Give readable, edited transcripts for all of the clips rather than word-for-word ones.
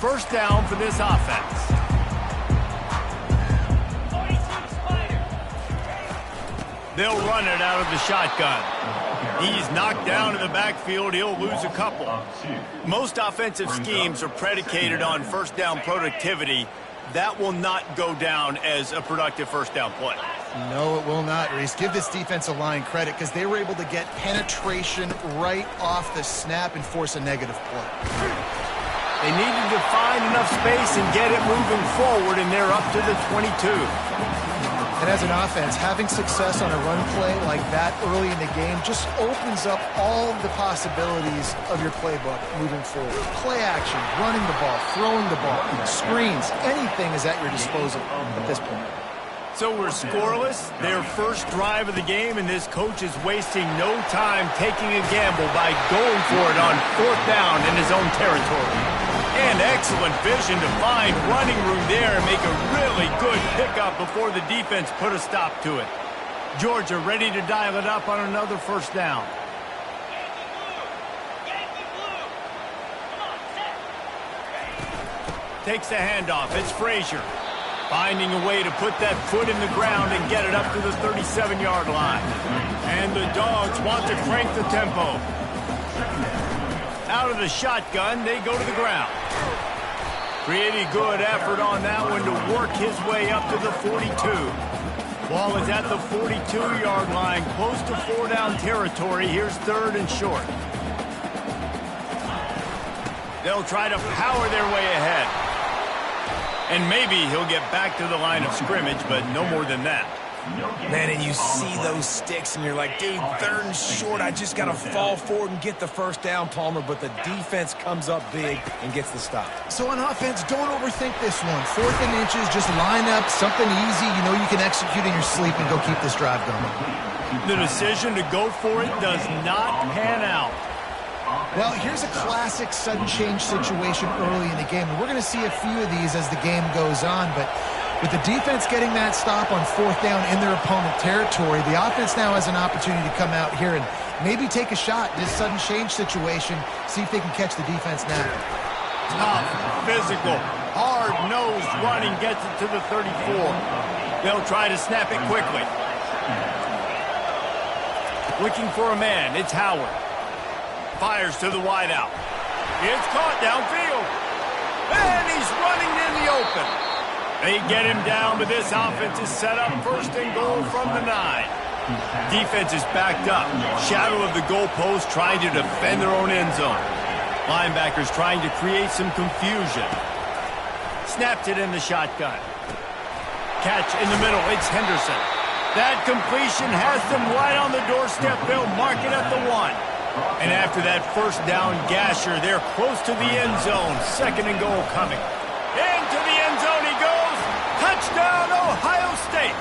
first down for this offense. They'll run it out of the shotgun. He's knocked down in the backfield. He'll lose a couple. Most offensive schemes are predicated on first down productivity. That will not go down as a productive first down play. No, it will not, Reese. Give this defensive line credit because they were able to get penetration right off the snap and force a negative play. They needed to find enough space and get it moving forward, and they're up to the 22. And as an offense, having success on a run play like that early in the game just opens up all the possibilities of your playbook moving forward. Play action, running the ball, throwing the ball, screens, anything is at your disposal at this point. So we're scoreless, their first drive of the game, and this coach is wasting no time taking a gamble by going for it on fourth down in his own territory. And excellent vision to find running room there and make a really good pickup before the defense put a stop to it. Georgia ready to dial it up on another first down. Takes the handoff. It's Frazier. Finding a way to put that foot in the ground and get it up to the 37-yard line. And the Dogs want to crank the tempo. Out of the shotgun, they go to the ground. Pretty good effort on that one to work his way up to the 42. Ball is at the 42-yard line, close to four-down territory. Here's third and short. They'll try to power their way ahead. And maybe he'll get back to the line of scrimmage, but no more than that. Man, and you see those sticks, and you're like, dude, third and short, I just got to fall forward and get the first down, Palmer, but the defense comes up big and gets the stop. So on offense, don't overthink this one. Fourth and inches, just line up, something easy you know you can execute in your sleep and go keep this drive going. The decision to go for it does not pan out. Well, here's a classic sudden change situation early in the game. And we're going to see a few of these as the game goes on, but with the defense getting that stop on fourth down in their opponent territory, the offense now has an opportunity to come out here and maybe take a shot in this sudden change situation, see if they can catch the defense now. Tough, physical, hard-nosed running gets it to the 34. They'll try to snap it quickly. Looking for a man, it's Howard. Fires to the wideout. It's caught downfield. And he's running in the open. They get him down, but this offense is set up first and goal from the 9. Defense is backed up. Shadow of the goalpost trying to defend their own end zone. Linebackers trying to create some confusion. Snapped it in the shotgun. Catch in the middle. It's Henderson. That completion has them right on the doorstep. They'll mark it at the 1. And after that first down gasher, they're close to the end zone. Second and goal coming. Into the end zone he goes. Touchdown, Ohio State.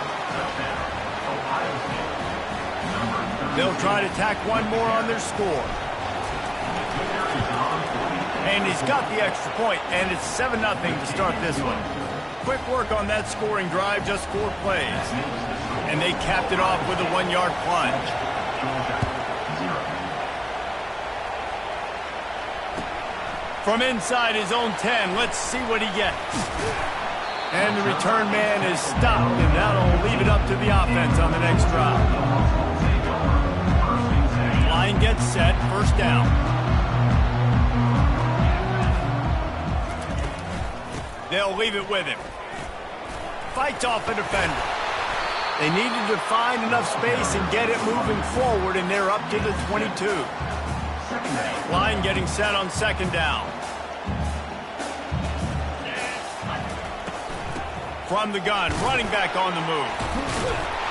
They'll try to tack one more on their score. And he's got the extra point, and it's 7-0 to start this one. Quick work on that scoring drive, just 4 plays. And they capped it off with a 1-yard plunge. From inside his own 10, let's see what he gets. And the return man is stopped, and that'll leave it up to the offense on the next drive. Line gets set, first down. They'll leave it with him. Fights off a defender. They needed to find enough space and get it moving forward, and they're up to the 22. Line getting set on second down. From the gun, running back on the move.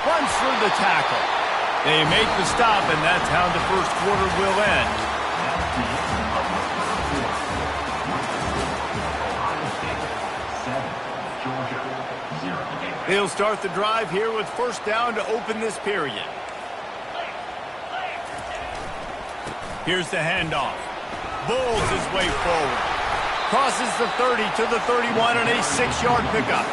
Runs through the tackle. They make the stop, and that's how the first quarter will end. He'll start the drive here with first down to open this period. Here's the handoff. Bulls his way forward. Crosses the 30 to the 31 on a 6-yard pickup.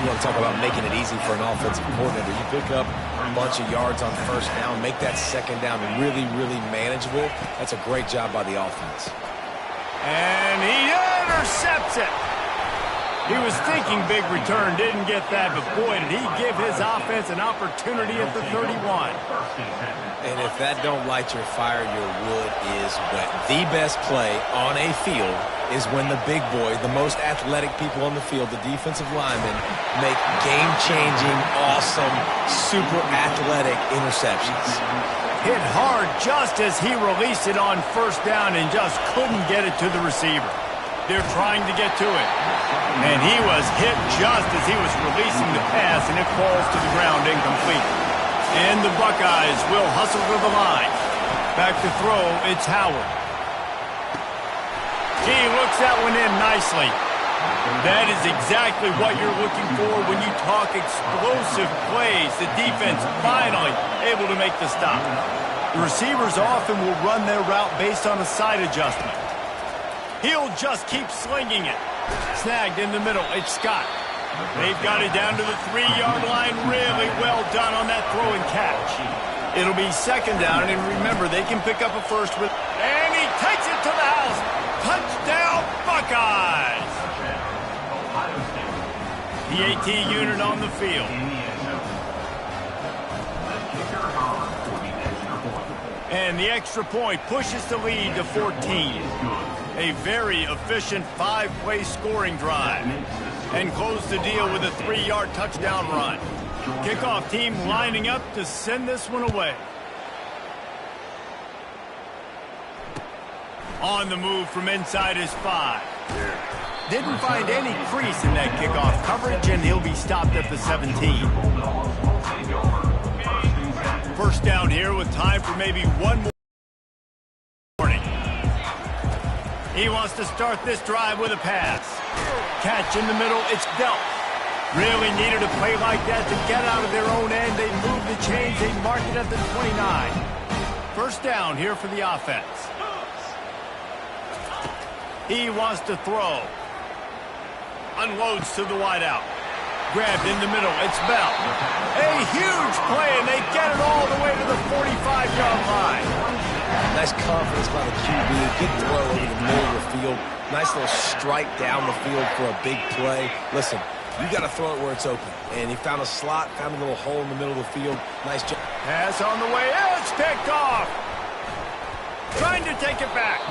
You want to talk about making it easy for an offensive coordinator. You pick up a bunch of yards on first down, make that second down really, really manageable. That's a great job by the offense. And he intercepts it. He was thinking big return, didn't get that, but boy, did he give his offense an opportunity at the 31. And if that don't light your fire, your wood is wet. The best play on a field is when the big boy, the most athletic people on the field, the defensive linemen, make game-changing, awesome, super athletic interceptions. Hit hard just as he released it on first down and just couldn't get it to the receiver. They're trying to get to it. And he was hit just as he was releasing the pass, and it falls to the ground incomplete. And the Buckeyes will hustle to the line. Back to throw, it's Howard. He looks that one in nicely. That is exactly what you're looking for when you talk explosive plays. The defense finally able to make the stop. The receivers often will run their route based on a side adjustment. He'll just keep slinging it. Snagged in the middle, it's Scott. They've got it down to the 3-yard line. Really well done on that throw and catch. It'll be second down, and remember, they can pick up a first with... And he takes it to the house. Touchdown, Buckeyes! The AT unit on the field. And the extra point pushes the lead to 14. A very efficient 5-play scoring drive. And close the deal with a 3-yard touchdown run. Kickoff team lining up to send this one away. On the move from inside his 5. Didn't find any crease in that kickoff coverage, and he'll be stopped at the 17. First down here with time for maybe one more. He wants to start this drive with a pass. Catch in the middle, it's dealt. Really needed a play like that to get out of their own end. They move the chains, they mark it at the 29. First down here for the offense. He wants to throw. Unloads to the wideout. Grabbed in the middle, it's Bell. A huge play, and they get it all the way to the 45-yard line. Nice confidence by the QB. Good throw over the middle of the field. Nice little strike down the field for a big play. Listen, you got to throw it where it's open. And he found a slot, found a little hole in the middle of the field. Nice job. Pass on the way. It's picked off. Trying to take it back.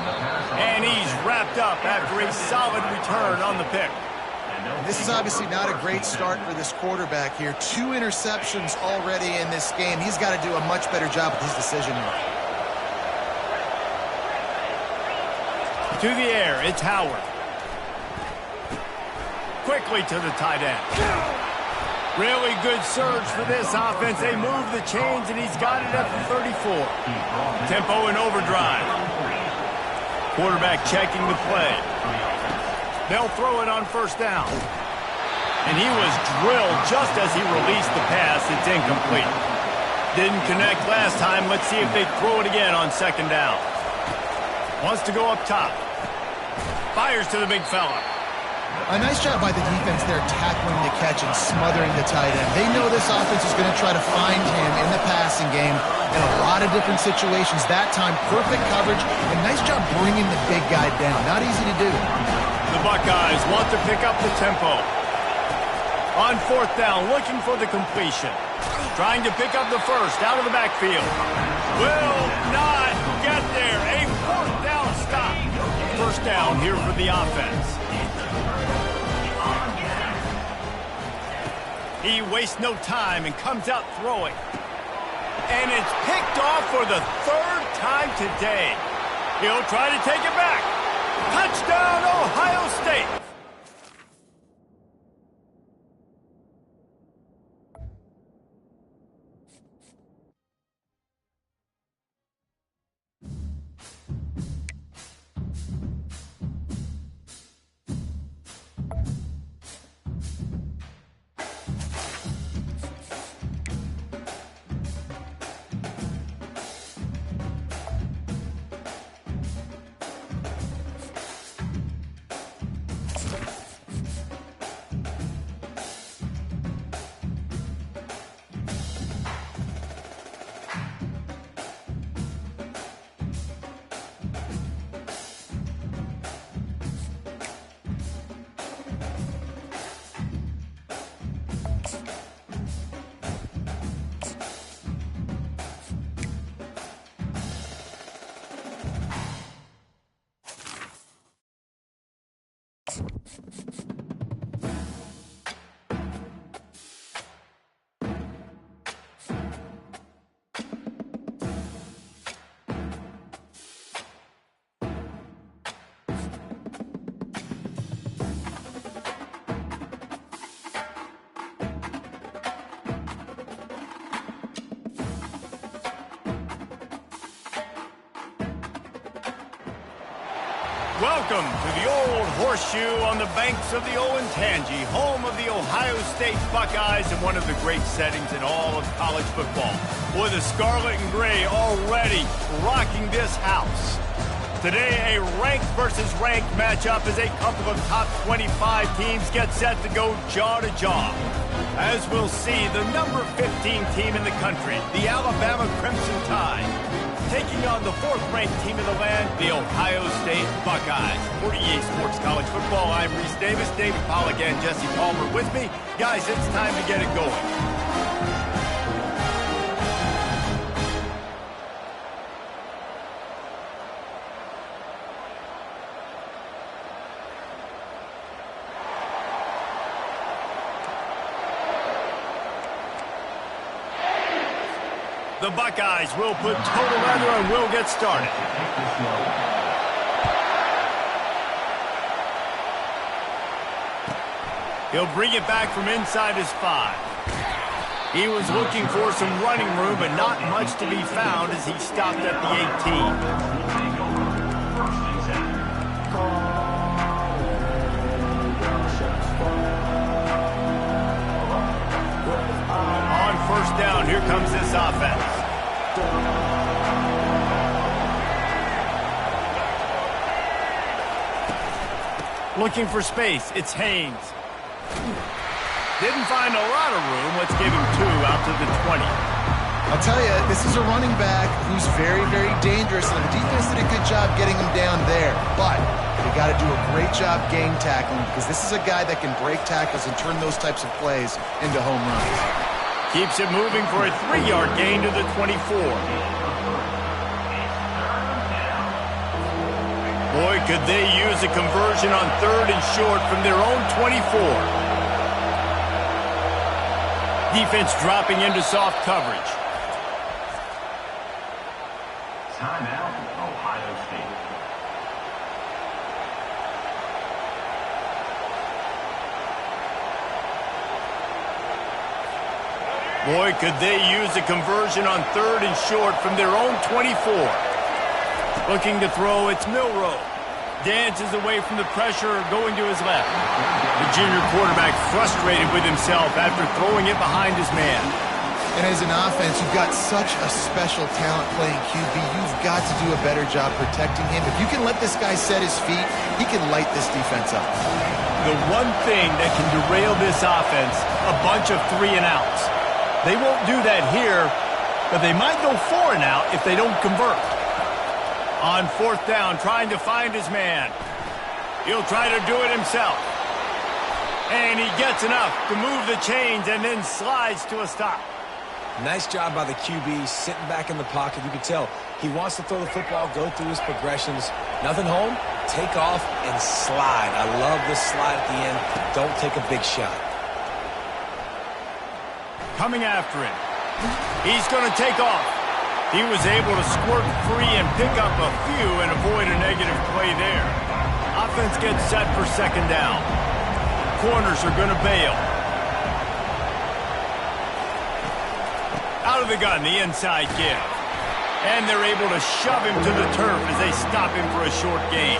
And he's wrapped up after a solid return on the pick. This is obviously not a great start for this quarterback here. 2 interceptions already in this game. He's got to do a much better job with his decision making. To the air, it's Howard. Quickly to the tight end. Really good surge for this offense. They move the chains, and he's got it at the 34. Tempo and overdrive. Quarterback checking the play. They'll throw it on first down. And he was drilled just as he released the pass. It's incomplete. Didn't connect last time. Let's see if they throw it again on second down. Wants to go up top. Fires to the big fella. A nice job by the defense there tackling the catch and smothering the tight end. They know this offense is going to try to find him in the passing game in a lot of different situations. That time, perfect coverage, and nice job bringing the big guy down. Not easy to do. The Buckeyes want to pick up the tempo. On fourth down, looking for the completion. Trying to pick up the first out of the backfield. Will not get there. A fourth down stop. First down here for the offense. He wastes no time and comes out throwing. And it's picked off for the 3rd time today. He'll try to take it back. Touchdown, Ohio State. Welcome to the Old Horseshoe on the banks of the Olentangy, home of the Ohio State Buckeyes and one of the great settings in all of college football. Boy, the Scarlet and Gray already rocking this house. Today, a ranked versus ranked matchup as a couple of top 25 teams get set to go jaw to jaw. As we'll see, the number 15 team in the country, the Alabama Crimson Tide, taking on the fourth-ranked team in the land, the Ohio State Buckeyes. For EA Sports College Football, I'm Reese Davis, David Pollack, and Jesse Palmer with me. Guys, it's time to get it going. The Buckeyes will put total leather and will get started. He'll bring it back from inside his 5. He was looking for some running room, but not much to be found as he stopped at the 18. First down, here comes this offense. Looking for space, it's Haynes. Didn't find a lot of room. Let's give him 2 out to the 20. I'll tell you, this is a running back who's very, very dangerous, and the defense did a good job getting him down there. But they got to do a great job game tackling because this is a guy that can break tackles and turn those types of plays into home runs. Keeps it moving for a 3-yard gain to the 24. Boy, could they use a conversion on 3rd and short from their own 24. Defense dropping into soft coverage. Timeout, Ohio State. Boy, could they use a conversion on 3rd and short from their own 24. Looking to throw, it's Milroe. Dances away from the pressure, going to his left. The junior quarterback frustrated with himself after throwing it behind his man. And as an offense, you've got such a special talent playing QB. You've got to do a better job protecting him. If you can let this guy set his feet, he can light this defense up. The one thing that can derail this offense, a bunch of 3-and-outs. They won't do that here, but they might go 4-and-out if they don't convert. On 4th down, trying to find his man. He'll try to do it himself. And he gets enough to move the chains and then slides to a stop. Nice job by the QB, sitting back in the pocket. You can tell he wants to throw the football, go through his progressions. Nothing home, take off and slide. I love this slide at the end. Don't take a big shot. Coming after him. He's going to take off. He was able to squirt free and pick up a few and avoid a negative play there. Offense gets set for 2nd down. Corners are going to bail. Out of the gun, the inside give. And they're able to shove him to the turf as they stop him for a short gain.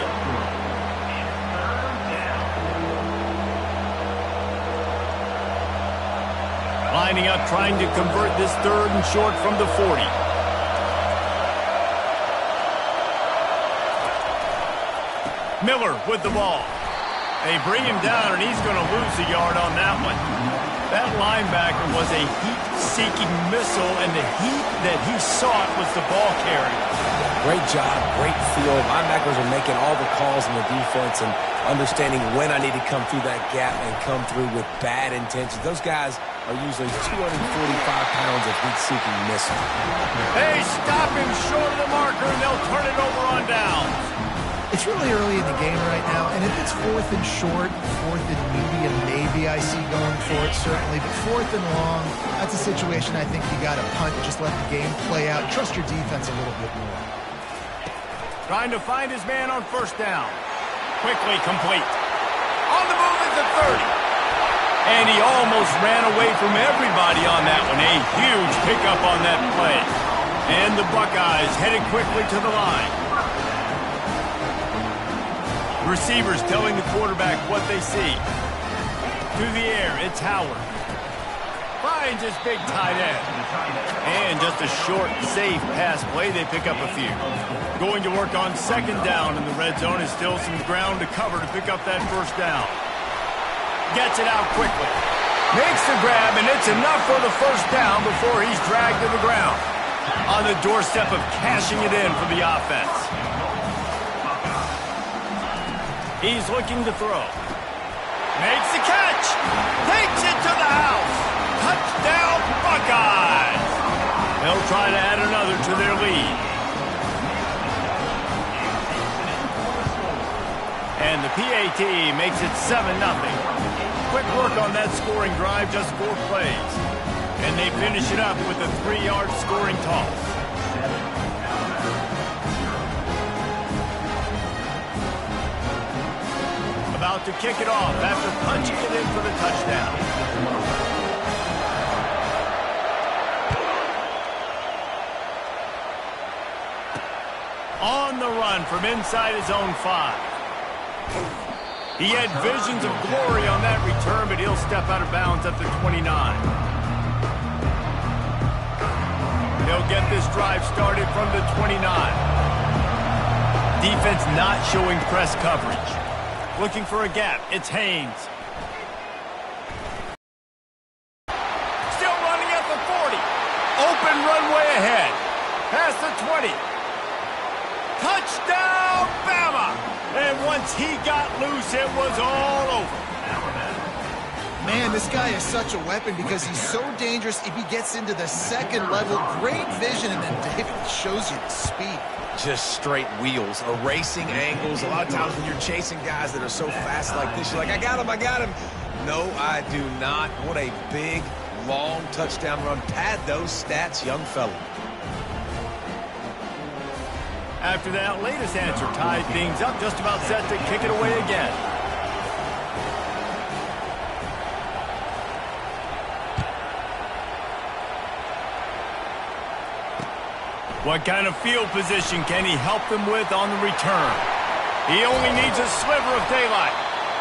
Lining up, trying to convert this 3rd and short from the 40. Miller with the ball. They bring him down, and he's going to lose a yard on that one. That linebacker was a heat-seeking missile, and the heat that he sought was the ball carrier. Great job, great feel. Linebackers are making all the calls in the defense and understanding when I need to come through that gap and come through with bad intentions. Those guys are usually 245 pounds of heat-seeking missile. They stop him short of the marker, and they'll turn it over on downs. If It's really early in the game right now, and if it's 4th and short, 4th and medium, maybe I see going for it, certainly. But 4th and long, that's a situation I think you got to punt and just let the game play out. Trust your defense a little bit more. Trying to find his man on first down. Quickly complete. On the move is the 30. And he almost ran away from everybody on that one. A huge pickup on that play. And the Buckeyes headed quickly to the line. Receivers telling the quarterback what they see. To the air, it's Howard. Finds his big tight end. And just a short, safe pass play. They pick up a few. Going to work on second down in the red zone. Is still some ground to cover to pick up that first down. Gets it out quickly. Makes the grab, and it's enough for the first down before he's dragged to the ground. On the doorstep of cashing it in for the offense. He's looking to throw. Makes the catch. Takes it to the house. Touchdown, Buckeyes. They'll try to add another to their lead. And the PAT makes it 7-0. Quick work on that scoring drive, just 4 plays. And they finish it up with a 3-yard scoring toss. About to kick it off after punching it in for the touchdown. On the run from inside his own 5. He had visions of glory on that return, but he'll step out of bounds at the 29. They'll get this drive started from the 29. Defense not showing press coverage. Looking for a gap. It's Haynes. Still running at the 40. Open runway ahead. Past the 20. Touchdown, Bama! And once he got loose, it was all over. Man, this guy is such a weapon because he's so dangerous if he gets into the second level. Great vision, and then David shows you the speed. Just straight wheels, erasing angles. A lot of times when you're chasing guys that are so fast like this, you're like, I got him. No, I do not. What a big, long touchdown run. Pad those stats, young fella. After that latest answer tied things up, just about set to kick it away again. What kind of field position can he help them with on the return? He only needs a sliver of daylight.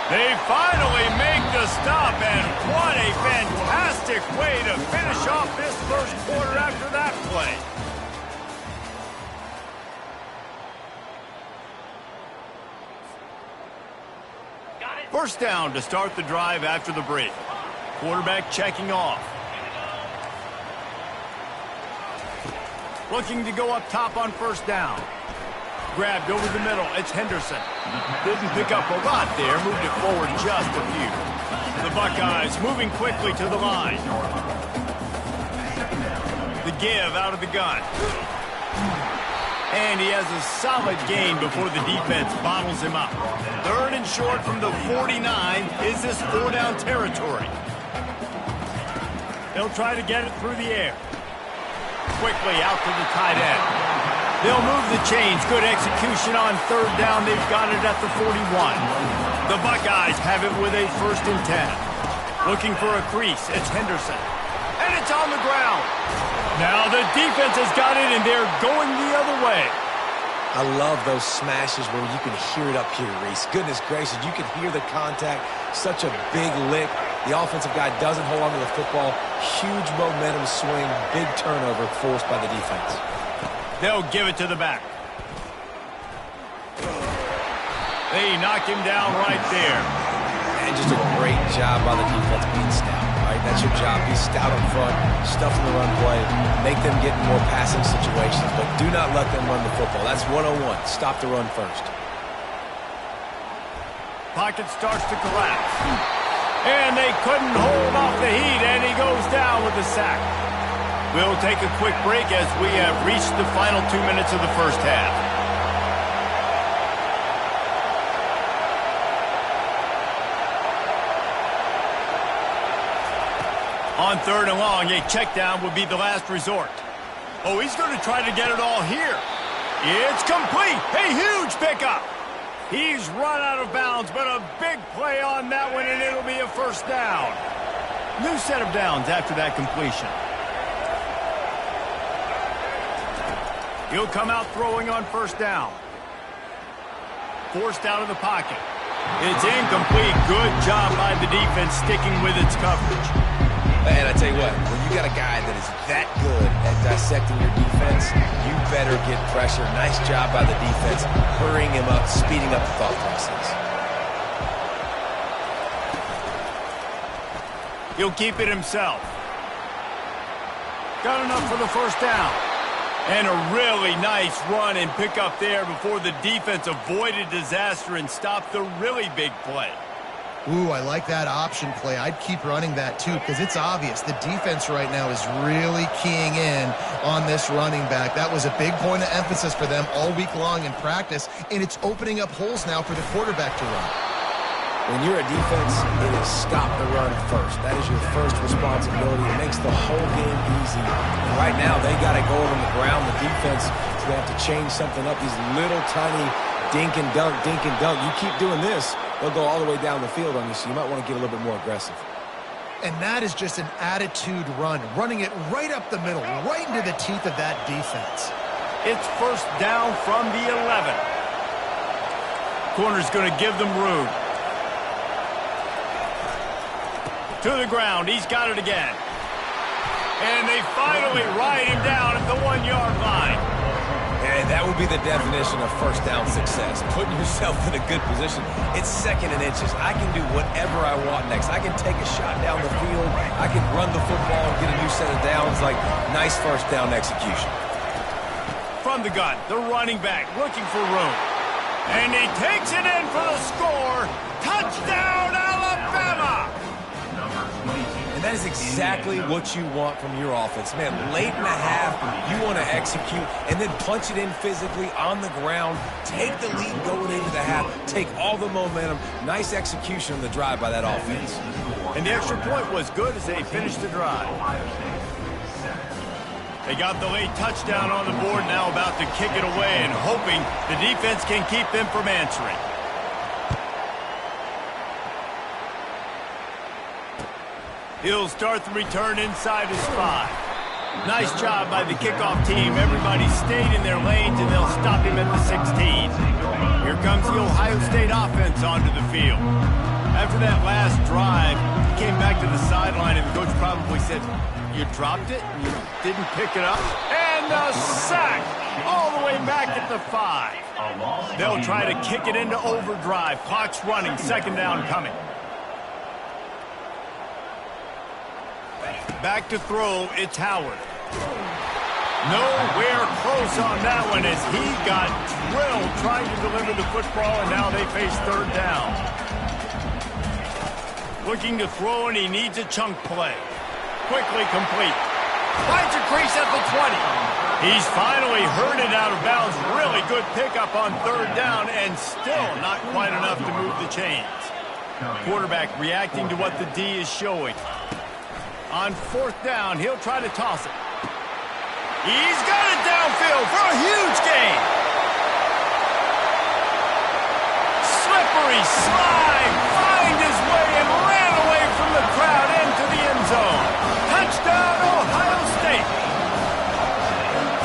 They finally make the stop, and what a fantastic way to finish off this first quarter after that play. First down to start the drive after the break. Quarterback checking off. Looking to go up top on first down. Grabbed over the middle. It's Henderson. Didn't pick up a lot there. Moved it forward just a few. The Buckeyes moving quickly to the line. The give out of the gun. And he has a solid gain before the defense bottles him up. Third and short from the 49. Is this 4-down territory? They'll try to get it through the air. Quickly out to the tight end. They'll move the chains. Good execution on third down. They've got it at the 41. The Buckeyes have it with a 1st and 10. Looking for a crease. It's Henderson. And it's on the ground. Now the defense has got it, and they're going the other way. I love those smashes where you can hear it up here, Reese. Goodness gracious, you can hear the contact. Such a big lick. The offensive guy doesn't hold on to the football. Huge momentum swing, big turnover forced by the defense. They'll give it to the back. They knock him down right there. And just a great job by the defense being stout. Right, that's your job. Be stout up front, stuff in the run play, make them get in more passing situations, but do not let them run the football. That's 101. Stop the run first. Pocket starts to collapse. And they couldn't hold off the heat, and he goes down with the sack. We'll take a quick break as we have reached the final 2 minutes of the first half. On 3rd and long, a check down would be the last resort. Oh, he's going to try to get it all here. It's complete. A huge pickup. He's run out of bounds, but a big play on that one, and it'll be a first down. New set of downs after that completion. He'll come out throwing on first down. Forced out of the pocket. It's incomplete. Good job by the defense sticking with its coverage. And I tell you what, when you got a guy that is that good at dissecting your defense, you better get pressure. Nice job by the defense, hurrying him up, speeding up the thought process. He'll keep it himself. Got enough for the first down. And a really nice run and pick up there before the defense avoided disaster and stopped the really big play. Ooh, I like that option play. I'd keep running that too because it's obvious the defense right now is really keying in on this running back. That was a big point of emphasis for them all week long in practice, and it's opening up holes now for the quarterback to run. When you're a defense, it is stop the run first. That is your first responsibility. It makes the whole game easy. And right now, they got it going on the ground. The defense is going to have to change something up. These little tiny dink and dunk, dink and dunk. You keep doing this, they'll go all the way down the field on you, so you might want to get a little bit more aggressive. And that is just an attitude run, running it right up the middle, right into the teeth of that defense. It's first down from the 11. Corner's going to give them room. To the ground. He's got it again. And they finally ride him down at the 1-yard line. And that will be the definition of first down success. Putting yourself in a good position. It's 2nd and inches. I can do whatever I want next. I can take a shot down the field. I can run the football and get a new set of downs. Like, nice first down execution. From the gun, the running back looking for room. And he takes it in for the score. Touchdown, Alabama! And that is exactly what you want from your offense. Man, late in the half, you want to execute and then punch it in physically on the ground. Take the lead going into the half. Take all the momentum. Nice execution on the drive by that offense. And the extra point was good as they finished the drive. They got the late touchdown on the board, now about to kick it away and hoping the defense can keep them from answering. He'll start the return inside his 5. Nice job by the kickoff team. Everybody stayed in their lanes, and they'll stop him at the 16. Here comes the Ohio State offense onto the field. After that last drive, he came back to the sideline, and the coach probably said, "You dropped it? You didn't pick it up?" And the sack all the way back at the 5. They'll try to kick it into overdrive. Clock's running. 2nd down coming. Back to throw, it's Howard. Nowhere close on that one as he got drilled trying to deliver the football, and now they face 3rd down. Looking to throw, and he needs a chunk play. Quickly complete. Finds a crease at the 20. He's finally herded out of bounds. Really good pickup on 3rd down, and still not quite enough to move the chains. Quarterback reacting to what the D is showing. On 4th down, he'll try to toss it. He's got it downfield for a huge gain. Slippery slide, find his way and ran away from the crowd into the end zone. Touchdown, Ohio State.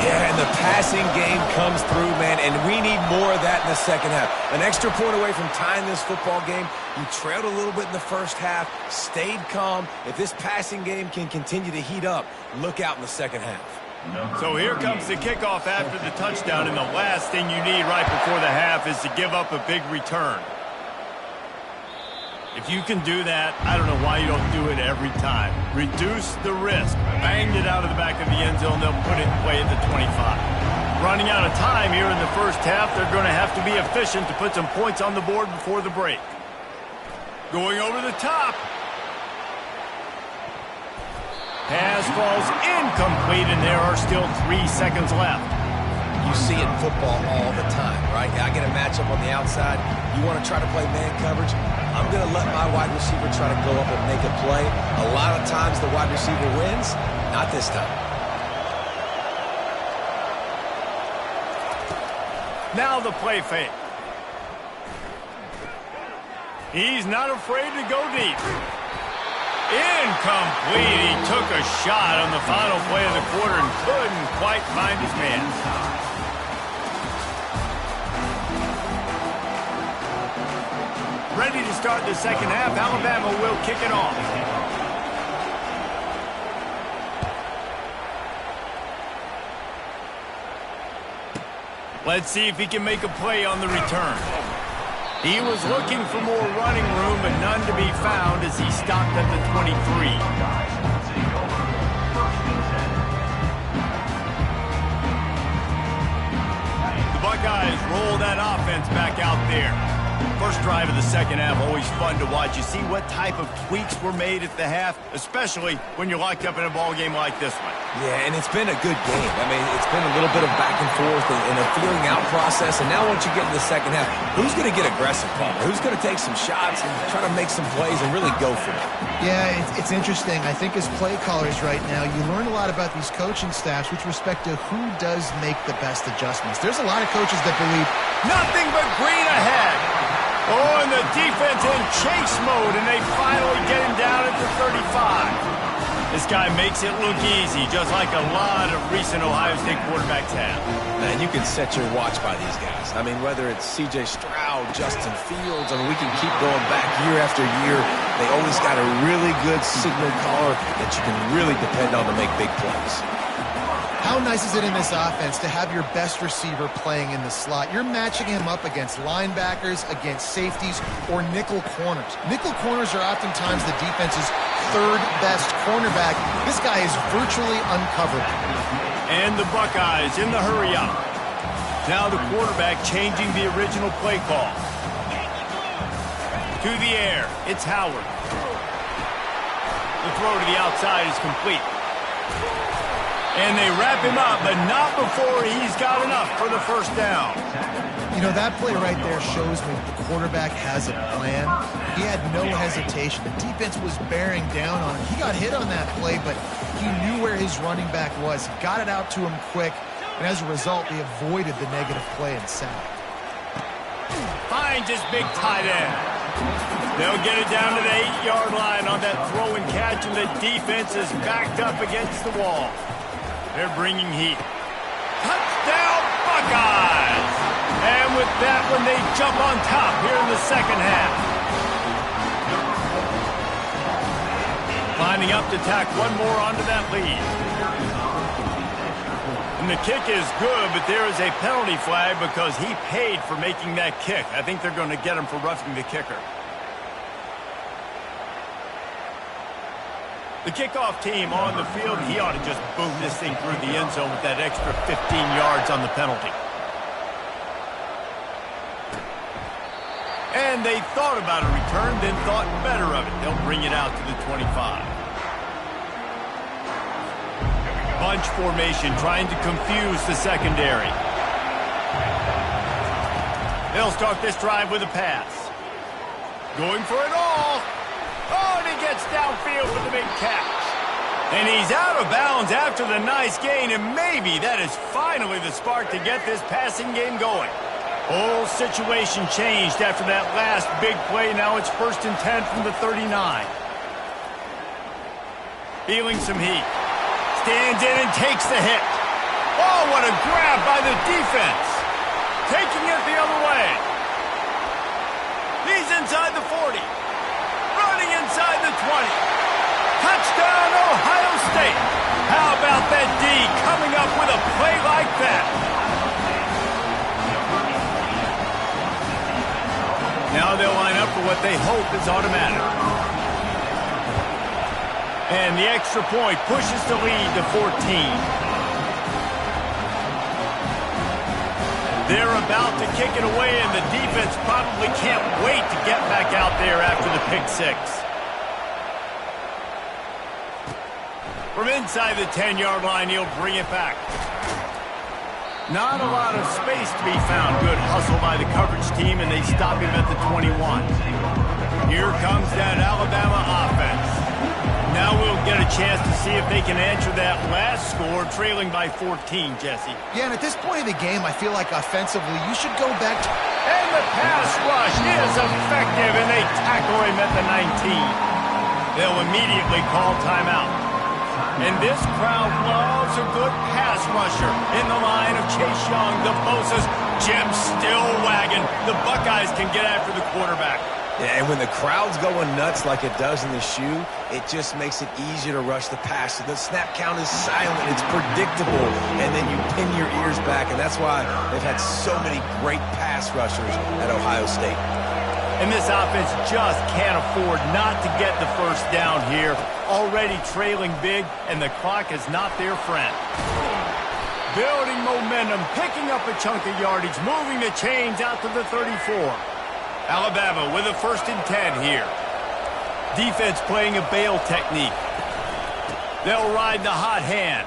Yeah, and the passing game comes through, man, and we need more of that in the 2nd half. An extra point away from tying this football game. You trailed a little bit in the 1st half, stayed calm. If this passing game can continue to heat up, look out in the 2nd half. So here comes the kickoff after the touchdown, and the last thing you need right before the half is to give up a big return. If you can do that, I don't know why you don't do it every time. Reduce the risk. Banged it out of the back of the end zone. They'll put it away at the 25. Running out of time here in the 1st half. They're going to have to be efficient to put some points on the board before the break. Going over the top. Pass falls incomplete, and there are still 3 seconds left. You see it in football all the time, right? I get a matchup on the outside. You want to try to play man coverage? I'm going to let my wide receiver try to go up and make a play. A lot of times the wide receiver wins. Not this time. Now the play fake. He's not afraid to go deep. Incomplete. He took a shot on the final play of the quarter and couldn't quite find his man. Ready to start the second half. Alabama will kick it off. Let's see if he can make a play on the return. He was looking for more running room, but none to be found as he stopped at the 23. The Buckeyes roll that offense back out there. First drive of the second half, always fun to watch. You see what type of tweaks were made at the half, especially when you're locked up in a ball game like this one. Yeah, and it's been a good game. I mean, it's been a little bit of back and forth and a feeling out process. And now once you get in the second half, who's going to get aggressive, Palmer? Who's going to take some shots and try to make some plays and really go for it? Yeah, it's interesting. I think as play callers right now, you learn a lot about these coaching staffs with respect to who does make the best adjustments. There's a lot of coaches that believe nothing but green ahead. Oh, and the defense in chase mode, and they finally get him down at the 35. This guy makes it look easy, just like a lot of recent Ohio State quarterbacks have. Man, you can set your watch by these guys. I mean, whether it's C.J. Stroud, Justin Fields, I mean, we can keep going back year after year. They always got a really good signal caller that you can really depend on to make big plays. how nice is it in this offense to have your best receiver playing in the slot? You're matching him up against linebackers, against safeties, or nickel corners. Nickel corners are oftentimes the defense's third best cornerback. This guy is virtually uncovered. And the Buckeyes in the hurry up. Now the quarterback changing the original play call. To the air, it's Howard. The throw to the outside is complete. And they wrap him up, but not before he's got enough for the first down. You know, that play right there shows me that the quarterback has a plan. He had no hesitation. The defense was bearing down on him. He got hit on that play, but he knew where his running back was. He got it out to him quick, and as a result, they avoided the negative play and sack. Finds his big tight end. They'll get it down to the 8-yard line on that throw and catch, and the defense is backed up against the wall. They're bringing heat. Touchdown, Buckeyes! And with that one, they jump on top here in the second half. Lining up to tack one more onto that lead. And the kick is good, but there is a penalty flag because he paid for making that kick. I think they're going to get him for roughing the kicker. The kickoff team on the field, he ought to just boom this thing through the end zone with that extra 15 yards on the penalty. And they thought about a return, then thought better of it. They'll bring it out to the 25. Bunch formation, trying to confuse the secondary. They'll start this drive with a pass. Going for it all. Oh, and he gets downfield for the big catch. And he's out of bounds after the nice gain, and maybe that is finally the spark to get this passing game going. Whole situation changed after that last big play. Now it's 1st and 10 from the 39. Feeling some heat. Stands in and takes the hit. Oh, what a grab by the defense. Taking it the other way. He's inside the 40. Running inside the 20. Touchdown, Ohio State. How about that D coming up with a play like that? Now they'll line up for what they hope is automatic. And the extra point pushes the lead to 14. They're about to kick it away, and the defense probably can't wait to get back out there after the pick six. From inside the 10-yard line, he'll bring it back. Not a lot of space to be found. Good hustle by the coverage team, and they stop him at the 21. Here comes that Alabama offense. Now we'll get a chance to see if they can answer that last score, trailing by 14, Jesse. Yeah, and at this point in the game, I feel like offensively, you should go back to... And the pass rush is effective, and they tackle him at the 19. They'll immediately call timeout. And this crowd loves a good pass rusher in the line of Chase Young, the Bosa's. Jim still wagging. The Buckeyes can get after the quarterback. Yeah, and when the crowd's going nuts like it does in the shoe, it just makes it easier to rush the pass. So the snap count is silent. It's predictable. And then you pin your ears back, and that's why they've had so many great pass rushers at Ohio State. And this offense just can't afford not to get the first down here. Already trailing big, and the clock is not their friend. Building momentum, picking up a chunk of yardage, moving the chains out to the 34. Alabama with a 1st and 10 here. Defense playing a bail technique. They'll ride the hot hand.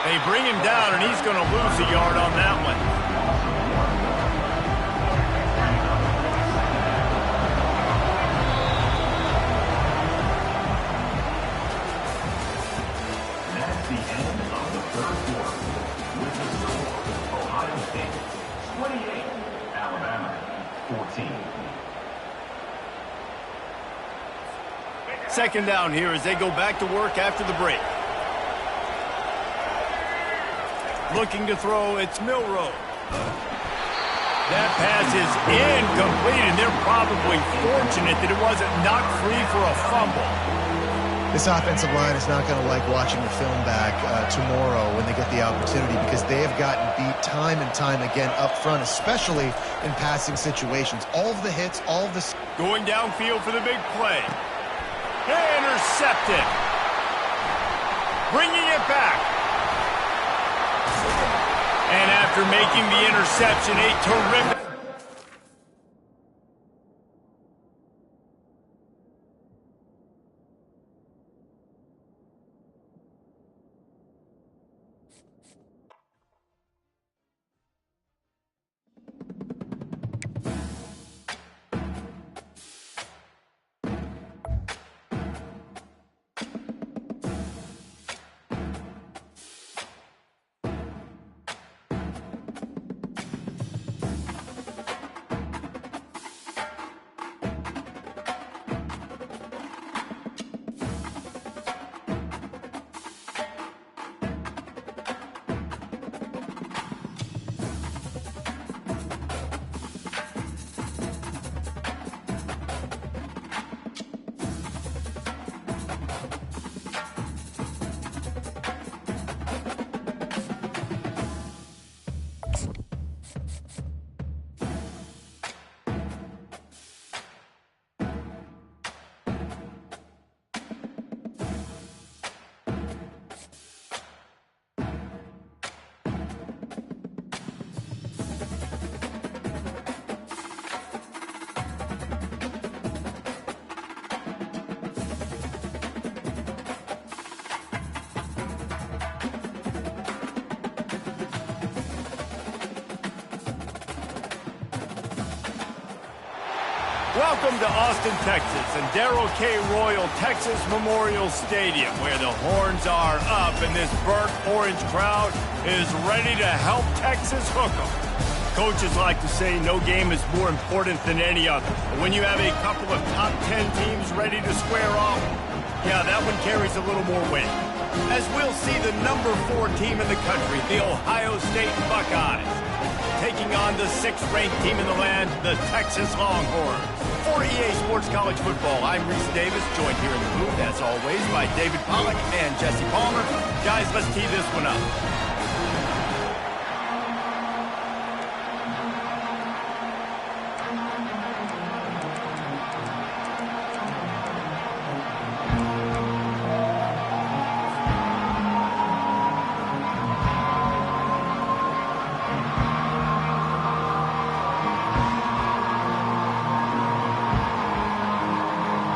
They bring him down, and he's going to lose a yard on that one. That's the end of the third quarter. With the score, Ohio State 28, Alabama 14. Second down here as they go back to work after the break. Looking to throw, it's Milroe. That pass is incomplete, and they're probably fortunate that it wasn't knocked free for a fumble. This offensive line is not going to like watching the film back tomorrow when they get the opportunity, because they have gotten beat time and time again up front, especially in passing situations. All of the hits, all of the... Going downfield for the big play. Intercepted. Bringing it back. And after making the interception, a terrific... Welcome to Austin, Texas, and Darrell K. Royal Texas Memorial Stadium, where the horns are up and this burnt orange crowd is ready to help Texas hook 'em. Coaches like to say no game is more important than any other. But when you have a couple of top 10 teams ready to square off, yeah, that one carries a little more weight. As we'll see the number 4 team in the country, the Ohio State Buckeyes, taking on the 6th-ranked team in the land, the Texas Longhorns. For EA Sports College Football, I'm Reese Davis, joined here in the booth, as always, by David Pollack and Jesse Palmer. Guys, let's tee this one up.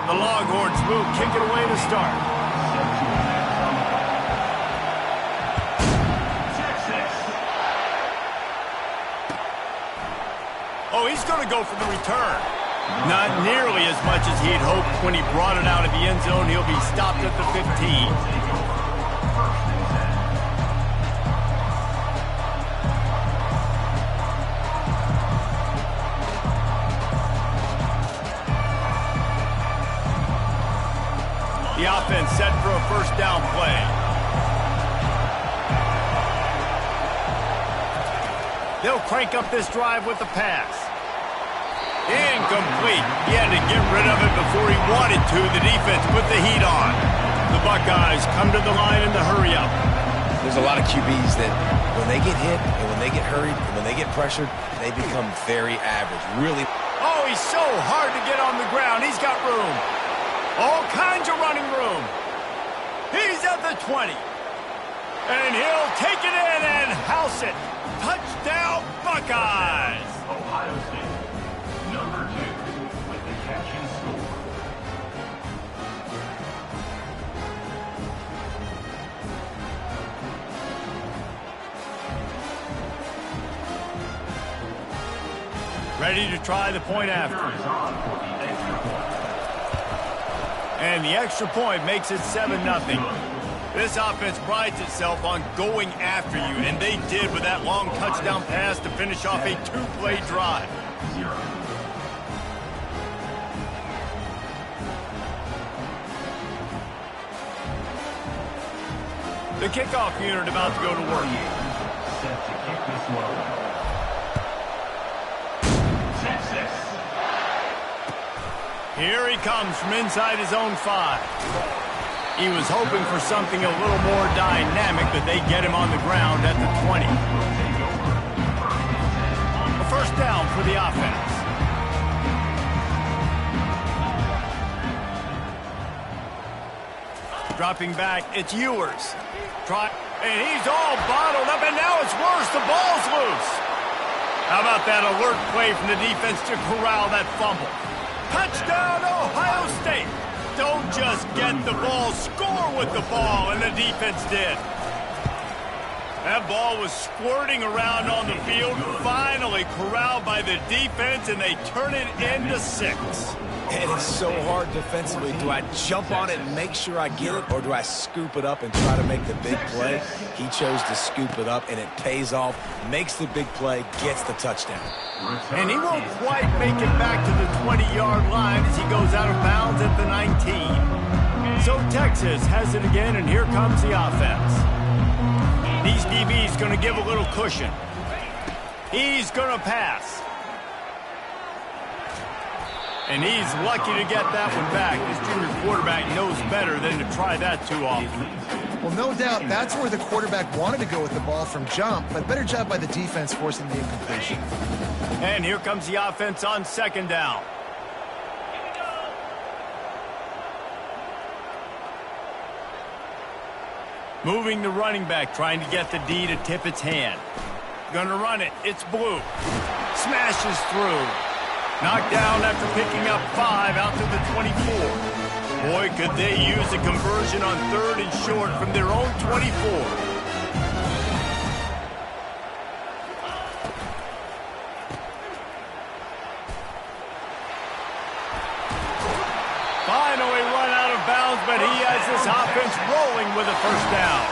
The Longhorns will kick it away to start. Oh, he's going to go for the return. Not nearly as much as he'd hoped when he brought it out of the end zone. He'll be stopped at the 15. The offense set for a first down play. They'll crank up this drive with the pass. Incomplete. He had to get rid of it before he wanted to. The defense put the heat on. The Buckeyes come to the line in the hurry up. There's a lot of QBs that when they get hit and when they get hurried and when they get pressured, they become very average. Really. Oh, he's so hard to get on the ground. He's got room. All kinds of running room. He's at the 20. And he'll take it in and house it. Touchdown, Buckeyes. Ohio State, number 2, with the catch and score. Ready to try the point after. Here is on for the extra point. And the extra point makes it 7-0. This offense prides itself on going after you, and they did with that long touchdown pass to finish off a 2-play drive. 0. The kickoff unit about to go to work. Set to kick this one away. Set 6. Here he comes from inside his own 5. He was hoping for something a little more dynamic, but they get him on the ground at the 20. A first down for the offense. Dropping back, it's Ewers. And he's all bottled up, and now it's worse. The ball's loose. How about that alert play from the defense to corral that fumble? Touchdown, Ohio State. Don't just get the ball, score with the ball, and the defense did. That ball was squirting around on the field, finally corralled by the defense, and they turn it into 6. And it's so hard defensively. Do I jump on it and make sure I get it, or do I scoop it up and try to make the big play? He chose to scoop it up, and it pays off, makes the big play, gets the touchdown. And he won't quite make it back to the 20-yard line as he goes out of bounds at the 19. So Texas has it again, and here comes the offense. These DBs going to give a little cushion. He's going to pass. And he's lucky to get that one back. This junior quarterback knows better than to try that too often. Well, no doubt that's where the quarterback wanted to go with the ball from jump, but better job by the defense forcing the incompletion. And here comes the offense on second down. Moving the running back, trying to get the D to tip its hand. Gonna run it. It's Blue. Smashes through. Knocked down after picking up 5 out to the 24. Boy, could they use a conversion on 3rd and short from their own 24. Finally run out of bounds, but he has this offense rolling with a first down.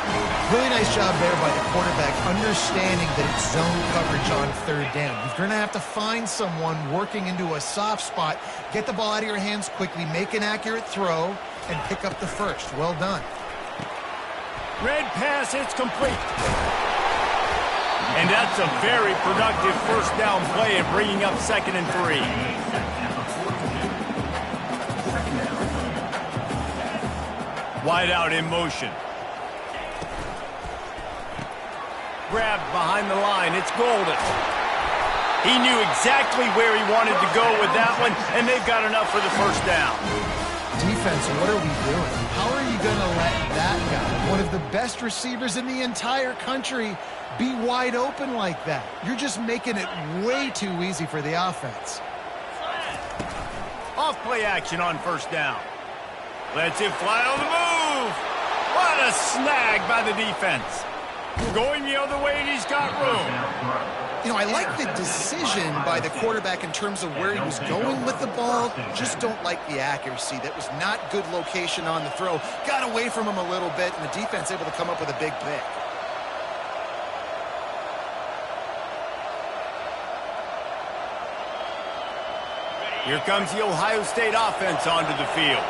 Really nice job there by the quarterback, understanding that it's zone coverage on 3rd down. You're going to have to find someone working into a soft spot, get the ball out of your hands quickly, make an accurate throw, and pick up the first. Well done. Red pass, it's complete. And that's a very productive first down play and bringing up 2nd and 3. Wide out in motion. Grabbed behind the line. It's Golden. He knew exactly where he wanted to go with that one, and they've got enough for the first down. Defense, what are we doing? How are you going to let that guy, one of the best receivers in the entire country, be wide open like that? You're just making it way too easy for the offense. Off play action on first down. Lets it fly on the move. What a snag by the defense. Going the other way, and he's got room. You know, I like the decision by the quarterback in terms of where he was going with the ball. Just don't like the accuracy. That was not good location on the throw. Got away from him a little bit, and the defense able to come up with a big pick. Here comes the Ohio State offense onto the field.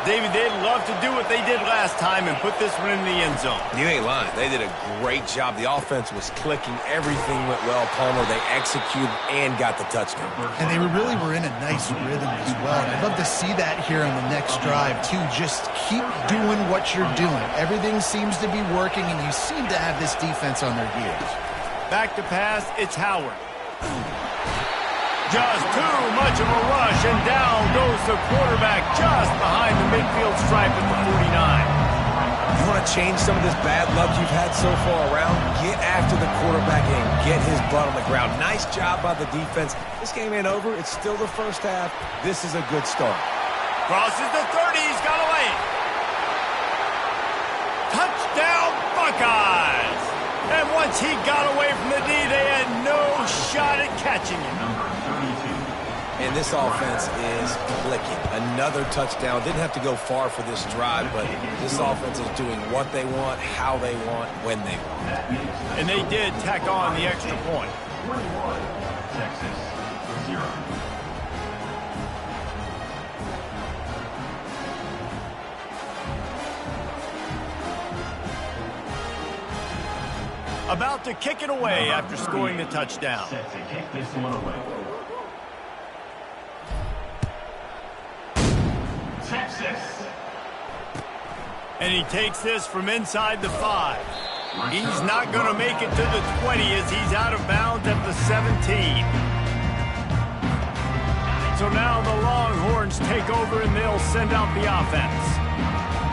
David, they'd love to do what they did last time and put this one in the end zone. You ain't lying. They did a great job. The offense was clicking. Everything went well. Palmer, they executed and got the touchdown. And they really were in a nice rhythm as well. And I'd love to see that here on the next drive, too. Just keep doing what you're doing. Everything seems to be working, and you seem to have this defense on their heels. Back to pass, it's Howard. Just too much of a rush, and down goes the quarterback just behind the midfield stripe at the 49. You want to change some of this bad luck you've had so far around? Get after the quarterback and get his butt on the ground. Nice job by the defense. This game ain't over. It's still the first half. This is a good start. Crosses the 30. He's got a lane. Touchdown, Buckeyes! And once he got away from the D, they had no shot at catching him. And this offense is clicking. Another touchdown. Didn't have to go far for this drive, but this offense is doing what they want, how they want, when they want. And they did tack on the extra point. 21, Texas, 0. About to kick it away after scoring the touchdown. Set to kick this one away. Texas. And he takes this from inside the 5. He's not going to make it to the 20 as he's out of bounds at the 17. So now the Longhorns take over and they'll send out the offense.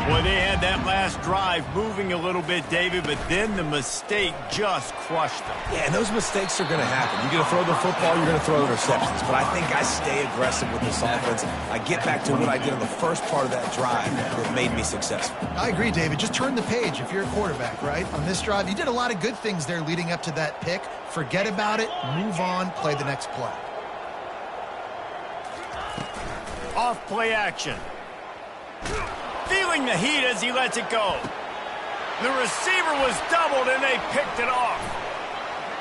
Boy, they had that last drive moving a little bit, David, but then the mistake just crushed them. Yeah, and those mistakes are going to happen. You're going to throw the football, you're going to throw interceptions. But I think I stay aggressive with this offense. I get back to what I did in the first part of that drive that made me successful. I agree, David. Just turn the page if you're a quarterback, right? On this drive, you did a lot of good things there leading up to that pick. Forget about it, move on, play the next play. Off play action. Feeling the heat as he lets it go. The receiver was doubled and they picked it off.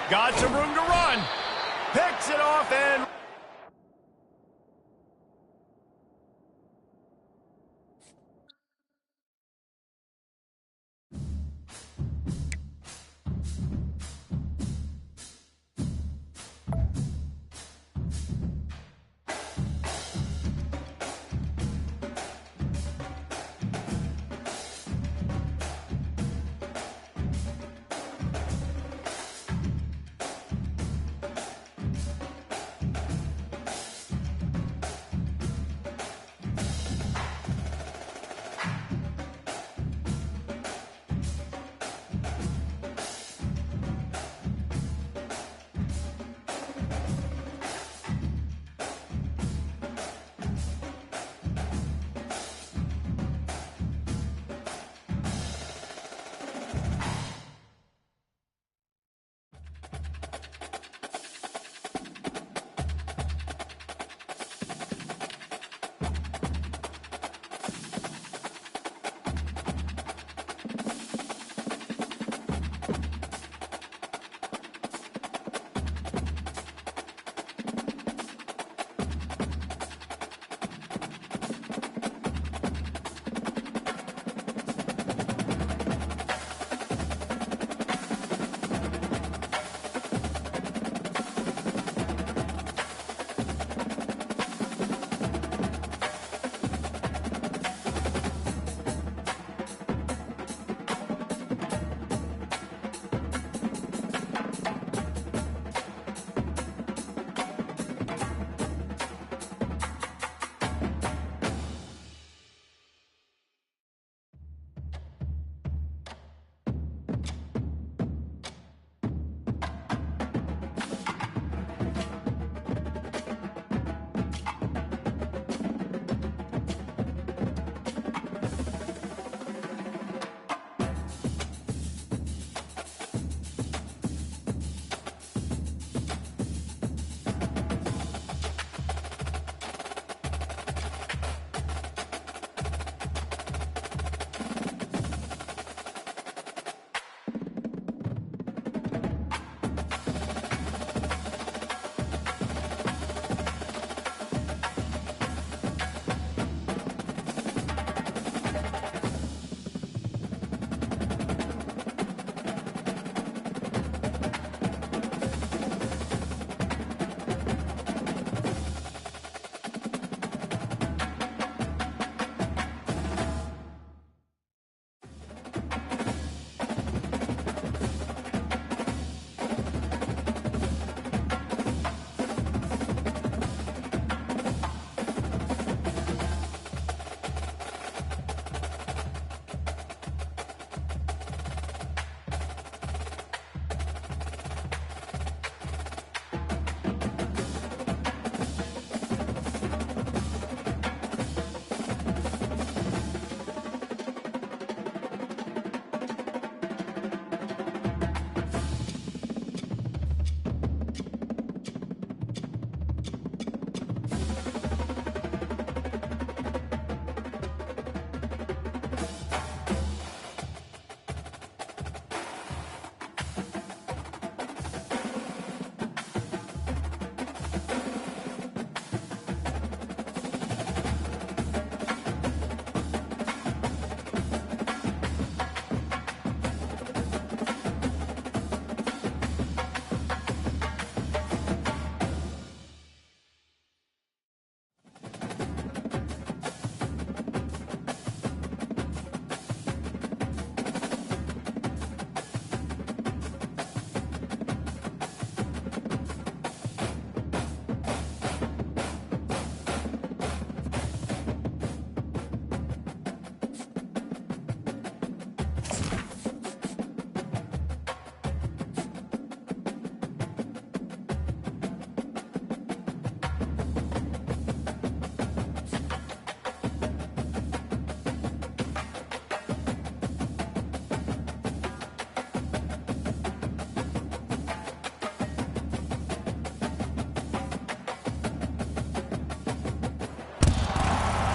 Got some room to run. Picks it off and...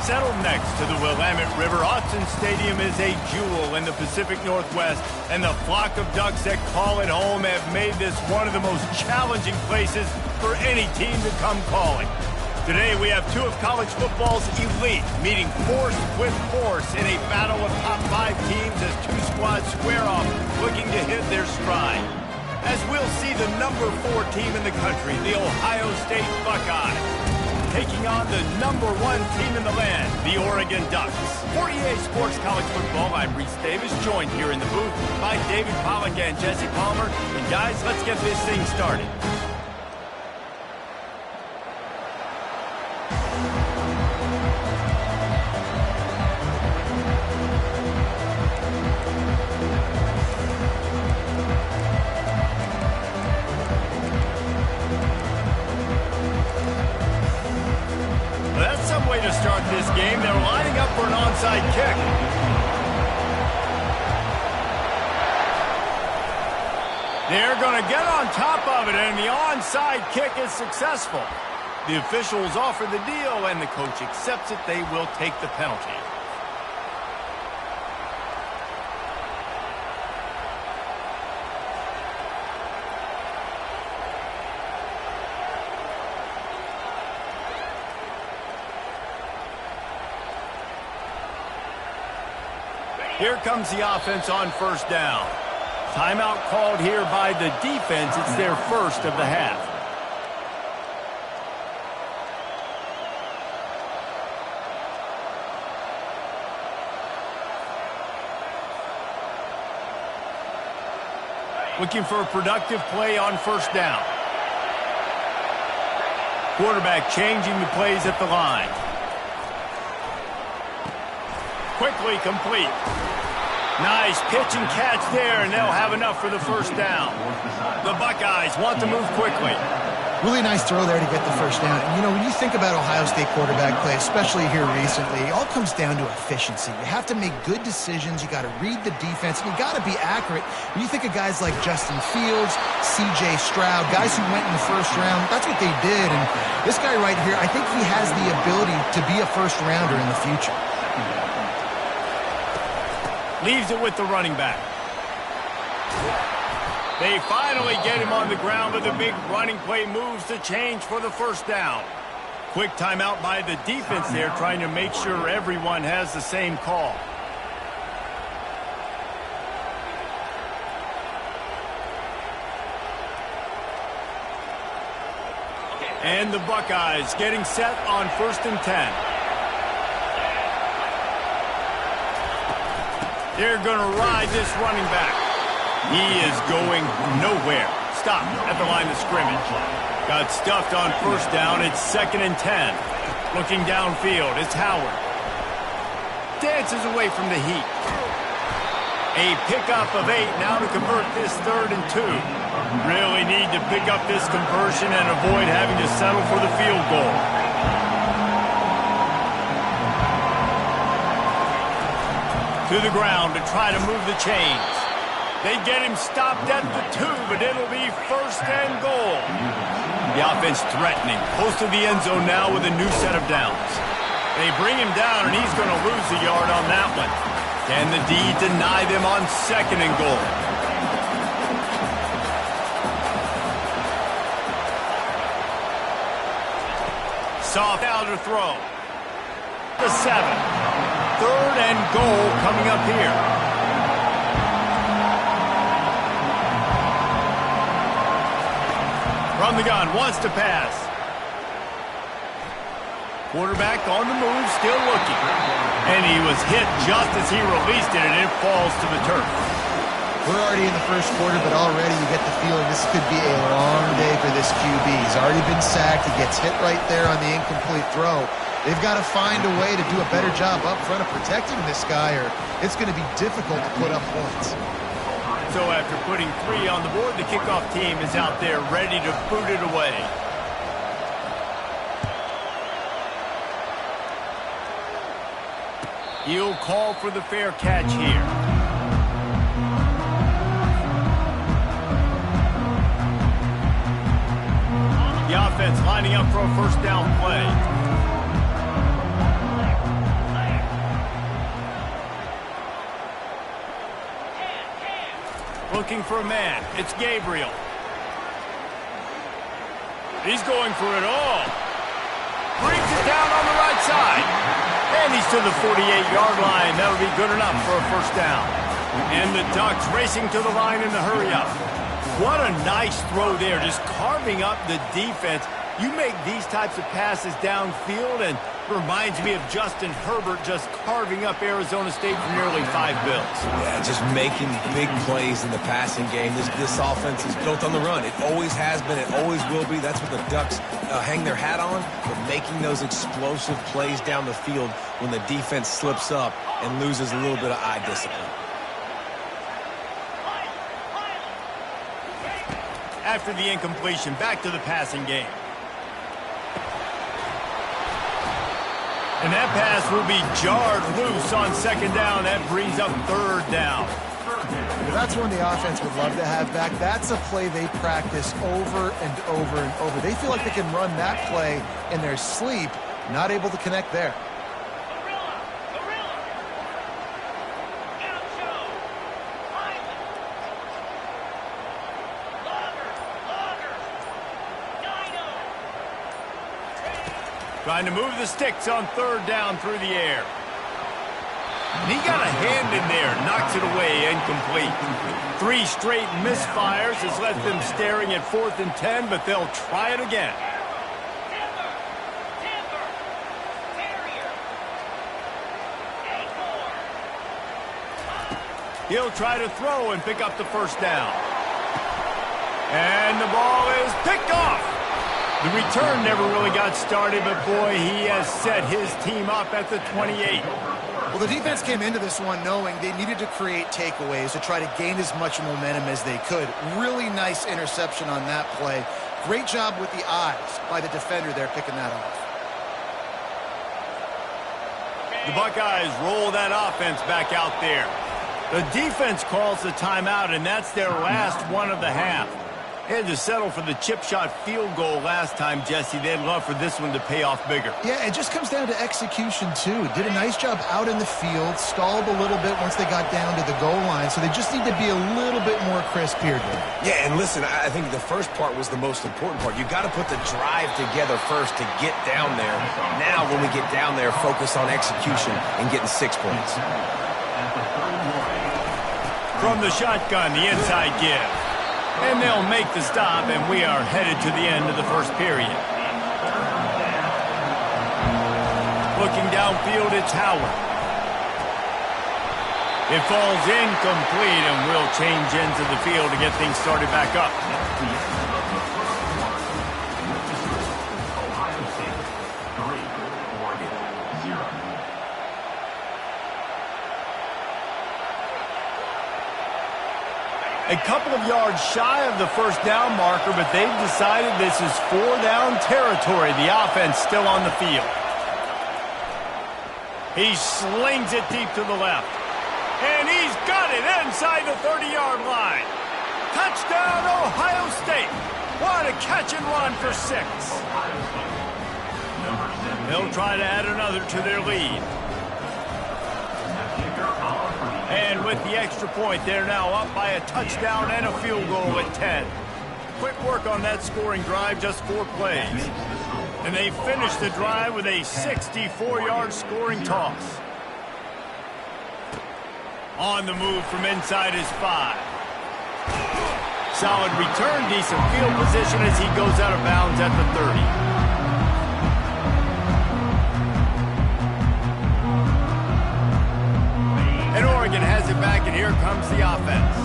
settled next to the Willamette River. Autzen Stadium is a jewel in the Pacific Northwest, and the flock of Ducks that call it home have made this one of the most challenging places for any team to come calling. Today we have two of college football's elite meeting force with force in a battle of top 5 teams as two squads square off looking to hit their stride. As we'll see the number 4 team in the country, the Ohio State Buckeyes, taking on the number 1 team in the land, the Oregon Ducks. For EA Sports College Football, I'm Reese Davis, joined here in the booth by David Pollack and Jesse Palmer. And guys, let's get this thing started. Way to start this game. They're lining up for an onside kick. They're going to get on top of it, and the onside kick is successful. The officials offer the deal, and the coach accepts it. They will take the penalty. Here comes the offense on first down. Timeout called here by the defense. It's their first of the half. Looking for a productive play on first down. Quarterback changing the plays at the line. Quickly complete. Nice pitch and catch there, and they'll have enough for the first down. The Buckeyes want to move quickly. Really nice throw there to get the first down. And, you know, when you think about Ohio State quarterback play, especially here recently, it all comes down to efficiency. You have to make good decisions. You got to read the defense, and you got to be accurate. When you think of guys like Justin Fields, C.J. Stroud, guys who went in the first round, that's what they did. And this guy right here, I think he has the ability to be a first-rounder in the future. Leaves it with the running back. They finally get him on the ground, but the big running play moves to change for the first down. Quick timeout by the defense there, trying to make sure everyone has the same call. And the Buckeyes getting set on 1st and 10. They're going to ride this running back. He is going nowhere. Stopped at the line of scrimmage. Got stuffed on first down. It's 2nd and 10. Looking downfield, it's Howard. Dances away from the heat. A pickup of 8 now to convert this 3rd and 2. Really need to pick up this conversion and avoid having to settle for the field goal. To the ground to try to move the chains. They get him stopped at the 2, but it'll be 1st and goal. The offense threatening. Close to the end zone now with a new set of downs. They bring him down, and he's going to lose a yard on that one. Can the D deny them on 2nd and goal? Soft out to throw. The 7. 3rd and goal coming up here. From the gun, wants to pass. Quarterback on the move, still looking. And he was hit just as he released it, and it falls to the turf. We're already in the first quarter, but already you get the feeling this could be a long day for this QB. He's already been sacked. He gets hit right there on the incomplete throw. They've got to find a way to do a better job up front of protecting this guy, or it's going to be difficult to put up points. So after putting 3 on the board, the kickoff team is out there ready to boot it away. He'll call for the fair catch here. The offense lining up for a first down play. Looking for a man. It's Gabriel. He's going for it all. Brings it down on the right side. And he's to the 48-yard line. That'll be good enough for a first down. And the Ducks racing to the line in the hurry-up. What a nice throw there, just carving up the defense. You make these types of passes downfield, and reminds me of Justin Herbert just carving up Arizona State for nearly 5 bills. Yeah, just making big plays in the passing game. This offense is built on the run. It always has been. It always will be. That's what the Ducks hang their hat on. But making those explosive plays down the field when the defense slips up and loses a little bit of eye discipline. After the incompletion, back to the passing game. And that pass will be jarred loose on second down. That brings up third down. Well, that's one the offense would love to have back. That's a play they practice over and over and over. They feel like they can run that play in their sleep, not able to connect there. Trying to move the sticks on third down through the air. And he got a hand in there, knocks it away, incomplete. 3 straight misfires has left them staring at 4th and 10, but they'll try it again. He'll try to throw and pick up the first down. And the ball is picked off. The return never really got started, but boy, he has set his team up at the 28. Well, the defense came into this one knowing they needed to create takeaways to try to gain as much momentum as they could. Really nice interception on that play. Great job with the eyes by the defender there picking that off. The Buckeyes roll that offense back out there. The defense calls the timeout, and that's their last one of the half. They had to settle for the chip shot field goal last time, Jesse. They'd love for this one to pay off bigger. Yeah, it just comes down to execution, too. Did a nice job out in the field, stalled a little bit once they got down to the goal line, so they just need to be a little bit more crisp here, Dave. Yeah, and listen, I think the first part was the most important part. You've got to put the drive together first to get down there. Now, when we get down there, focus on execution and getting 6 points. From the shotgun, the inside give. And they'll make the stop, and we are headed to the end of the first period. Looking downfield, it's Howard. It falls incomplete, and we'll change ends of the field to get things started back up. Ohio State 3, Oregon 0. A couple of yards shy of the first down marker, but they've decided this is 4-down territory. The offense still on the field. He slings it deep to the left. And he's got it inside the 30-yard line. Touchdown, Ohio State. What a catch and run for 6. They'll try to add another to their lead. And with the extra point, they're now up by a touchdown and a field goal at 10. Quick work on that scoring drive, just 4 plays. And they finish the drive with a 64-yard scoring toss. On the move from inside his 5. Solid return, decent field position as he goes out of bounds at the 30. And Oregon has it back, and here comes the offense.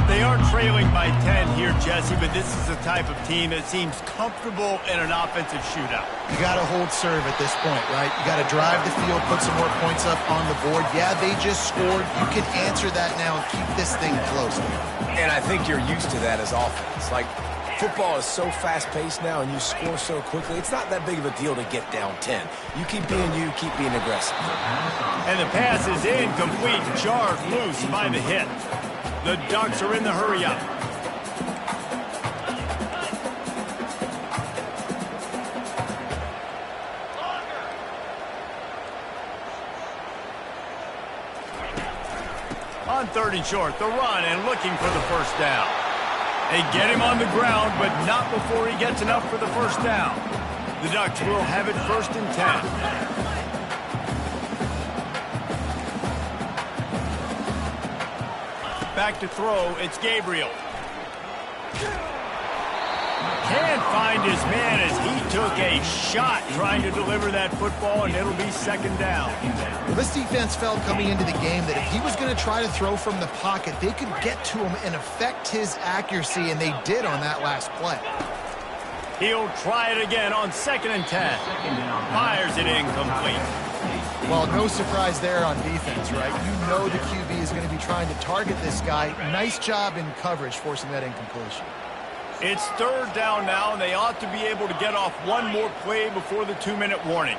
They are trailing by 10 here, Jesse, but this is the type of team that seems comfortable in an offensive shootout. You got to hold serve at this point, right? You got to drive the field, put some more points up on the board. Yeah, they just scored. You can answer that now and keep this thing close. And I think you're used to that as offense. Like, football is so fast-paced now, and you score so quickly, it's not that big of a deal to get down 10. You keep being you, keep being aggressive. And the pass is incomplete, jarred loose by the hit. The Ducks are in the hurry-up. On On 3rd and short, the run and looking for the first down. They get him on the ground, but not before he gets enough for the first down. The Ducks will have it 1st and 10. Back to throw, it's Gabriel. Can't find his man as he took a shot trying to deliver that football, and it'll be 2nd down. Well, this defense felt coming into the game that if he was going to try to throw from the pocket, they could get to him and affect his accuracy, and they did on that last play. He'll try it again on 2nd and 10. Fires it incomplete. Well, no surprise there on defense, right? You know the QB is going to be trying to target this guy. Nice job in coverage forcing that incompletion. It's 3rd down now, and they ought to be able to get off one more play before the 2-minute warning.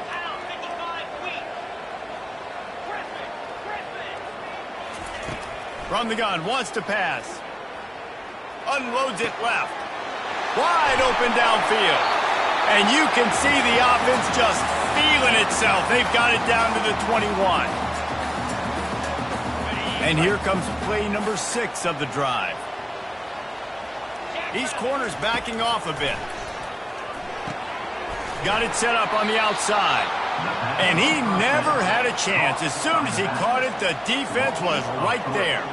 From the gun, wants to pass. Unloads it left. Wide open downfield. And you can see the offense just feeling itself. They've got it down to the 21. And here comes play number 6 of the drive. These corners backing off a bit. Got it set up on the outside. And he never had a chance. As soon as he caught it, the defense was right there.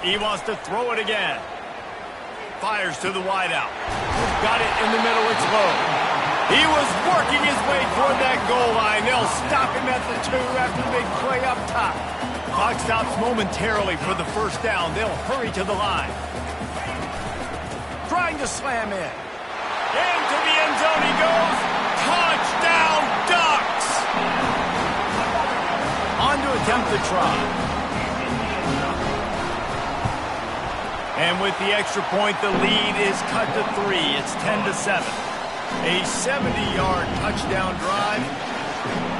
He wants to throw it again. Fires to the wideout. Got it in the middle, it's low. He was working his way toward that goal line. They'll stop him at the 2 after the big play up top. Clock stops momentarily for the first down. They'll hurry to the line. Trying to slam in. Into the end zone he goes. Touchdown, Ducks! On to attempt the try. And with the extra point, the lead is cut to 3. It's 10-7. A 70-yard touchdown drive.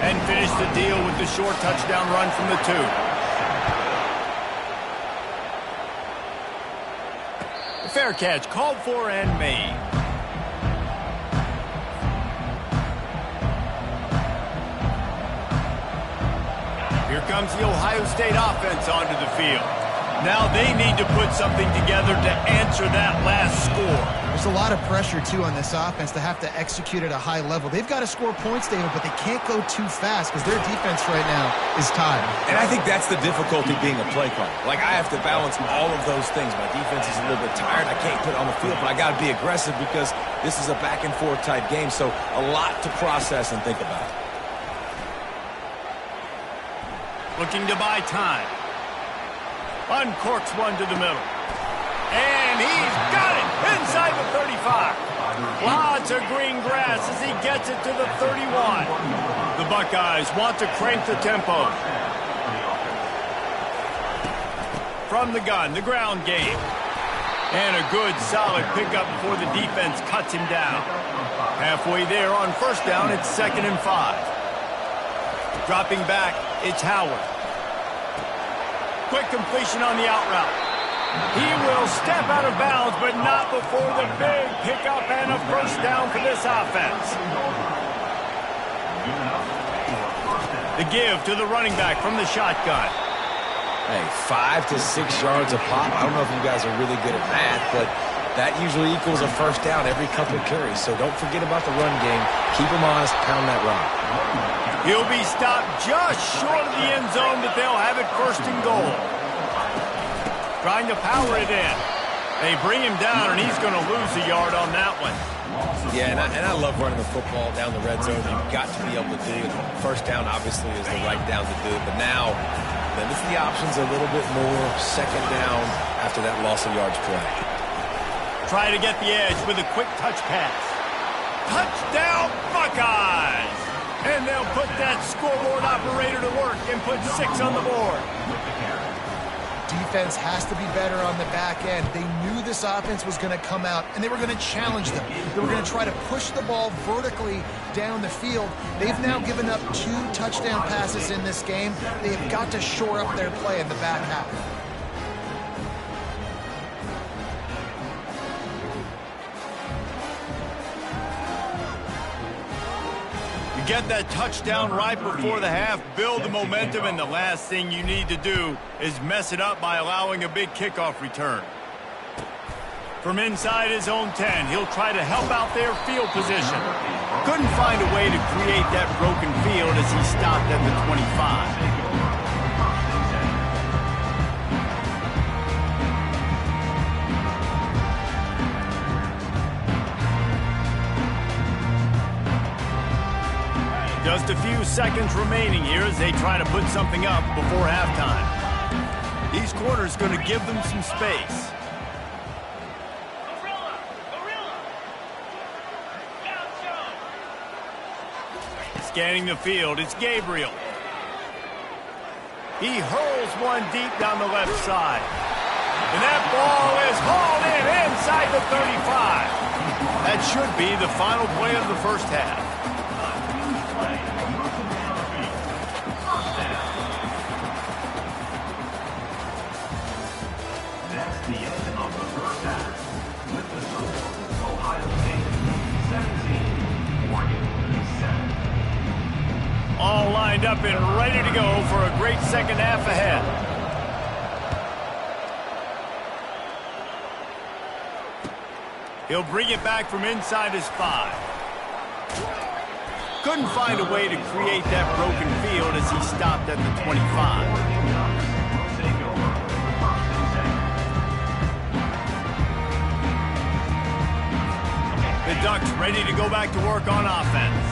And finish the deal with the short touchdown run from the 2. A fair catch called for and made. Here comes the Ohio State offense onto the field. Now they need to put something together to answer that last score. There's a lot of pressure, too, on this offense to have to execute at a high level. They've got to score points, David, but they can't go too fast because their defense right now is tired. And I think that's the difficulty being a play caller. Like, I have to balance all of those things. My defense is a little bit tired. I can't put it on the field, but I got to be aggressive because this is a back-and-forth type game, so a lot to process and think about. Looking to buy time. Uncorks one to the middle. And he's got it inside the 35. Lots of green grass as he gets it to the 31. The Buckeyes want to crank the tempo. From the gun, the ground game. And a good, solid pickup before the defense cuts him down. Halfway there on first down, it's 2nd and 5. Dropping back, it's Howard. Quick completion on the out route. He will step out of bounds, but not before the big pickup and a first down for this offense. The give to the running back from the shotgun. Hey, 5 to 6 yards a pop. I don't know if you guys are really good at math, but that usually equals a first down every couple of carries. So don't forget about the run game. Keep them honest, pound that rock. He'll be stopped just short of the end zone, but they'll have it 1st and goal. Trying to power it in. They bring him down, and he's going to lose a yard on that one. Yeah, and I love running the football down the red zone. You've got to be able to do it. First down, obviously, is the right down to do it. But now, limits the options a little bit more. 2nd down after that loss of yards play. Try to get the edge with a quick touch pass. Touchdown, Buckeyes! And they'll put that scoreboard operator to work and put 6 on the board. Defense has to be better on the back end. They knew this offense was going to come out, and they were going to challenge them. They were going to try to push the ball vertically down the field. They've now given up 2 touchdown passes in this game. They've got to shore up their play in the back half. get that touchdown right before the half, build the momentum, and the last thing you need to do is mess it up by allowing a big kickoff return. From inside his own 10, he'll try to help out their field position. Couldn't find a way to create that broken field as he stopped at the 25. Just a few seconds remaining here as they try to put something up before halftime. These corners going to give them some space. Scanning the field, it's Gabriel. He hurls one deep down the left side. And that ball is hauled in inside the 35. That should be the final play of the first half. That's the end of the first half. With the score, Ohio State 17, Oregon 7. All lined up and ready to go for a great second half ahead. He'll bring it back from inside his 5. Couldn't find a way to create that broken field as he stopped at the 25. The Ducks ready to go back to work on offense.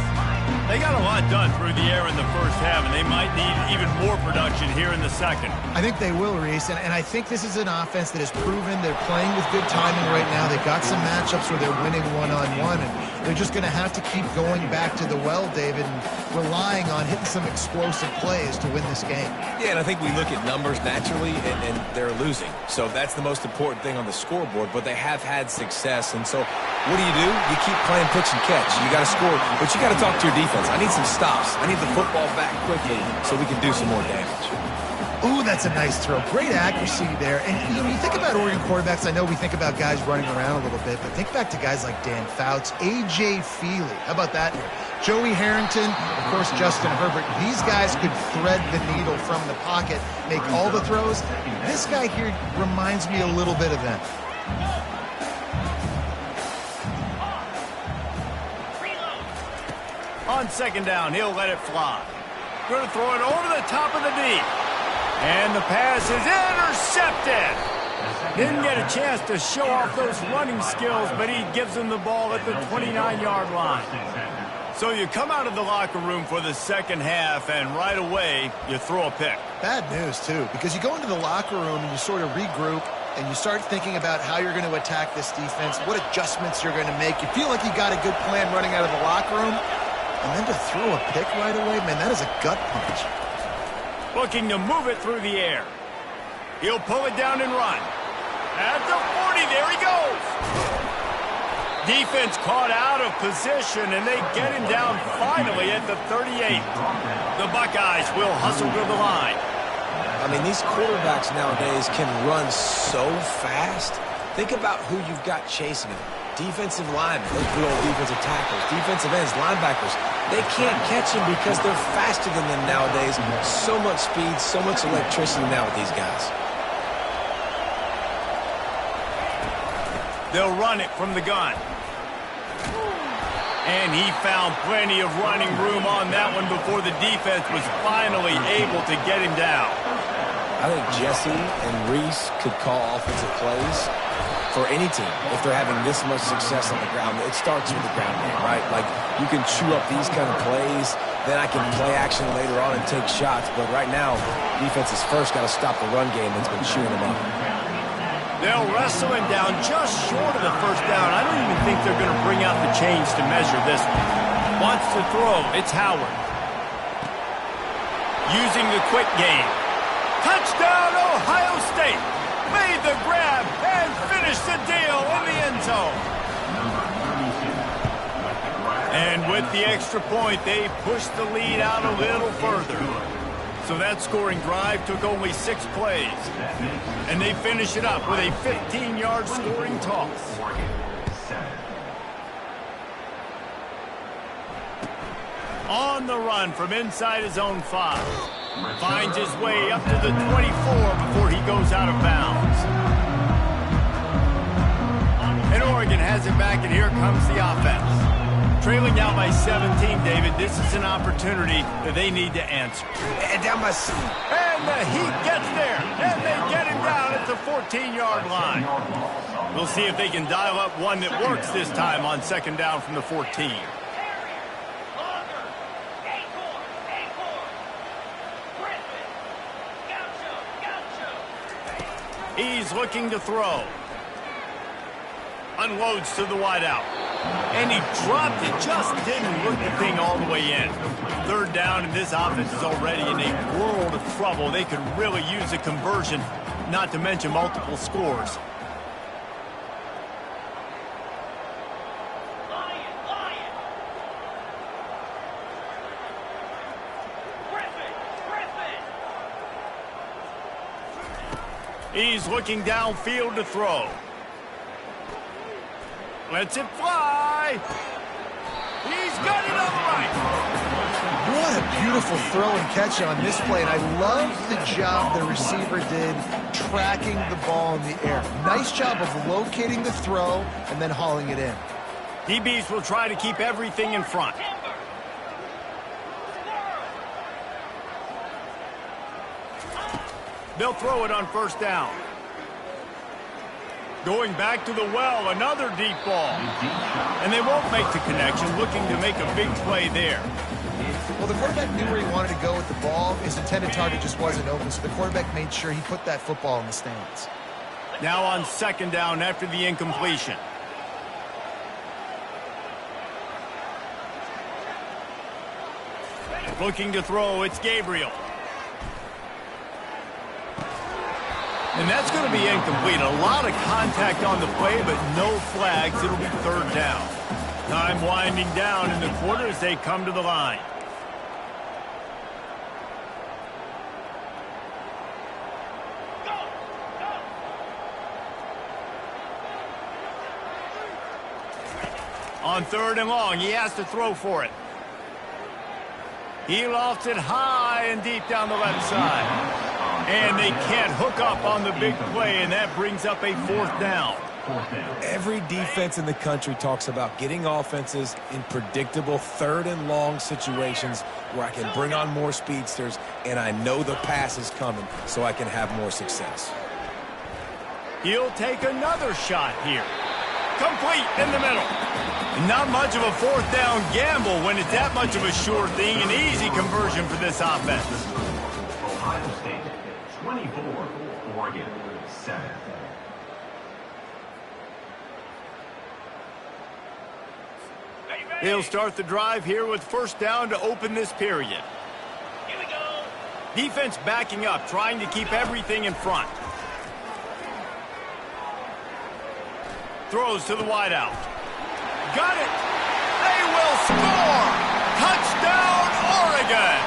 They got a lot done through the air in the first half, and they might need even more production here in the second. I think they will, Reese, and I think this is an offense that has proven they're playing with good timing right now. They've got some matchups where they're winning one-on-one, and they're just going to have to keep going back to the well, David, and relying on hitting some explosive plays to win this game. Yeah, and I think we look at numbers naturally, and they're losing. So that's the most important thing on the scoreboard, but they have had success. And so what do? You keep playing pitch and catch. You got to score, but you got to talk to your defense. I need some stops. I need the football back quickly so we can do some more damage. Ooh, that's a nice throw. Great accuracy there. And you think about Oregon quarterbacks, I know we think about guys running around a little bit, but think back to guys like Dan Fouts, A.J. Feely. How about that here? Joey Harrington, of course, Justin Herbert. These guys could thread the needle from the pocket, make all the throws. This guy here reminds me a little bit of them. On second down, he'll let it fly. Going to throw it over the top of the D. And the pass is intercepted. Didn't get a chance to show off those running skills, but he gives them the ball at the 29-yard line. So you come out of the locker room for the second half, and right away, you throw a pick. Bad news, too, because you go into the locker room and you sort of regroup, and you start thinking about how you're going to attack this defense, what adjustments you're going to make. You feel like you got a good plan running out of the locker room, and then to throw a pick right away, man, that is a gut punch. Looking to move it through the air. He'll pull it down and run. At the 40, there he goes. Defense caught out of position, and they get him down finally at the 38. The Buckeyes will hustle to the line. I mean, these quarterbacks nowadays can run so fast. Think about who you've got chasing them. Defensive linemen, those good old defensive tackles, defensive ends, linebackers. They can't catch him because they're faster than them nowadays. So much speed, so much electricity now with these guys. They'll run it from the gun. And he found plenty of running room on that one before the defense was finally able to get him down. I think Jesse and Reese could call offensive plays for any team if they're having this much success on the ground. It starts with the ground game, right? Like, you can chew up these kind of plays, then I can play action later on and take shots. But right now, defense has first got to stop the run game that's been chewing them up. They'll wrestle him down just short of the first down. I don't even think they're going to bring out the chains to measure this one. Wants to throw. It's Howard. Using the quick game. Touchdown, Ohio State. Made the grab and finished the deal in the end zone. And with the extra point, they pushed the lead out a little further. So that scoring drive took only 6 plays. And they finish it up with a 15-yard scoring toss. On the run from inside his own 5. Finds his way up to the 24 before he goes out of bounds. And Oregon has it back, and here comes the offense. Trailing down by 17, David, this is an opportunity that they need to answer. And down by 7. And the Heat gets there, and they get him down at the 14-yard line. We'll see if they can dial up one that works this time on second down from the 14. He's looking to throw. Unloads to the wideout. And he dropped it, just didn't look the thing all the way in. Third down, and this offense is already in a world of trouble. They could really use a conversion, not to mention multiple scores. He's looking downfield to throw. Lets it fly. He's got it on the right. What a beautiful throw and catch on this play. And I love the job the receiver did tracking the ball in the air. Nice job of locating the throw and then hauling it in. DBs will try to keep everything in front. They'll throw it on first down. Going back to the well, another deep ball. And they won't make the connection, looking to make a big play there. Well, the quarterback knew where he wanted to go with the ball. His intended target just wasn't open, so the quarterback made sure he put that football in the stands. Now on second down after the incompletion. Looking to throw, it's Gabriel. And that's going to be incomplete. A lot of contact on the play, but no flags. It'll be third down. Time winding down in the quarter as they come to the line. On third and long, he has to throw for it. He lofts it high and deep down the left side. And they can't hook up on the big play, and that brings up a fourth down. Every defense in the country talks about getting offenses in predictable third and long situations where I can bring on more speedsters, and I know the pass is coming, so I can have more success. He'll take another shot here. Complete in the middle. Not much of a fourth down gamble when it's that much of a sure thing. An easy conversion for this offense. Ohio State, 24, Oregon, 7. They'll start the drive here with first down to open this period. Here we go. Defense backing up, trying to keep everything in front. Throws to the wideout. Got it. They will score. Touchdown, Oregon.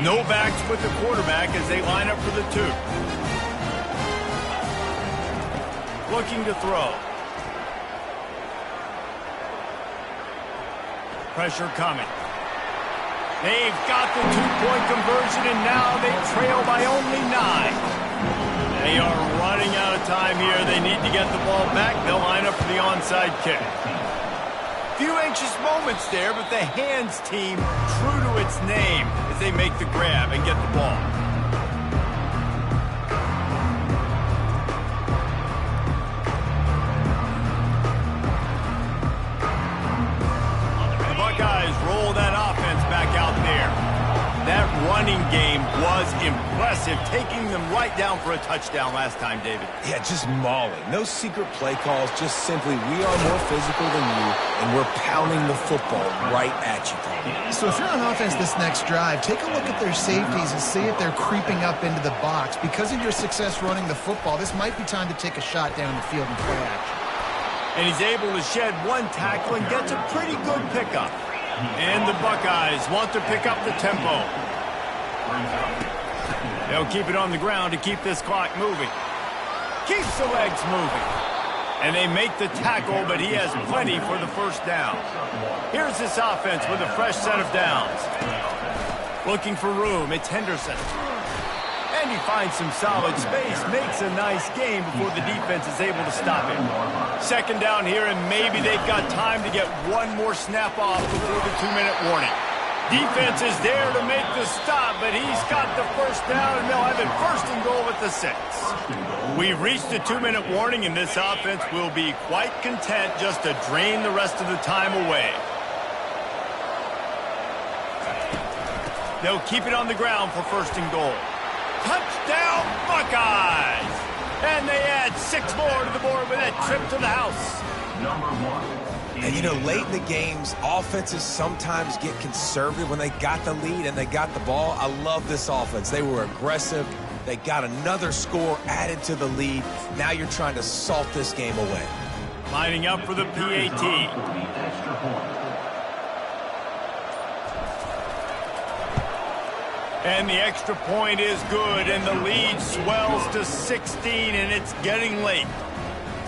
No backs with the quarterback as they line up for the 2. Looking to throw. Pressure coming. They've got the 2-point conversion, and now they trail by only 9. They are running out of time here. They need to get the ball back. They'll line up for the onside kick. Few anxious moments there, but the hands team true to its name as they make the grab and get the ball. The Buckeyes roll that offense back out there. That running game was impressive, taking them right down for a touchdown last time, David. Yeah, just mauling. No secret play calls, just simply we are more physical than you, and we're pounding the football right at you. So if you're on offense this next drive, take a look at their safeties and see if they're creeping up into the box. Because of your success running the football, this might be time to take a shot down the field and play action. And he's able to shed one tackle and gets a pretty good pickup. And the Buckeyes want to pick up the tempo. They'll keep it on the ground to keep this clock moving. Keeps the legs moving. And they make the tackle, but he has plenty for the first down. Here's this offense with a fresh set of downs. Looking for room, it's Henderson. And he finds some solid space, makes a nice game before the defense is able to stop him. Second down here, and maybe they've got time to get one more snap off before the 2-minute warning. Defense is there to make the stop, but he's got the first down, and they'll have it first and goal at the 6. We've reached the 2-minute warning, and this offense will be quite content just to drain the rest of the time away. They'll keep it on the ground for first and goal. Touchdown, Buckeyes! And they add 6 more to the board with that trip to the house. Number 1. And, you know, late in the games, offenses sometimes get conservative when they got the lead and they got the ball. I love this offense. They were aggressive. They got another score added to the lead. Now you're trying to salt this game away. Lining up for the PAT. And the extra point is good, and the lead swells to 16, and it's getting late.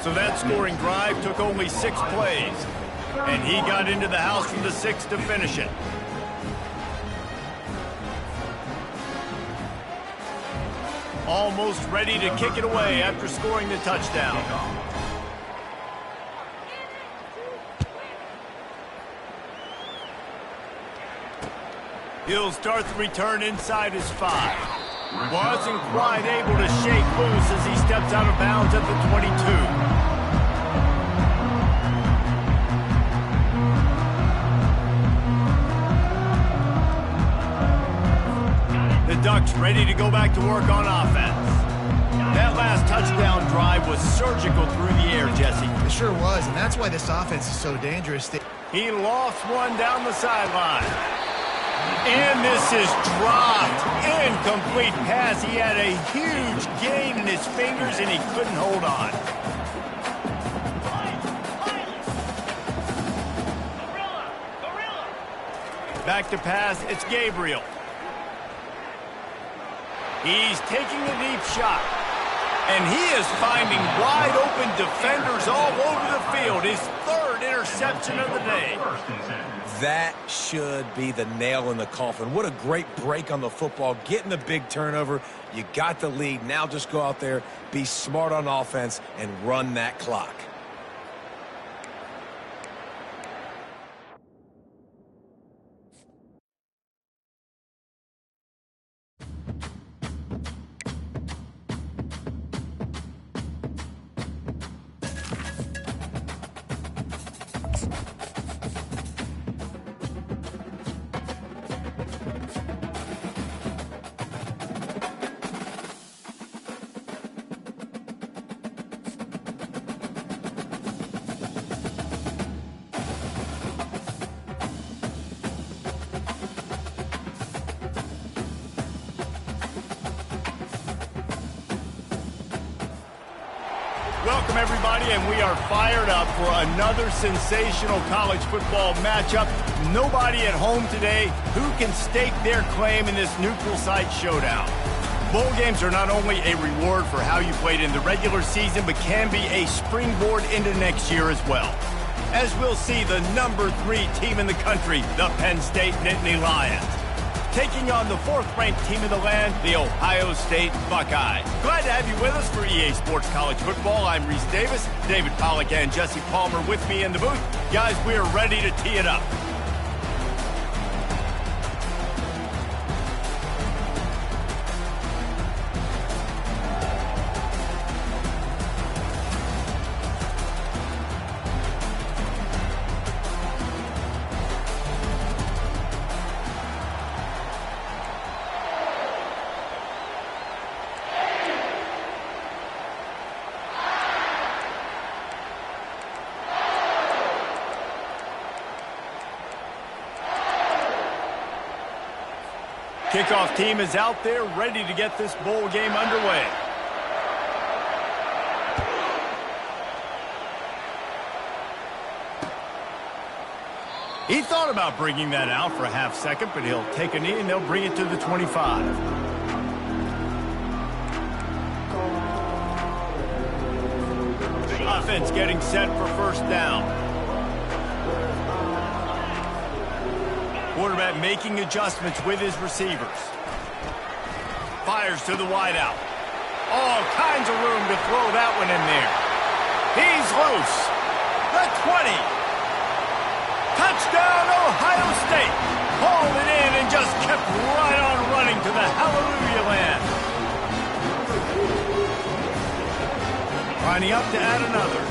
So that scoring drive took only 6 plays, and he got into the house from the 6 to finish it. Almost ready to kick it away after scoring the touchdown. He'll start the return inside his 5. Wasn't quite able to shake loose as he steps out of bounds at the 22. The Ducks ready to go back to work on offense. That last touchdown drive was surgical through the air, Jesse. It sure was, and that's why this offense is so dangerous. He lost one down the sideline. And this is dropped. Incomplete pass. He had a huge gain in his fingers, and he couldn't hold on. Back to pass. It's Gabriel. He's taking a deep shot. And he is finding wide-open defenders all over the field. His 3rd interception of the day. That should be the nail in the coffin. What a great break on the football. Getting the big turnover. You got the lead. Now just go out there, be smart on offense, and run that clock. Welcome, everybody, and we are fired up for another sensational college football matchup. Nobody at home today who can stake their claim in this neutral site showdown. Bowl games are not only a reward for how you played in the regular season, but can be a springboard into next year as well. As we'll see, the number 3 team in the country, the Penn State Nittany Lions, taking on the 4th-ranked team in the land, the Ohio State Buckeyes. Glad to have you with us for EA Sports College Football. I'm Reese Davis, David Pollack and Jesse Palmer with me in the booth. Guys, we're ready to tee it up. Kickoff team is out there ready to get this bowl game underway. He thought about bringing that out for a half second, but he'll take a knee and they'll bring it to the 25. offense getting set for first down. Quarterback making adjustments with his receivers. Fires to the wideout. All kinds of room to throw that one in there. He's loose. The 20. Touchdown, Ohio State. Hauled it in and just kept right on running to the hallelujah land. Lining up to add another.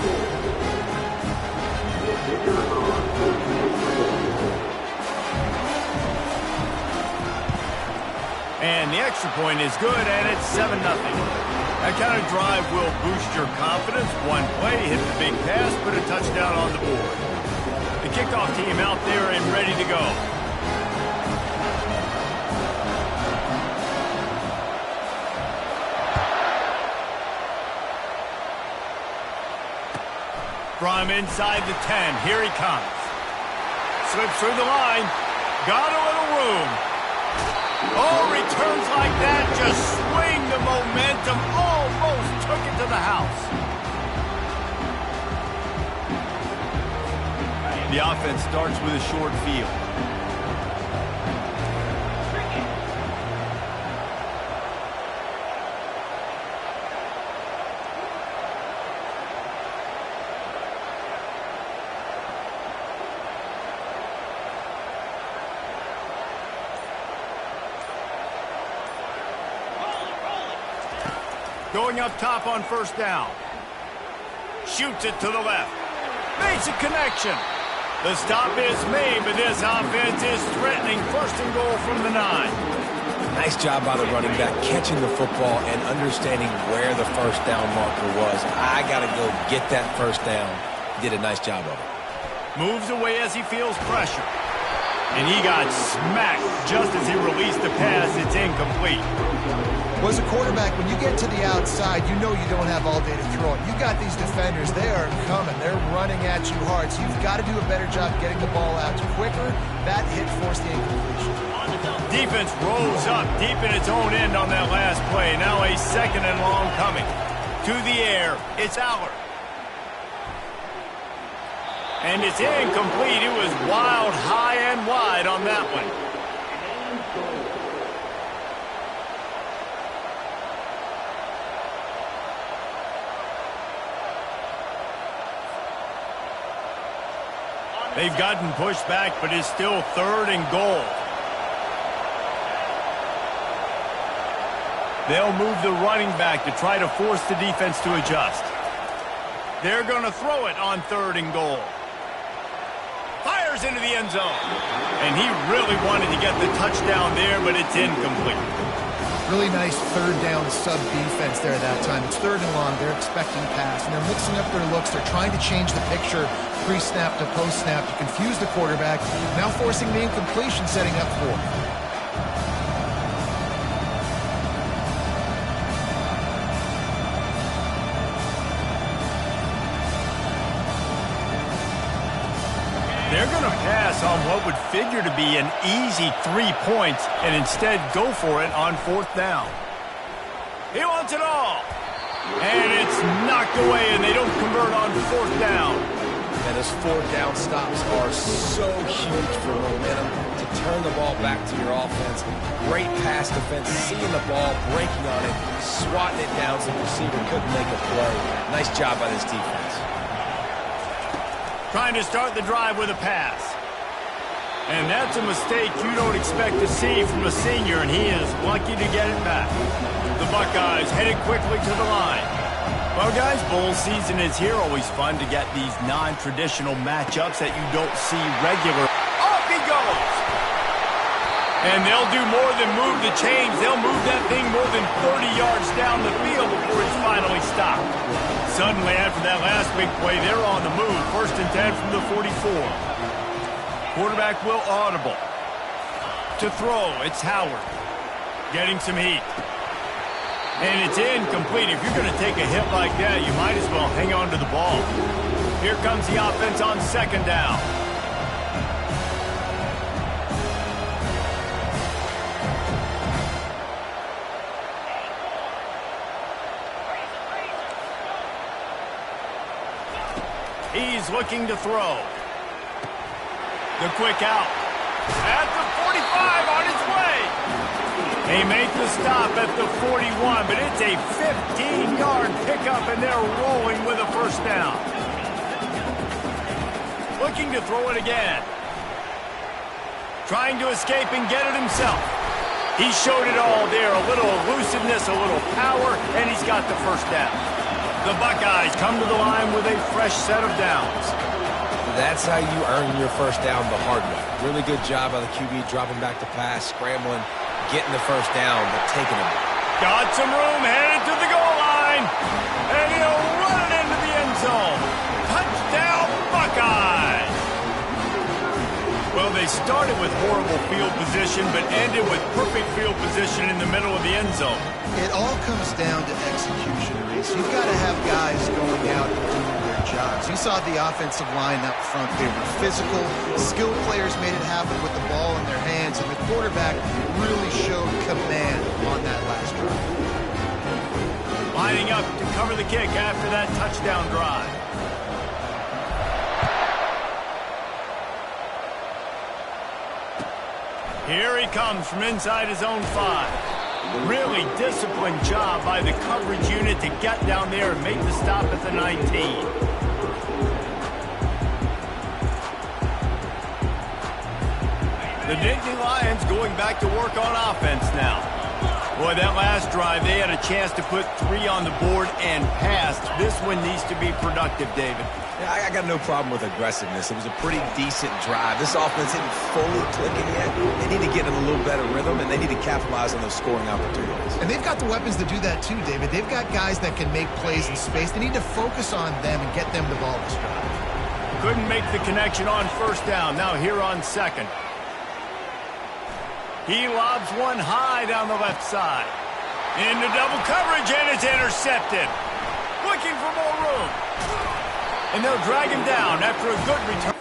And the extra point is good, and it's 7-0. That kind of drive will boost your confidence. One play, hit the big pass, put a touchdown on the board. The kickoff team out there and ready to go. From inside the 10, here he comes. Slips through the line. Got a little room. Oh, returns like that just swing the momentum. Almost took it to the house. The offense starts with a short field. Going up top on first down. Shoots it to the left. Makes a connection. The stop is made, but this offense is threatening first and goal from the 9. Nice job by the running back catching the football and understanding where the first down marker was. I got to go get that first down. He did a nice job of it. Moves away as he feels pressure. And he got smacked just as he released the pass. It's incomplete. Well, as a quarterback, when you get to the outside, you know you don't have all day to throw it. You got these defenders. They are coming. They're running at you hard. So you've got to do a better job getting the ball out quicker. That hit forced the incompletion. Defense rolls up deep in its own end on that last play. Now a second and long coming. To the air. It's Aller. And it's incomplete. It was wild, high and wide on that one. They've gotten pushed back, but it's still third and goal. They'll move the running back to try to force the defense to adjust. They're going to throw it on third and goal. Fires into the end zone. And he really wanted to get the touchdown there, but it's incomplete. Really nice third down sub defense there that time. It's third and long. They're expecting pass, and they're mixing up their looks. They're trying to change the picture pre-snap to post-snap to confuse the quarterback, now forcing the incompletion, setting up for it. They're going to pass on what would figure to be an easy 3 points and instead go for it on fourth down. He wants it all. And it's knocked away, and they don't convert on fourth down. And those fourth down stops are so huge for momentum to turn the ball back to your offense. Great pass defense, seeing the ball, breaking on it, swatting it down so the receiver couldn't make a play. Nice job by this defense. Trying to start the drive with a pass. And that's a mistake you don't expect to see from a senior, and he is lucky to get it back. The Buckeyes headed quickly to the line. Well, guys, bowl season is here. Always fun to get these non-traditional matchups that you don't see regular. Off he goes! And they'll do more than move the chains. They'll move that thing more than 30 yards down the field before it's finally stopped. Suddenly, after that last big play, they're on the move. First and 10 from the 44. Quarterback will audible. To throw, it's Howard. Getting some heat. And it's incomplete. If you're going to take a hit like that, you might as well hang on to the ball. Here comes the offense on second down. he's looking to throw. The quick out. At the 45 on his way. They make the stop at the 41, but it's a 15-yard pickup, and they're rolling with a first down. Looking to throw it again. Trying to escape and get it himself. He showed it all there. A little elusiveness, a little power, and he's got the first down. The Buckeyes come to the line with a fresh set of downs. That's how you earn your first down the hard way. Really good job by the QB dropping back to pass, scrambling, getting the first down, but taking it. Got some room, headed to the goal line, and he'll run it into the end zone. Touchdown, Buckeyes! Well, they started with horrible field position, but ended with perfect field position in the middle of the end zone. It all comes down to execution, Reese. You've got to have guys going out and doing their jobs. You saw the offensive line up front. They were physical. Skilled players made it happen with the ball in their hands, and the quarterback really showed command on that last drive. Lining up to cover the kick after that touchdown drive. Here he comes from inside his own 5. Really disciplined job by the coverage unit to get down there and make the stop at the 19. The Nittany Lions going back to work on offense now. Boy, that last drive, they had a chance to put 3 on the board and passed. This one needs to be productive, David. Yeah, I got no problem with aggressiveness. It was a pretty decent drive. This offense isn't fully clicking yet. They need to get in a little better rhythm, and they need to capitalize on those scoring opportunities. And they've got the weapons to do that too, David. They've got guys that can make plays in space. They need to focus on them and get them the ball this drive. Couldn't make the connection on first down. Now here on second. He lobs one high down the left side. Into double coverage, and it's intercepted. Looking for more room. And they'll drag him down after a good return.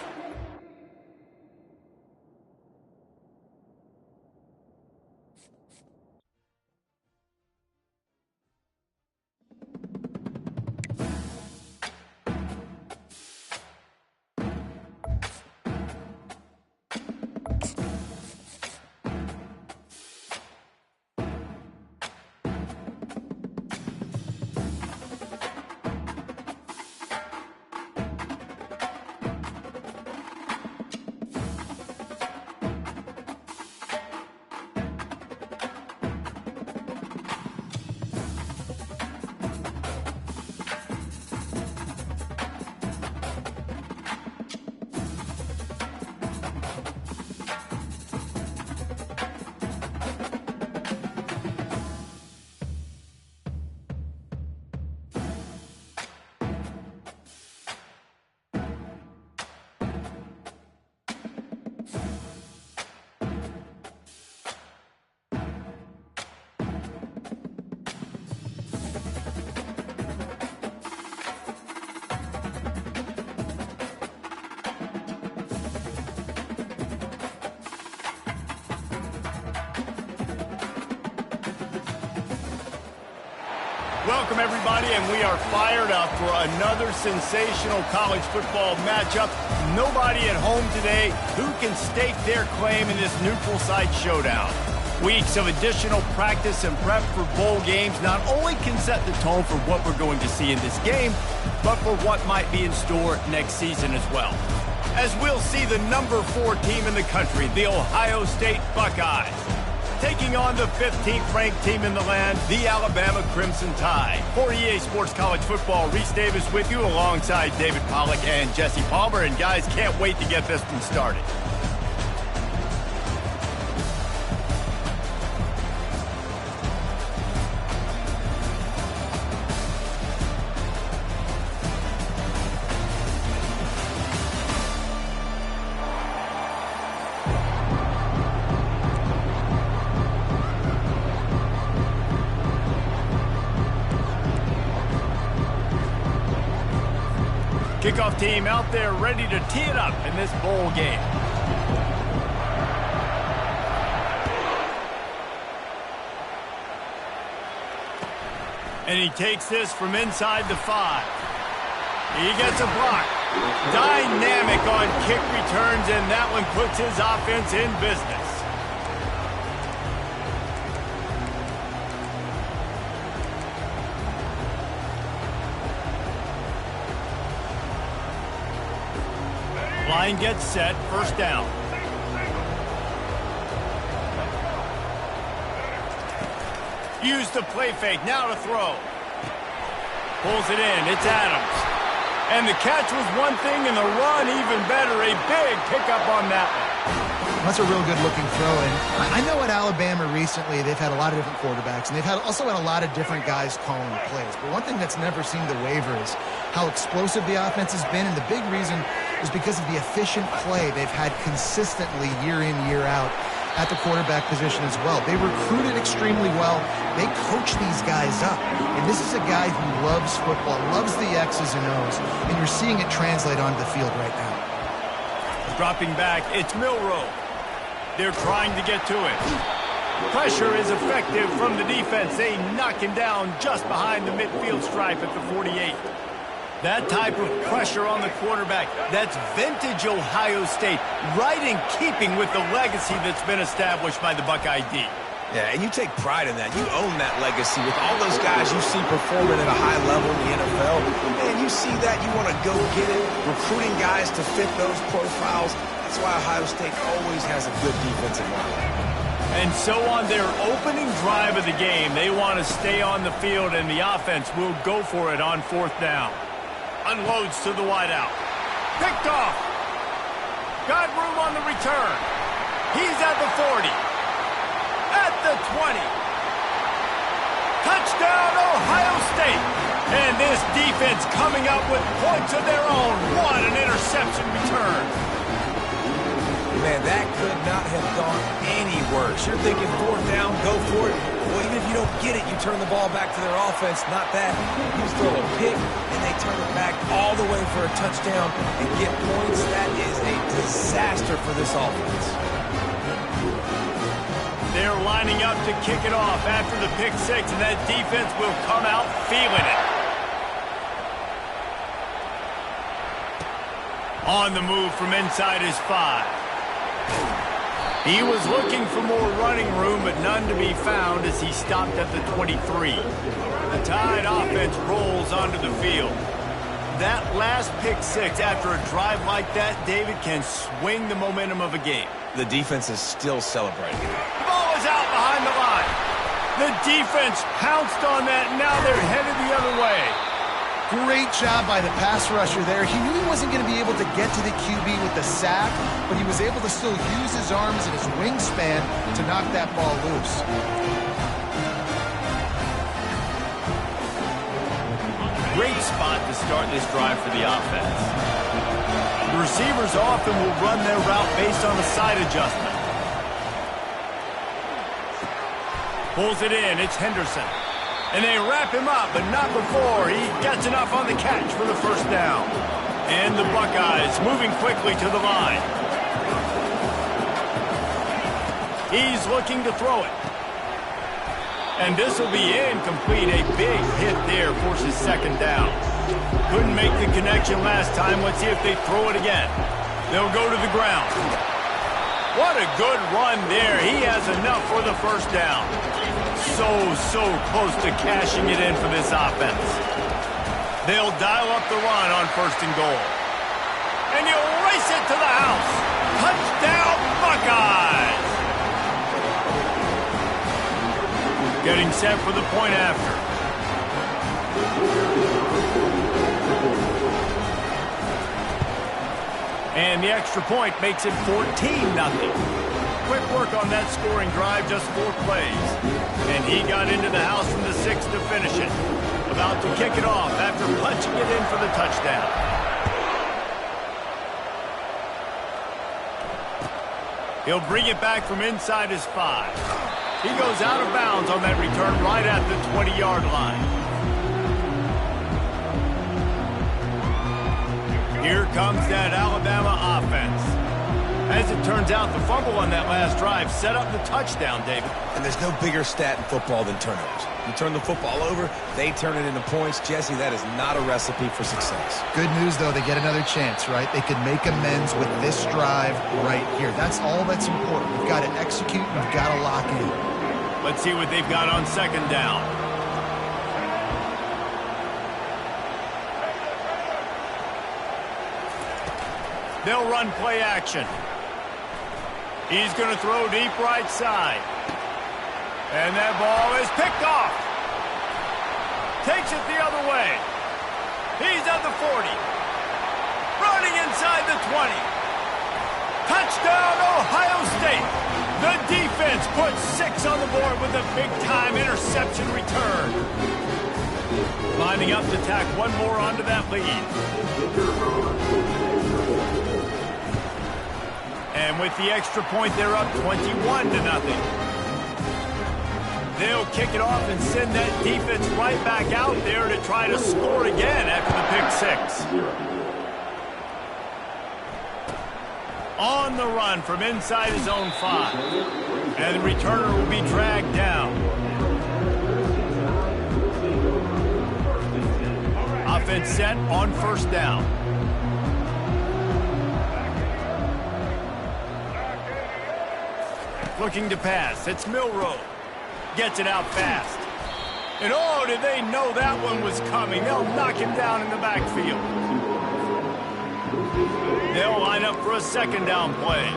Welcome, everybody, and we are fired up for another sensational college football matchup. Nobody at home today who can stake their claim in this neutral site showdown. Weeks of additional practice and prep for bowl games not only can set the tone for what we're going to see in this game, but for what might be in store next season as well. As we'll see the number 4 team in the country, the Ohio State Buckeyes, taking on the 15th ranked team in the land, the Alabama Crimson Tide. For EA Sports College Football, Reese Davis with you alongside David Pollack and Jesse Palmer. And guys, can't wait to get this one started. Kickoff team out there ready to tee it up in this bowl game. And he takes this from inside the 5. He gets a block. Dynamic on kick returns, and that one puts his offense in business. Line gets set, first down. Use the play fake, now to throw. Pulls it in, it's Adams. And the catch was one thing, and the run even better. A big pickup on that one. That's a real good-looking throw. And I know at Alabama recently they've had a lot of different quarterbacks, and they've also had a lot of different guys calling plays. But one thing that's never seemed to waver is how explosive the offense has been, and the big reason is because of the efficient play they've had consistently year in, year out at the quarterback position as well. They recruited extremely well. They coach these guys up. And this is a guy who loves football, loves the X's and O's, and you're seeing it translate onto the field right now. Dropping back, it's Milroe. They're trying to get to it. Pressure is effective from the defense. They knock him down just behind the midfield stripe at the 48. That type of pressure on the quarterback, that's vintage Ohio State, right in keeping with the legacy that's been established by the Buckeye D. Yeah, and you take pride in that. You own that legacy with all those guys you see performing at a high level in the NFL. Man, you see that, you want to go get it, recruiting guys to fit those profiles. That's why Ohio State always has a good defensive line. And so on their opening drive of the game, they want to stay on the field, and the offense will go for it on fourth down. Unloads to the wideout. Picked off. Got room on the return. He's at the 40. At the 20. Touchdown, Ohio State. And this defense coming up with points of their own. What an interception return. Man, that could not have gone any worse. You're thinking fourth down, go for it. Well, even if you don't get it, you turn the ball back to their offense. Not that. You throw a pick, and they turn it back all the way for a touchdown and get points. That is a disaster for this offense. They're lining up to kick it off after the pick six, and that defense will come out feeling it. On the move from inside his 5. He was looking for more running room, but none to be found as he stopped at the 23. The Tide offense rolls onto the field. That last pick six after a drive like that, David, can swing the momentum of a game. The defense is still celebrating. The ball is out behind the line. The defense pounced on that, and now they're headed the other way. Great job by the pass rusher there. He knew he wasn't going to be able to get to the QB with the sack, but he was able to still use his arms and his wingspan to knock that ball loose. Great spot to start this drive for the offense. The receivers often will run their route based on a side adjustment. Pulls it in, it's Henderson. And they wrap him up, but not before he gets enough on the catch for the first down. And the Buckeyes moving quickly to the line. He's looking to throw it. And this will be incomplete. A big hit there forces second down. Couldn't make the connection last time. Let's see if they throw it again. They'll go to the ground. What a good run there. He has enough for the first down. So close to cashing it in for this offense. They'll dial up the run on first and goal. And you'll race it to the house. Touchdown, Buckeyes! Getting set for the point after. And the extra point makes it 14-0. Quick work on that scoring drive, just 4 plays. And he got into the house from the 6 to finish it. About to kick it off after punching it in for the touchdown. He'll bring it back from inside his 5. He goes out of bounds on that return right at the 20-yard line. Here comes that Alabama offense. As As it turns out, the fumble on that last drive set up the touchdown, David. And there's no bigger stat in football than turnovers. You turn the football over, they turn it into points. Jesse, that is not a recipe for success. Good news, though, they get another chance, right? They can make amends with this drive right here. That's all that's important. You've got to execute, you've got to lock in. Let's see what they've got on second down. They'll run play action. He's going to throw deep right side. And that ball is picked off. Takes it the other way. He's at the 40. Running inside the 20. Touchdown, Ohio State. The defense puts 6 on the board with a big-time interception return. Lining up to tack one more onto that lead. And with the extra point, they're up 21-0. They'll kick it off and send that defense right back out there to try to score again after the pick 6. On the run from inside his own 5. And the returner will be dragged down. Offense set on first down. Looking to pass. It's Milroe. Gets it out fast. And oh, did they know that one was coming. They'll knock him down in the backfield. They'll line up for a second down play.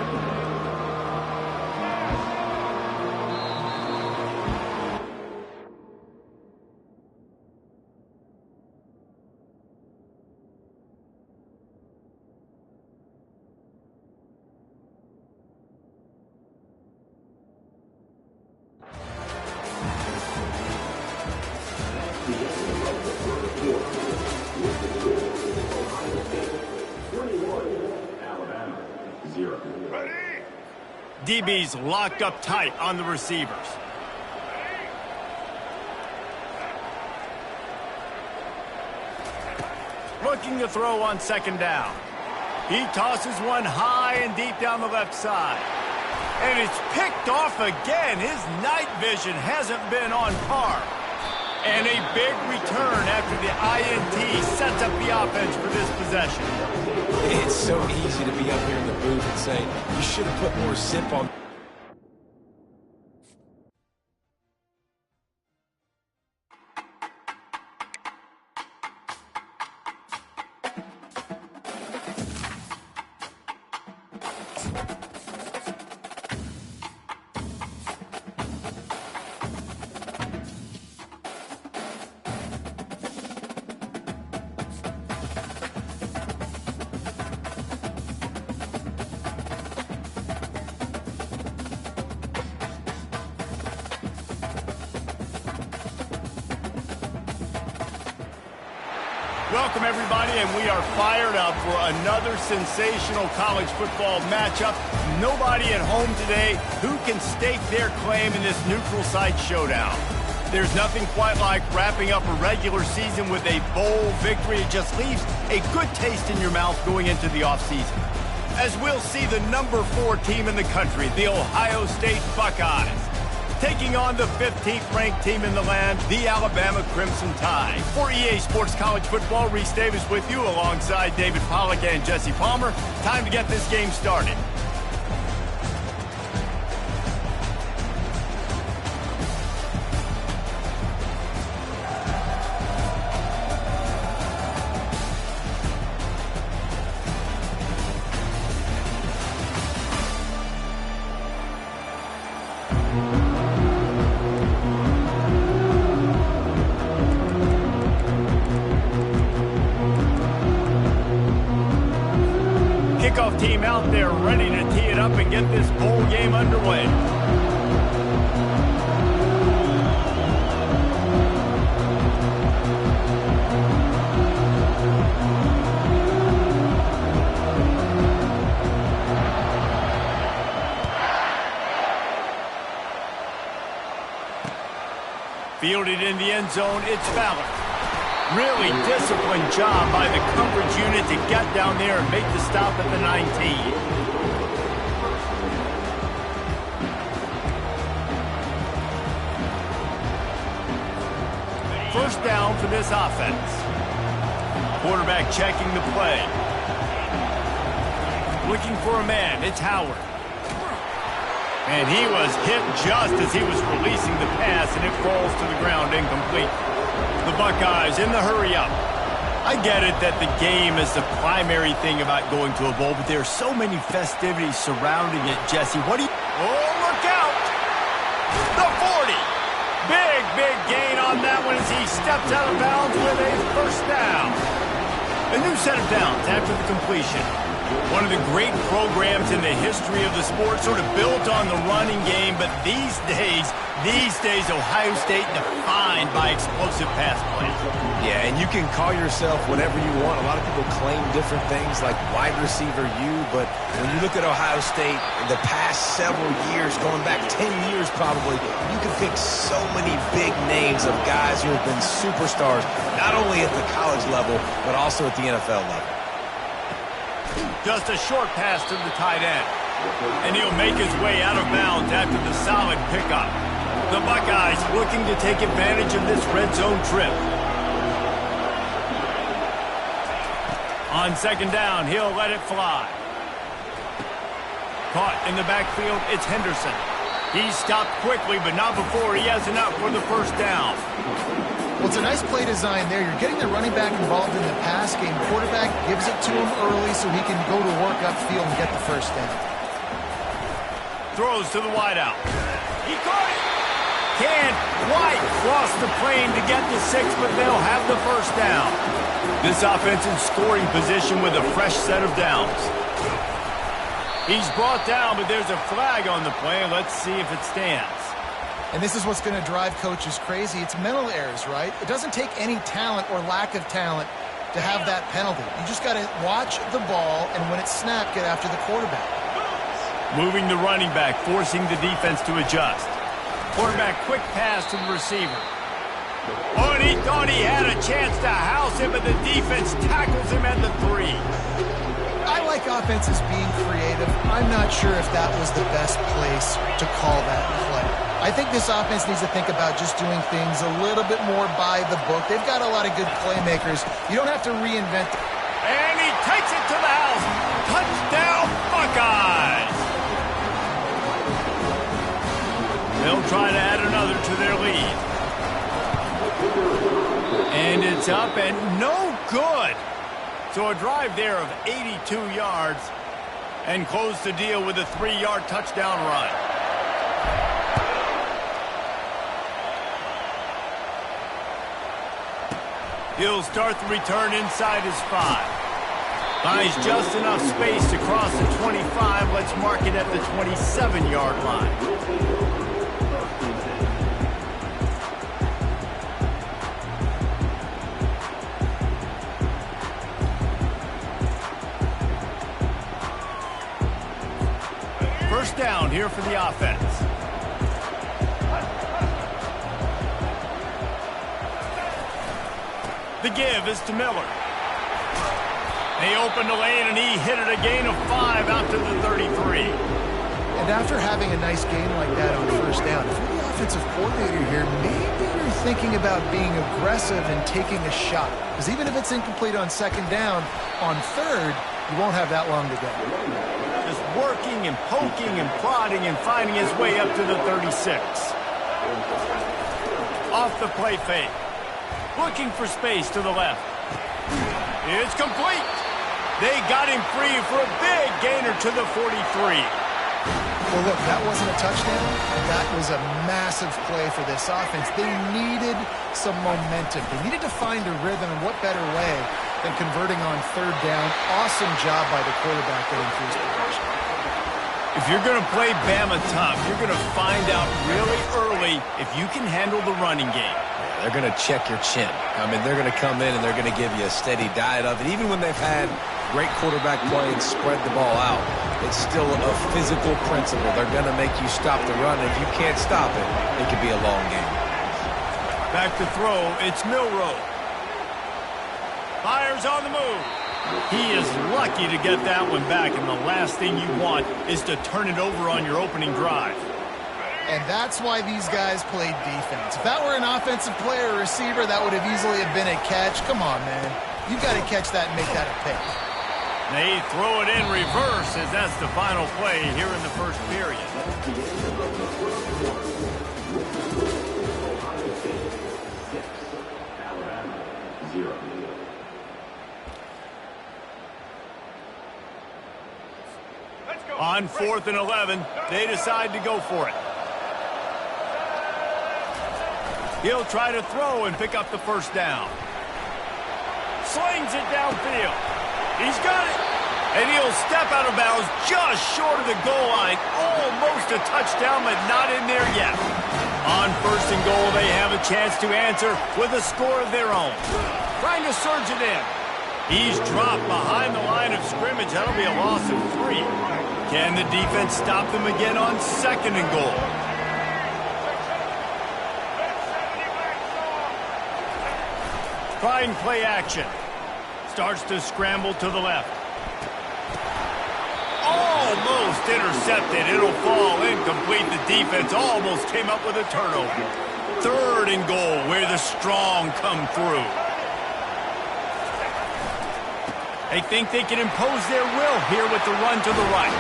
DB's locked up tight on the receivers. Looking to throw on second down. He tosses one high and deep down the left side. And it's picked off again. His night vision hasn't been on par. And a big return after the INT sets up the offense for this possession. It's so easy to be up here in the booth and say, you should have put more zip on. Welcome, everybody, and we are fired up for another sensational college football matchup. Nobody at home today who can stake their claim in this neutral site showdown. There's nothing quite like wrapping up a regular season with a bowl victory. It just leaves a good taste in your mouth going into the offseason. As we'll see the number 4 team in the country, the Ohio State Buckeyes, taking on the 15th ranked team in the land, the Alabama Crimson Tide. For EA Sports College Football, Reese Davis with you alongside David Pollack and Jesse Palmer. Time to get this game started. Kickoff team out there ready to tee it up and get this bowl game underway. Fielded in the end zone, it's Fowler. Really disciplined job by the coverage unit to get down there and make the stop at the 19. this offense. Quarterback checking the play. Looking for a man. It's Howard. And he was hit just as he was releasing the pass, and it falls to the ground incomplete. The Buckeyes in the hurry-up. I get it that the game is the primary thing about going to a bowl, but there are so many festivities surrounding it, Jesse. What do you... Oh, look out! The 40! Big gain on that one as he steps out of bounds with a first down. A new set of downs after the completion. One of the great programs in the history of the sport, sort of built on the running game, but these days, Ohio State defined by explosive pass play. Yeah, and you can call yourself whatever you want. A lot of people claim different things like wide receiver U, but when you look at Ohio State in the past several years, going back 10 years probably, you can pick so many big names of guys who have been superstars, not only at the college level, but also at the NFL level. Just a short pass to the tight end. And he'll make his way out of bounds after the solid pickup. The Buckeyes looking to take advantage of this red zone trip. On second down, he'll let it fly. Caught in the backfield, it's Henderson. He's stopped quickly, but not before he has enough for the first down. Well, it's a nice play design there. You're getting the running back involved in the pass game. Quarterback gives it to him early so he can go to work upfield and get the first down. Throws to the wideout. He caught it. Can't quite cross the plane to get the 6, but they'll have the first down. This offense in scoring position with a fresh set of downs. He's brought down, but there's a flag on the play. Let's see if it stands. And this is what's going to drive coaches crazy. It's mental errors, right? It doesn't take any talent or lack of talent to have that penalty. You just got to watch the ball, and when it's snapped, get after the quarterback. Moving the running back, forcing the defense to adjust. Quarterback, quick pass to the receiver. Oh, and he thought he had a chance to house him, but the defense tackles him at the 3. I like offenses being creative. I'm not sure if that was the best place to call that play. I think this offense needs to think about just doing things a little bit more by the book. They've got a lot of good playmakers. You don't have to reinvent it. And he takes it to the house. Touchdown, Buckeyes! They'll try to add another to their lead. And it's up and no good. So a drive there of 82 yards and close the deal with a 3-yard touchdown run. He'll start the return inside his 5. Finds just enough space to cross the 25. Let's mark it at the 27-yard line. First down here for the offense. The give is to Miller. They opened the lane, and he hit it a gain of 5 out to the 33. And after having a nice gain like that on first down, if you're the offensive coordinator here, maybe you're thinking about being aggressive and taking a shot. Because even if it's incomplete on second down, on third, you won't have that long to go. Just working and poking and prodding and finding his way up to the 36. Off the play fake. Looking for space to the left. It's complete. They got him free for a big gainer to the 43. Well, look, that wasn't a touchdown. That was a massive play for this offense. They needed some momentum. They needed to find a rhythm, and what better way than converting on third down. Awesome job by the quarterback getting through his progression. If you're going to play Bama tough, you're going to find out really early if you can handle the running game. They're going to check your chin. I mean, they're going to come in and they're going to give you a steady diet of it. Even when they've had great quarterback play and spread the ball out, it's still a physical principle. They're going to make you stop the run. If you can't stop it, it could be a long game. Back to throw, it's Milroe. Fires on the move. He is lucky to get that one back, and the last thing you want is to turn it over on your opening drive. And that's why these guys played defense. If that were an offensive player or receiver, that would have easily have been a catch. Come on, man. You've got to catch that and make that a pick. They throw it in reverse as that's the final play here in the first period. On 4th and 11, they decide to go for it. He'll try to throw and pick up the first down. Slings it downfield. He's got it. And he'll step out of bounds just short of the goal line. Almost a touchdown, but not in there yet. On 1st and goal, they have a chance to answer with a score of their own. Trying to surge it in. He's dropped behind the line of scrimmage. That'll be a loss of 3. Can the defense stop them again on 2nd and goal? Trying play action. Starts to scramble to the left. Almost intercepted. It'll fall incomplete. The defense almost came up with a turnover. 3rd and goal, where the strong come through. They think they can impose their will here with the run to the right.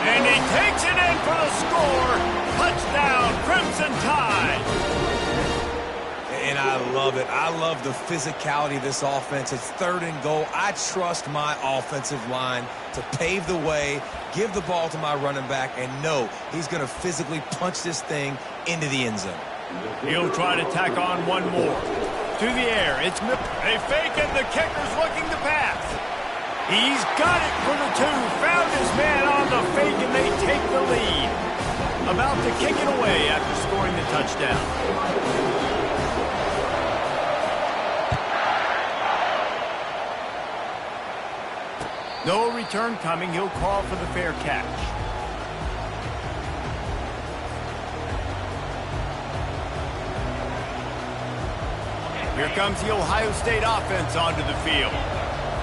And he takes it in for the score. Touchdown, Crimson Tide. And I love it. I love the physicality of this offense. It's 3rd and goal. I trust my offensive line to pave the way, give the ball to my running back, and know he's going to physically punch this thing into the end zone. He'll try to tack on one more. To the air. It's they fake it. The kicker's looking to pass. He's got it for the 2. Found his man on the fake, and they take the lead. About to kick it away after scoring the touchdown. No return coming. He'll call for the fair catch. Here comes the Ohio State offense onto the field.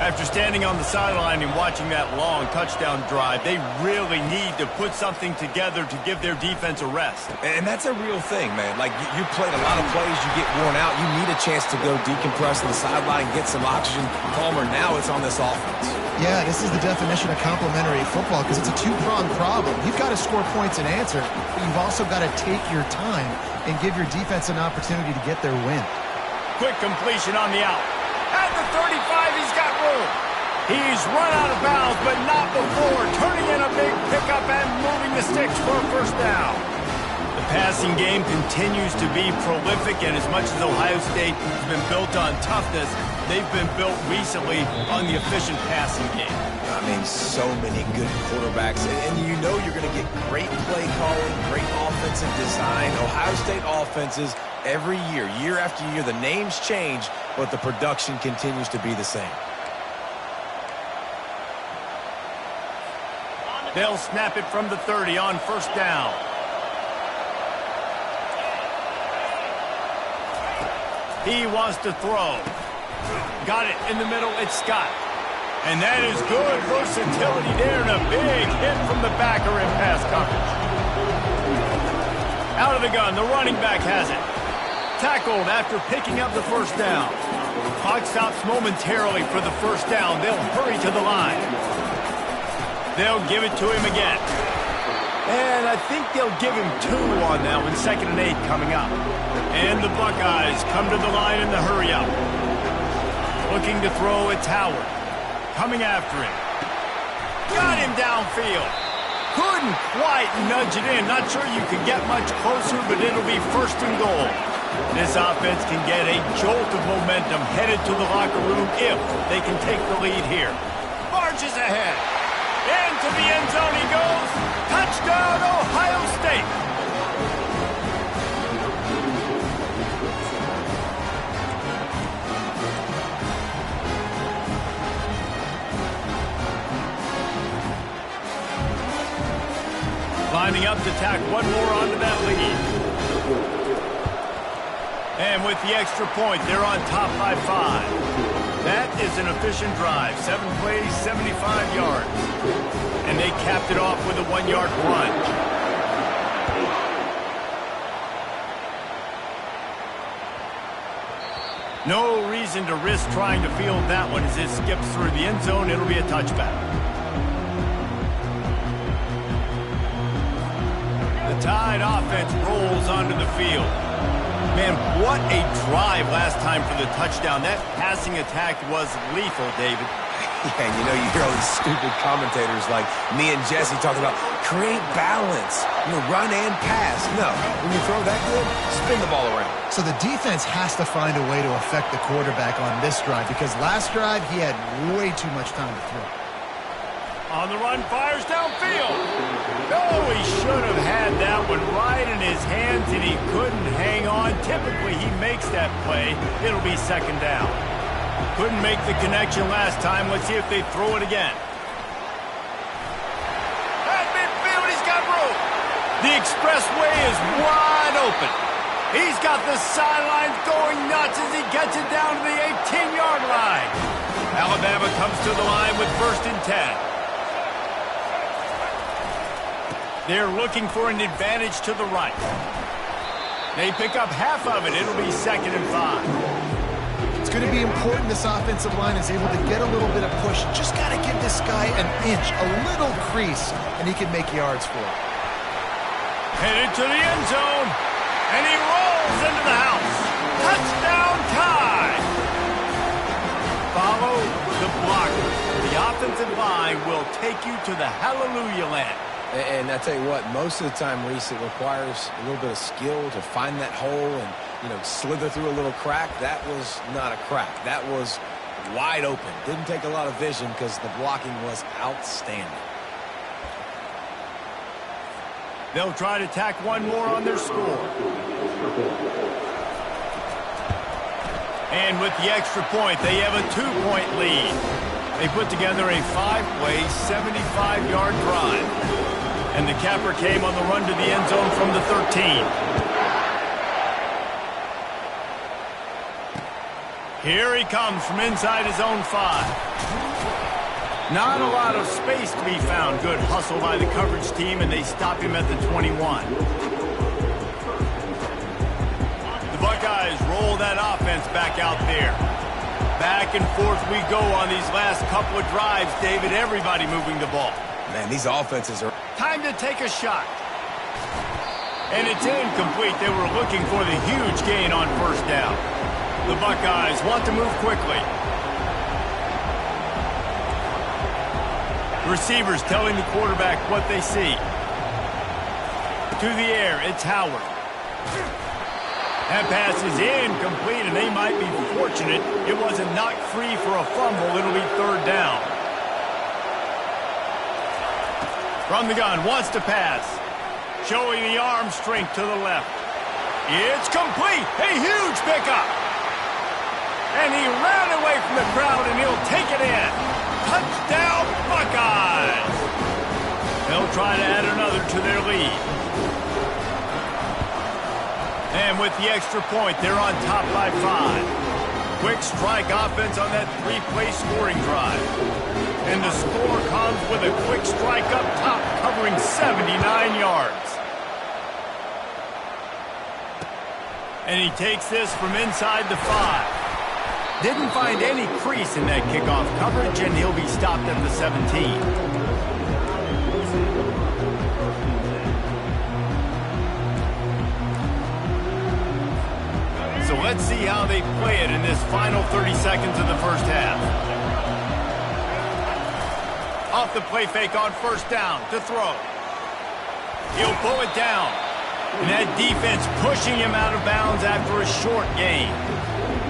After standing on the sideline and watching that long touchdown drive, they really need to put something together to give their defense a rest. And that's a real thing, man. Like, you played a lot of plays, you get worn out. You need a chance to go decompress on the sideline, get some oxygen. Palmer, now it's on this offense. Yeah, this is the definition of complementary football because it's a 2-pronged problem. You've got to score points and answer, but you've also got to take your time and give your defense an opportunity to get their win. Quick completion on the out. At the 35, he's got room. He's run out of bounds, but not before turning in a big pickup and moving the sticks for a first down. The passing game continues to be prolific, and as much as Ohio State has been built on toughness, they've been built recently on the efficient passing game. I mean, so many good quarterbacks, and you know you're going to get great play calling, great offensive design. Ohio State offenses every year, year after year, the names change, but the production continues to be the same. They'll snap it from the 30 on 1st down. He wants to throw. Got it in the middle. It's Scott. And that is good versatility there, and a big hit from the backer in pass coverage. Out of the gun, the running back has it. Tackled after picking up the first down. Clock stops momentarily for the first down. They'll hurry to the line. They'll give it to him again. And I think they'll give him 2 on that one. 2nd and 8 coming up. And the Buckeyes come to the line in the hurry-up. Looking to throw at Howard. Coming after him. Got him downfield. Couldn't quite nudge it in. Not sure you could get much closer, but it'll be 1st and goal. This offense can get a jolt of momentum headed to the locker room if they can take the lead here. Marches ahead. Into the end zone he goes. Touchdown, Ohio State. Lining up to tack one more onto that lead. And with the extra point, they're on top by 5. That is an efficient drive. 7 plays, 75 yards. And they capped it off with a 1-yard plunge. No reason to risk trying to field that one as it skips through the end zone. It'll be a touchback. The Tide offense rolls onto the field. Man, what a drive last time for the touchdown. That passing attack was lethal, David. Yeah, and you know, you hear all these stupid commentators like me and Jesse talking about create balance, run and pass. No, when you throw that good, spin the ball around. So the defense has to find a way to affect the quarterback on this drive because last drive he had way too much time to throw. On the run, fires downfield. Oh, he should have had that one right in his hands, and he couldn't hang on. Typically, he makes that play. It'll be second down. Couldn't make the connection last time. Let's see if they throw it again. At midfield, he's got room. The expressway is wide open. He's got the sidelines going nuts as he gets it down to the 18-yard line. Alabama comes to the line with 1st and 10. They're looking for an advantage to the right. They pick up half of it. It'll be 2nd and 5. It's going to be important this offensive line is able to get a little bit of push. Just got to give this guy an inch, a little crease, and he can make yards for it. Headed to the end zone, and he rolls into the house. Touchdown Tide! Follow the blocker. The offensive line will take you to the hallelujah land. And I tell you what, most of the time, Reese, it requires a little bit of skill to find that hole and, slither through a little crack. That was not a crack. That was wide open. Didn't take a lot of vision because the blocking was outstanding. They'll try to tack one more on their score. And with the extra point, they have a 2-point lead. They put together a 5-play, 75-yard drive. And the capper came on the run to the end zone from the 13. Here he comes from inside his own 5. Not a lot of space to be found. Good hustle by the coverage team, and they stop him at the 21. The Buckeyes roll that offense back out there. Back and forth we go on these last couple of drives, David. Everybody moving the ball. Man, these offenses are... Time to take a shot. And it's incomplete. They were looking for the huge gain on 1st down. The Buckeyes want to move quickly. Receivers telling the quarterback what they see. To the air, it's Howard. That pass is incomplete, and they might be fortunate it wasn't knocked free for a fumble. It'll be 3rd down. From the gun, wants to pass. Showing the arm strength to the left. It's complete. A huge pickup. And he ran away from the crowd, and he'll take it in. Touchdown, Buckeyes. They'll try to add another to their lead. And with the extra point, they're on top by 5. Quick strike offense on that 3-play scoring drive. And the score comes with a quick strike up top, covering 79 yards. And he takes this from inside the 5. Didn't find any crease in that kickoff coverage, and he'll be stopped at the 17. So let's see how they play it in this final 30 seconds of the first half. Off the play fake on 1st down to throw. He'll pull it down. And that defense pushing him out of bounds after a short gain.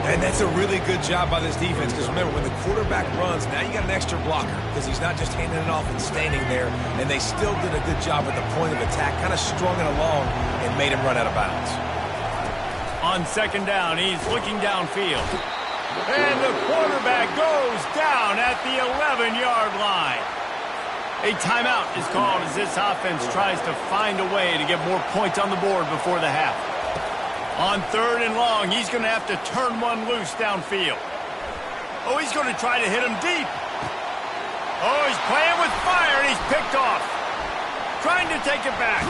And that's a really good job by this defense because remember, when the quarterback runs, now you got an extra blocker because he's not just handing it off and standing there. And they still did a good job at the point of attack, kind of strung it along and made him run out of bounds. On 2nd down, he's looking downfield. And the quarterback goes down at the 11-yard line. A timeout is called as this offense tries to find a way to get more points on the board before the half. On 3rd and long, he's going to have to turn one loose downfield. Oh, he's going to try to hit him deep. Oh, he's playing with fire, and he's picked off. Trying to take it back.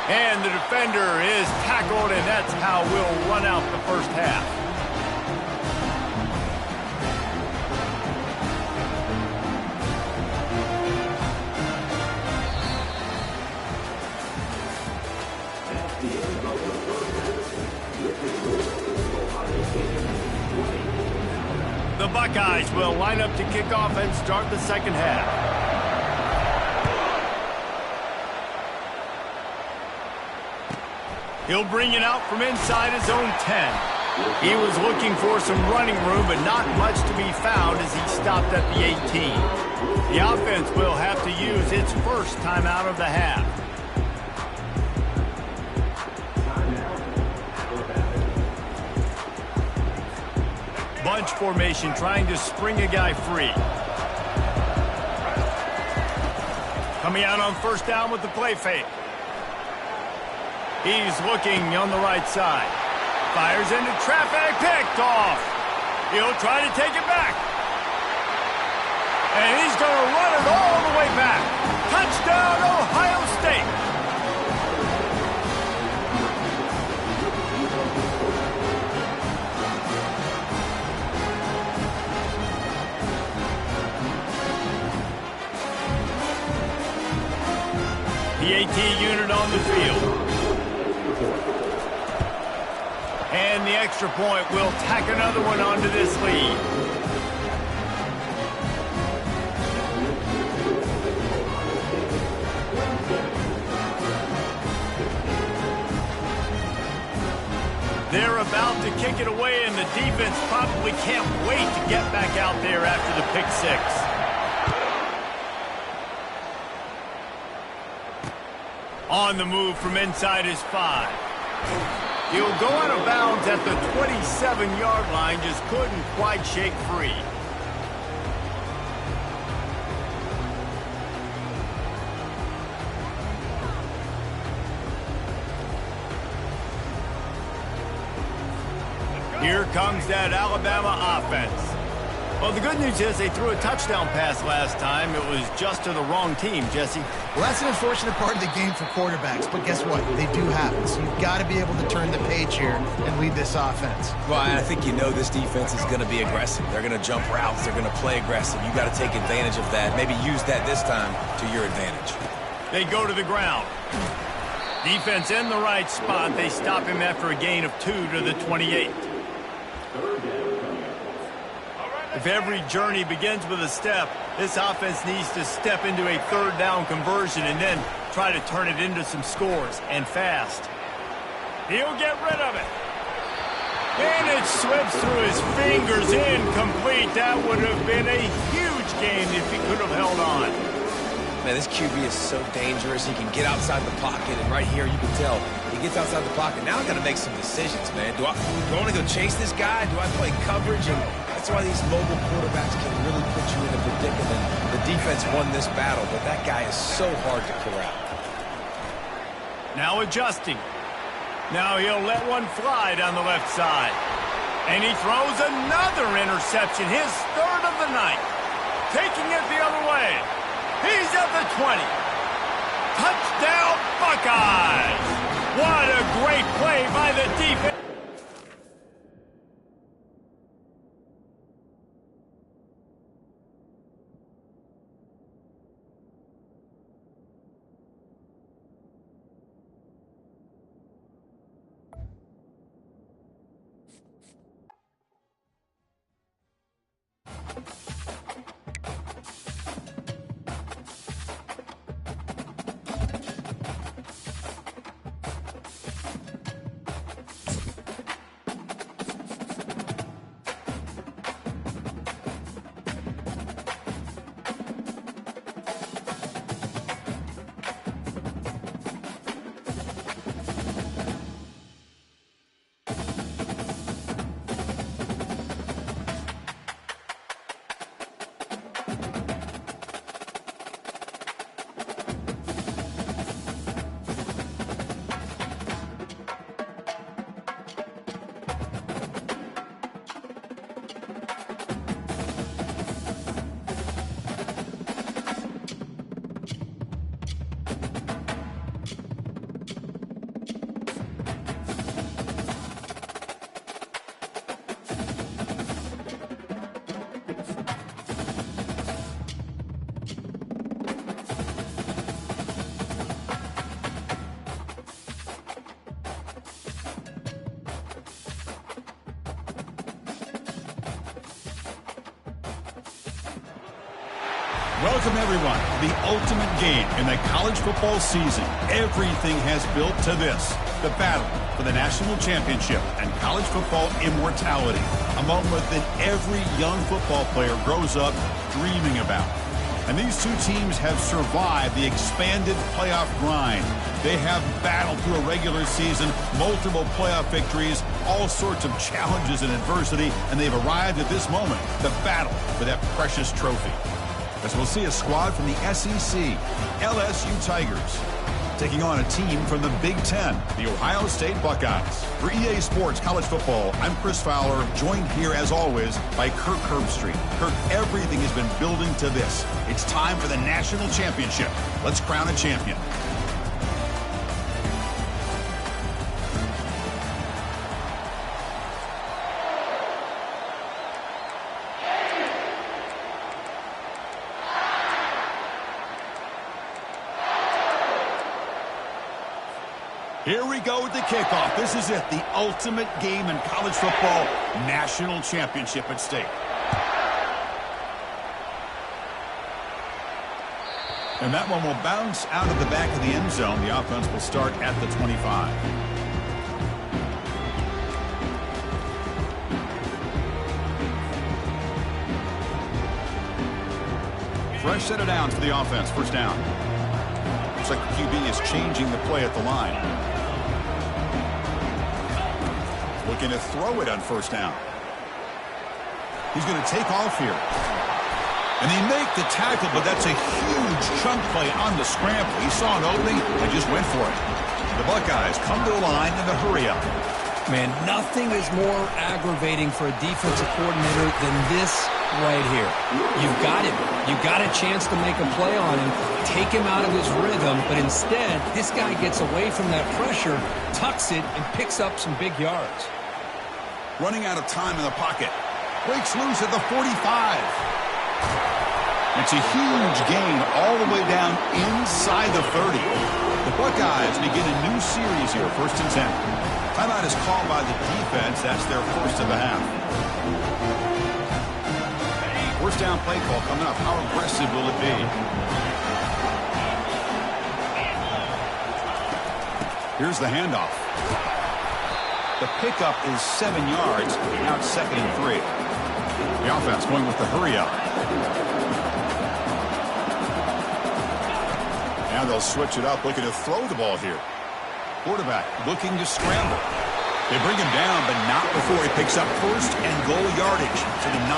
And the defender is tackled, and that's how we'll run out the first half. Buckeyes will line up to kick off and start the second half. He'll bring it out from inside his own 10. He was looking for some running room, but not much to be found as he stopped at the 18. The offense will have to use its first timeout of the half. Bunch formation, trying to spring a guy free. Coming out on first down with the play fake. He's looking on the right side. Fires into traffic, picked off. He'll try to take it back. And he's going to run it all the way back. Touchdown, Ohio State. The AT unit on the field. And the extra point will tack another one onto this lead. They're about to kick it away, and the defense probably can't wait to get back out there after the pick six. On the move from inside his 5. He'll go out of bounds at the 27-yard line, just couldn't quite shake free. Here comes that Alabama offense. Well, the good news is they threw a touchdown pass last time. It was just to the wrong team, Jesse. Well, that's an unfortunate part of the game for quarterbacks, but guess what? They do happen, so you've got to be able to turn the page here and lead this offense. Well, I think you know this defense is going to be aggressive. They're going to jump routes. They're going to play aggressive. You've got to take advantage of that. Maybe use that this time to your advantage. They go to the ground. Defense in the right spot. They stop him after a gain of 2 to the 28. If every journey begins with a step, this offense needs to step into a third down conversion and then try to turn it into some scores, and fast. He'll get rid of it. And it slips through his fingers, incomplete. That would have been a huge gain if he could have held on. Man, this QB is so dangerous. He can get outside the pocket, and right here you can tell he gets outside the pocket. Now I've got to make some decisions, man. Do I want to go chase this guy? Do I play coverage? And that's why these mobile quarterbacks can really put you in a predicament. The defense won this battle, but that guy is so hard to corral. Now adjusting. Now he'll let one fly down the left side. And he throws another interception, his third of the night. Taking it the other way. He's at the 20. Touchdown, Buckeyes! What a great play by the defense. Welcome, everyone, to the ultimate game in the college football season. Everything has built to this, the battle for the national championship and college football immortality, a moment that every young football player grows up dreaming about. And these two teams have survived the expanded playoff grind. They have battled through a regular season, multiple playoff victories, all sorts of challenges and adversity, and they've arrived at this moment, the battle for that precious trophy. As we'll see a squad from the SEC, LSU Tigers, taking on a team from the Big Ten, the Ohio State Buckeyes. For EA Sports College Football, I'm Chris Fowler, joined here as always by Kirk Herbstreit. Kirk, everything has been building to this. It's time for the national championship. Let's crown a champion. Here we go with the kickoff. This is it, the ultimate game in college football, national championship at stake. And that one will bounce out of the back of the end zone. The offense will start at the 25. Fresh set of downs for the offense, first down. Looks like the QB is changing the play at the line. Looking to throw it on first down. He's going to take off here. And they make the tackle, but that's a huge chunk play on the scramble. He saw an opening and just went for it. The Buckeyes come to the line in the hurry up. Man, nothing is more aggravating for a defensive coordinator than this right here. You've got him. You've got a chance to make a play on him, take him out of his rhythm, but instead, this guy gets away from that pressure, tucks it, and picks up some big yards. Running out of time in the pocket. Breaks loose at the 45. It's a huge gain all the way down inside the 30. The Buckeyes begin a new series here, 1st and 10. Timeout is called by the defense. That's their first of the half. First down play call coming up. How aggressive will it be? Here's the handoff. The pickup is 7 yards. Now it's 2nd and 3. The offense going with the hurry up. Now they'll switch it up, looking to throw the ball here. Quarterback looking to scramble. They bring him down, but not before he picks up 1st and goal yardage to the 9.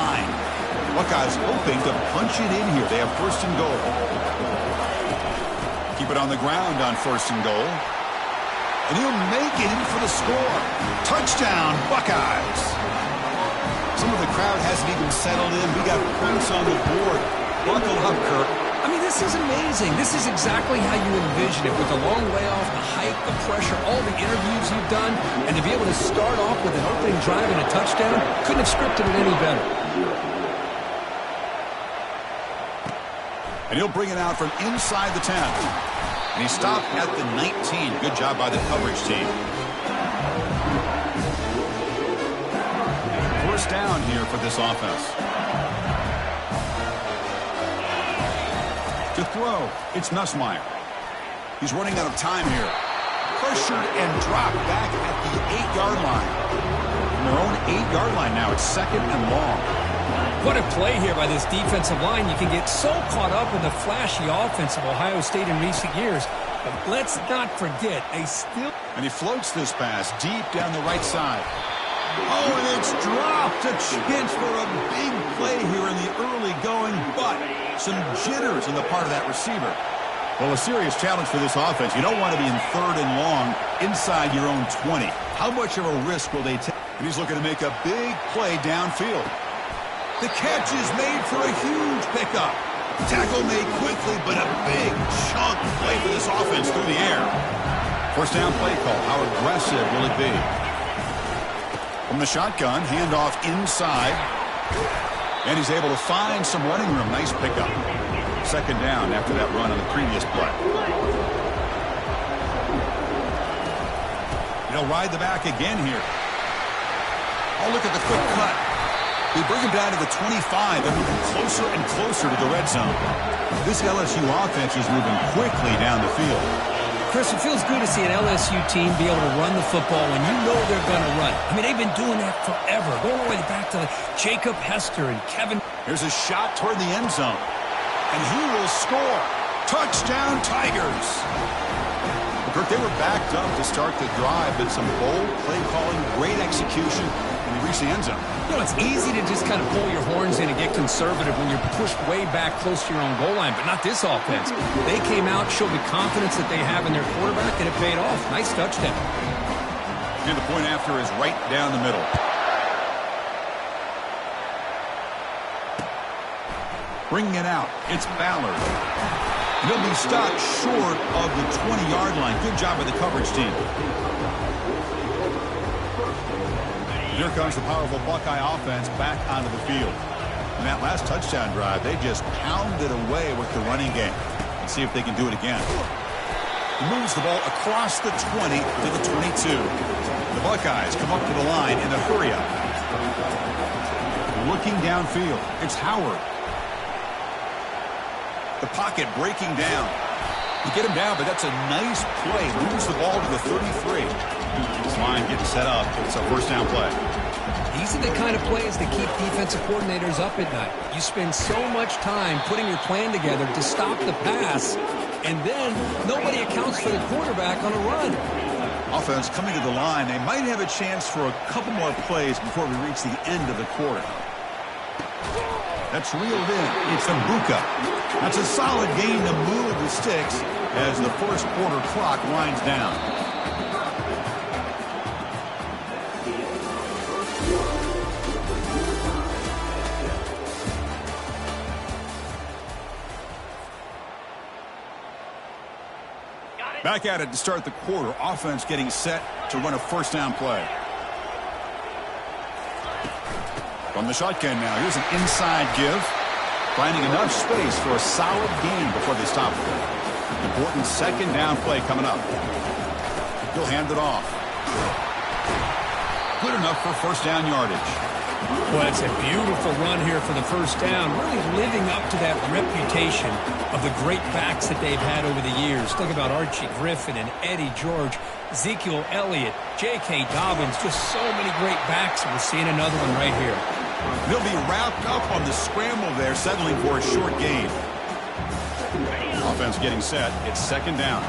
Buckeyes hoping to punch it in here. They have 1st and goal. Keep it on the ground on 1st and goal. And he'll make it in for the score. Touchdown, Buckeyes. Some of the crowd hasn't even settled in. We got points on the board. Buckle up, Kirk. I mean, this is amazing. This is exactly how you envision it, with the long layoff, the height, the pressure, all the interviews you've done, and to be able to start off with an opening drive and a touchdown, couldn't have scripted it any better. And he'll bring it out from inside the 10. And he stopped at the 19. Good job by the coverage team. First down here for this offense. To throw, it's Nussmeier. He's running out of time here. Pressured and dropped back at the 8-yard line. From their own 8-yard line now, it's 2nd and long. What a play here by this defensive line. You can get so caught up in the flashy offense of Ohio State in recent years. But let's not forget, they still... And he floats this pass deep down the right side. Oh, and it's dropped. A chance for a big play here in the early going, but some jitters on the part of that receiver. Well, a serious challenge for this offense. You don't want to be in 3rd and long inside your own 20. How much of a risk will they take? And he's looking to make a big play downfield. The catch is made for a huge pickup. Tackle made quickly, but a big chunk play for this offense through the air. First down play call. How aggressive will it be? From the shotgun, handoff inside. And he's able to find some running room. Nice pickup. 2nd down after that run on the previous play. He'll ride the back again here. Oh, look at the quick cut. They bring him down to the 25. They're moving closer and closer to the red zone. This LSU offense is moving quickly down the field. Chris, it feels good to see an LSU team be able to run the football when you know they're going to run. I mean, they've been doing that forever, going all the way back to Jacob Hester and Kevin. Here's a shot toward the end zone. And he will score. Touchdown, Tigers. Kirk, they were backed up to start the drive, but some bold play calling, great execution, and they reached the end zone. You know, it's easy to just kind of pull your horns in and get conservative when you're pushed way back close to your own goal line, but not this offense. They came out, showed the confidence that they have in their quarterback, and it paid off. Nice touchdown. And the point after is right down the middle. Bringing it out, it's Ballard. He'll be stopped short of the 20-yard line. Good job by the coverage team. Here comes the powerful Buckeye offense back onto the field. In that last touchdown drive, they just pounded away with the running game. Let's see if they can do it again. He moves the ball across the 20 to the 22. The Buckeyes come up to the line in the hurry-up. Looking downfield, it's Howard. The pocket breaking down. You get him down, but that's a nice play. Moves the ball to the 33. This line getting set up. It's a first down play. These are the kind of plays that keep defensive coordinators up at night. You spend so much time putting your plan together to stop the pass, and then nobody accounts for the quarterback on a run. Offense coming to the line. They might have a chance for a couple more plays before we reach the end of the quarter. That's reeled in. It's Mbuka. That's a solid gain to move the sticks as the first quarter clock winds down. Back at it to start the quarter. Offense getting set to run a first down play. From the shotgun now, here's an inside give. Finding enough space for a solid gain before they stop it. Important second down play coming up. He'll hand it off. Good enough for first down yardage. Well, it's a beautiful run here for the first down, really living up to that reputation of the great backs that they've had over the years. Think about Archie Griffin and Eddie George, Ezekiel Elliott, J.K. Dobbins, just so many great backs. We're seeing another one right here. They'll be wrapped up on the scramble there, settling for a short gain. Offense getting set. It's second down.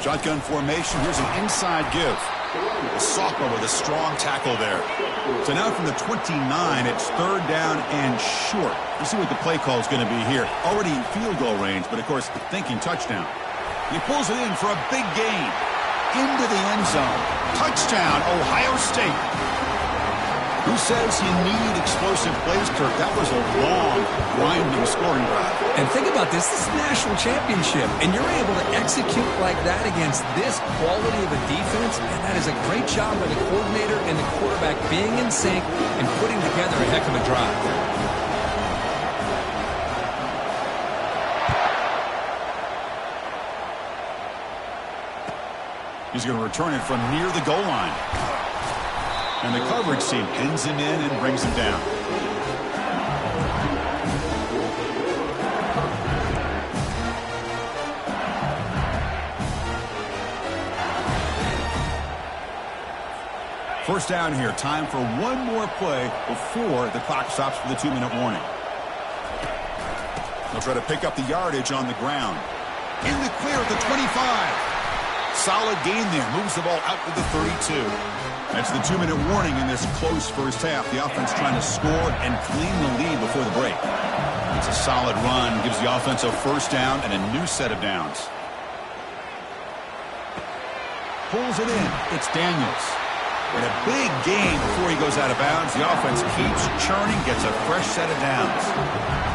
Shotgun formation. Here's an inside give. Sokka with a strong tackle there. So now from the 29, it's third down and short. You see what the play call is going to be here. Already in field goal range, but of course thinking touchdown. He pulls it in for a big gain. Into the end zone. Touchdown, Ohio State. Who says you need explosive plays, Kirk? That was a long, winding scoring drive. And think about this. This is a national championship, and you're able to execute like that against this quality of a defense, and that is a great job by the coordinator and the quarterback being in sync and putting together a heck of a drive. He's going to return it from near the goal line. And the coverage team pins him in and brings him down. First down here. Time for one more play before the clock stops for the 2-minute warning. They'll try to pick up the yardage on the ground. In the clear at the 25. Solid gain there. Moves the ball out to the 32. That's the 2-minute warning in this close first half. The offense trying to score and clean the lead before the break. It's a solid run. Gives the offense a first down and a new set of downs. Pulls it in. It's Daniels. And a big gain before he goes out of bounds. The offense keeps churning, gets a fresh set of downs.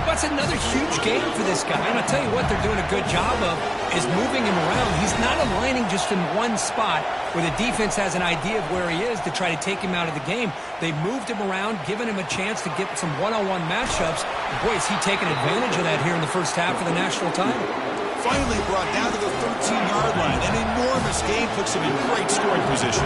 That's another huge game for this guy. And I'll tell you what they're doing a good job of is moving him around. He's not aligning just in one spot where the defense has an idea of where he is to try to take him out of the game. They've moved him around, given him a chance to get some one-on-one matchups. And boy, is he taking advantage of that here in the first half of the national title. finally brought down to the 13-yard line. An enormous gain puts him in great scoring position.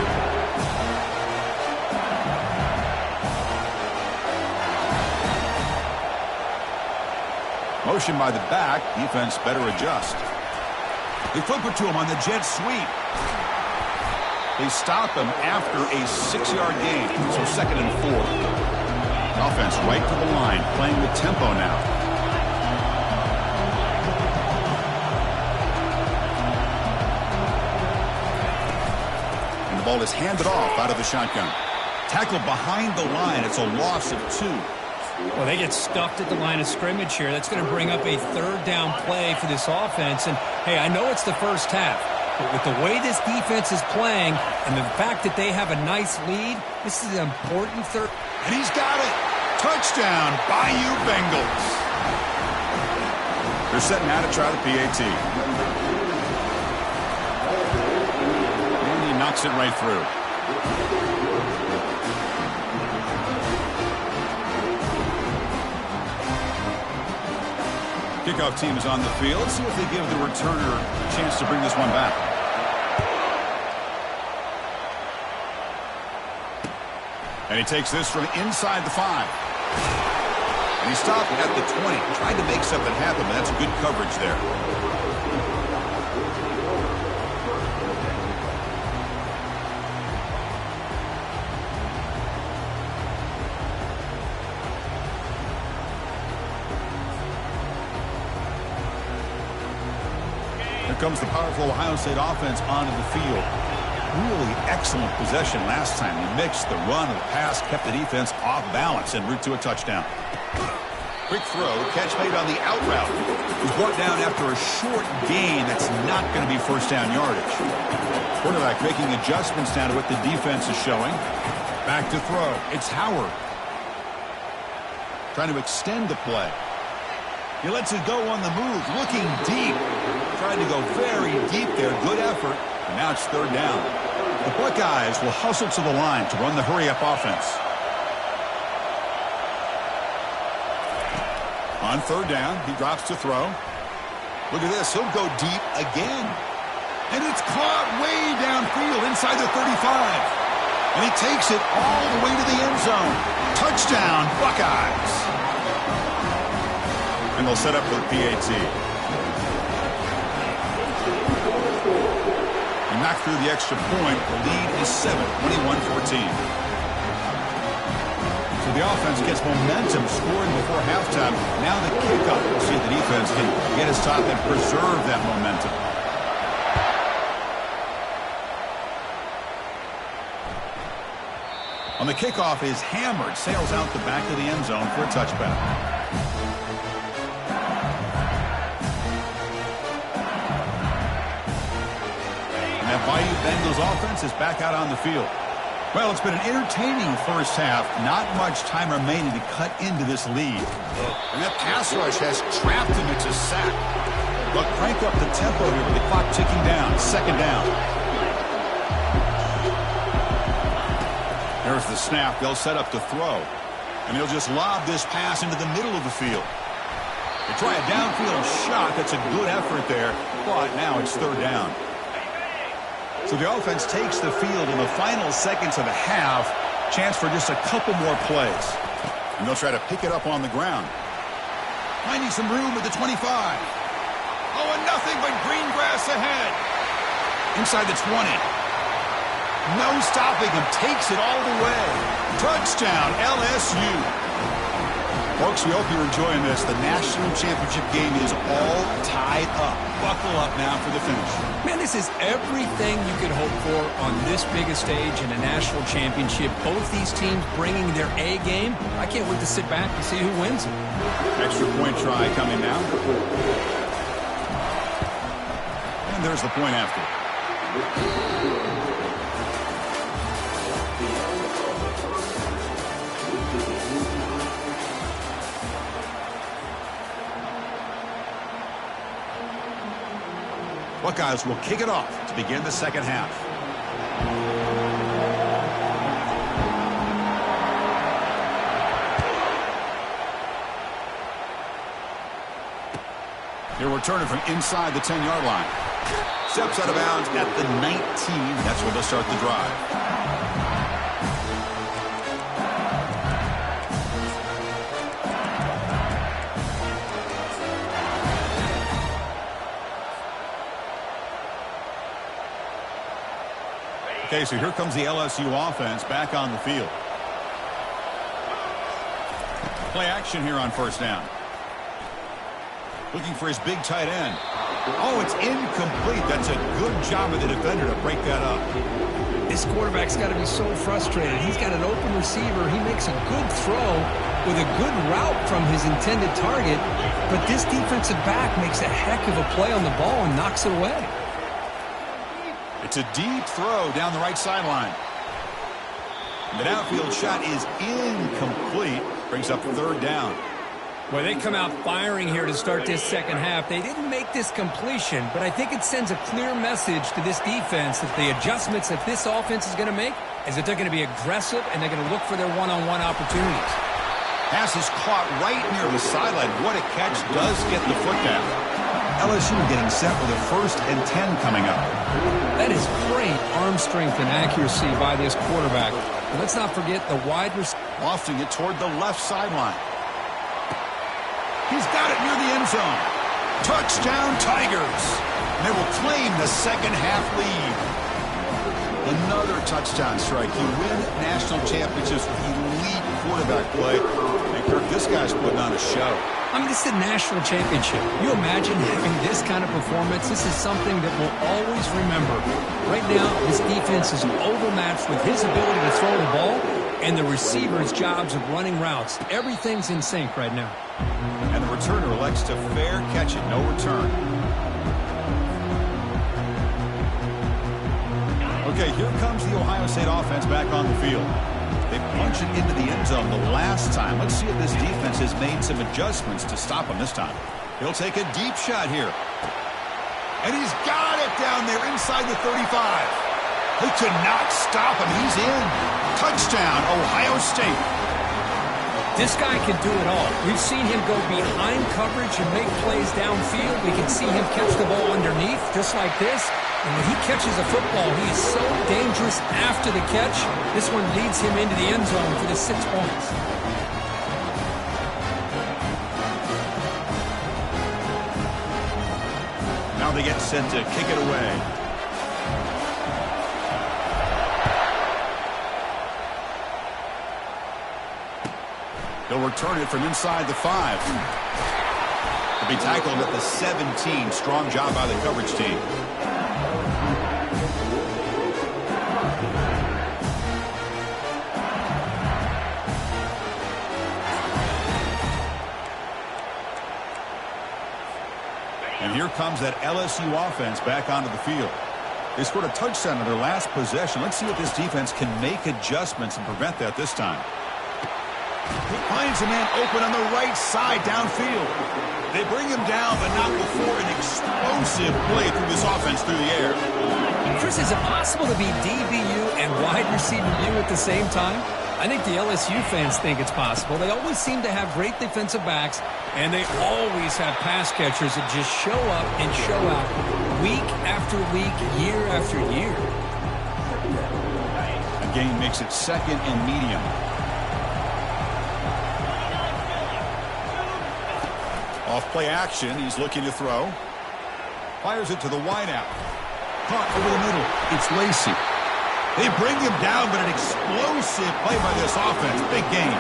Motion by the back. Defense better adjust. They flip it to him on the jet sweep. They stop him after a 6-yard gain, so 2nd and 4. Offense right to the line, playing with tempo now. And the ball is handed off out of the shotgun. Tackled behind the line. It's a loss of 2. Well, they get stuffed at the line of scrimmage here. That's going to bring up a 3rd down play for this offense. And, hey, I know it's the first half, but with the way this defense is playing and the fact that they have a nice lead, this is an important third. And he's got it. Touchdown, Bayou Bengals. They're setting out to try the PAT. And he knocks it right through. Kickoff team is on the field. Let's see if they give the returner a chance to bring this one back. And he takes this from inside the 5. And he stopped at the 20. Tried to make something happen, but that's good coverage there. Here comes the powerful Ohio State offense onto the field. Really excellent possession last time. They mixed the run and the pass, kept the defense off balance en route to a touchdown. Quick throw, catch made on the out route. He's brought down after a short gain that's not going to be first down yardage. Quarterback making adjustments down to what the defense is showing. Back to throw. It's Howard. Trying to extend the play. He lets it go on the move, looking deep. Trying to go very deep there. Good effort. And now it's 3rd down. The Buckeyes will hustle to the line to run the hurry-up offense. On 3rd down, he drops to throw. Look at this. He'll go deep again. And it's caught way downfield inside the 35. And he takes it all the way to the end zone. Touchdown, Buckeyes. And they'll set up for the PAT. Knocked through the extra point. The lead is 7, 21-14. So the offense gets momentum scoring before halftime. Now the kickoff. We'll see if the defense can get his top and preserve that momentum. On the kickoff is hammered. Sails out the back of the end zone for a touchback. That Bayou Bengals offense is back out on the field. Well, it's been an entertaining first half. Not much time remaining to cut into this lead. And that pass rush has trapped him into sack. But crank up the tempo here with the clock ticking down. 2nd down. There's the snap. They'll set up to throw. And they'll just lob this pass into the middle of the field. They try a downfield shot. That's a good effort there. But now it's 3rd down. So the offense takes the field in the final seconds of the half. Chance for just a couple more plays. And they'll try to pick it up on the ground. Finding some room at the 25. Oh, and nothing but green grass ahead. Inside the 20. No stopping him. Takes it all the way. Touchdown, LSU. Folks, we hope you're enjoying this. The national championship game is all tied up. Buckle up now for the finish. Man, this is everything you could hope for on this big a stage in a national championship. Both these teams bringing their A game. I can't wait to sit back and see who wins it. Extra point try coming now. And there's the point after. Buckeyes will kick it off to begin the second half. He'll return it from inside the 10-yard line. Steps out of bounds at the 19. That's where they'll start the drive. Okay, so here comes the LSU offense back on the field. Play action here on first down. Looking for his big tight end. Oh, it's incomplete. That's a good job of the defender to break that up. This quarterback's got to be so frustrated. He's got an open receiver. He makes a good throw with a good route from his intended target, but this defensive back makes a heck of a play on the ball and knocks it away. It's a deep throw down the right sideline. The downfield shot is incomplete. Brings up third down. Well, they come out firing here to start this second half. They didn't make this completion, but I think it sends a clear message to this defense that the adjustments that this offense is going to make is that they're going to be aggressive and they're going to look for their one-on-one opportunities. Pass is caught right near the sideline. What a catch. Does get the foot down. LSU getting set with a 1st and 10 coming up. That is great arm strength and accuracy by this quarterback. And let's not forget the wide receiver. Lofting it toward the left sideline. He's got it near the end zone. Touchdown, Tigers. And they will claim the second half lead. Another touchdown strike. You win national championships with elite quarterback play. And Kirk, this guy's putting on a show. I mean, this is a national championship. You imagine having this kind of performance? This is something that we'll always remember. Right now, this defense is overmatched with his ability to throw the ball and the receiver's jobs of running routes. Everything's in sync right now. And the returner elects to fair catch it. No return. Okay, here comes the Ohio State offense back on the field. They punch it into the end zone the last time. Let's see if this defense has made some adjustments to stop him this time. He'll take a deep shot here. And he's got it down there inside the 35. They could not stop him. He's in. Touchdown, Ohio State. This guy can do it all. We've seen him go behind coverage and make plays downfield. We can see him catch the ball underneath just like this. And when he catches a football, he is so dangerous after the catch. This one leads him into the end zone for the 6 points. Now they get set to kick it away. They'll return it from inside the 5. They'll be tackled at the 17. Strong job by the coverage team. And here comes that LSU offense back onto the field. They scored a touchdown in their last possession. Let's see if this defense can make adjustments and prevent that this time. He finds a man open on the right side downfield. They bring him down, but not before an explosive play through this offense through the air. Chris, is it possible to be DBU and wide receiver U at the same time? I think the LSU fans think it's possible. They always seem to have great defensive backs, and they always have pass catchers that just show up and show out week after week, year after year. The game makes it 2nd and medium. Off play action, he's looking to throw. Fires it to the wideout. Caught over the middle. It's Lacy. They bring him down, but an explosive play by this offense. Big game.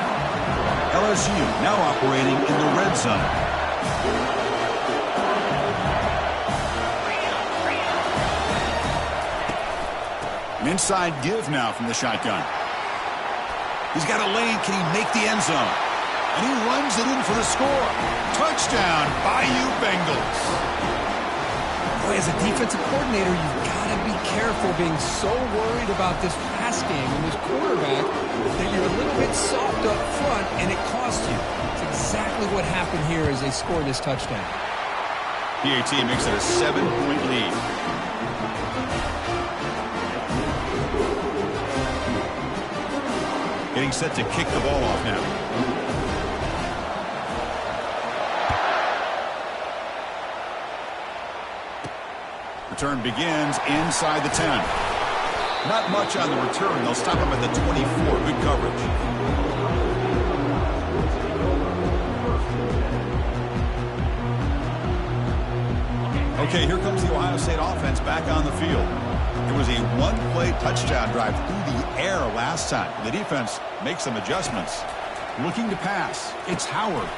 LSU now operating in the red zone. An inside give now from the shotgun. He's got a lane. Can he make the end zone? And he runs it in for the score. Touchdown, Bayou Bengals. Boy, as a defensive coordinator, you've got to be careful being so worried about this pass game and this quarterback that you're a little bit soft up front and it costs you. It's exactly what happened here as they scored this touchdown. PAT makes it a 7-point lead. Getting set to kick the ball off now. Return begins inside the 10. Not much on the return. They'll stop him at the 24. Good coverage. Okay, here comes the Ohio State offense back on the field. It was a one-play touchdown drive through the air last time. The defense makes some adjustments. Looking to pass. It's Howard.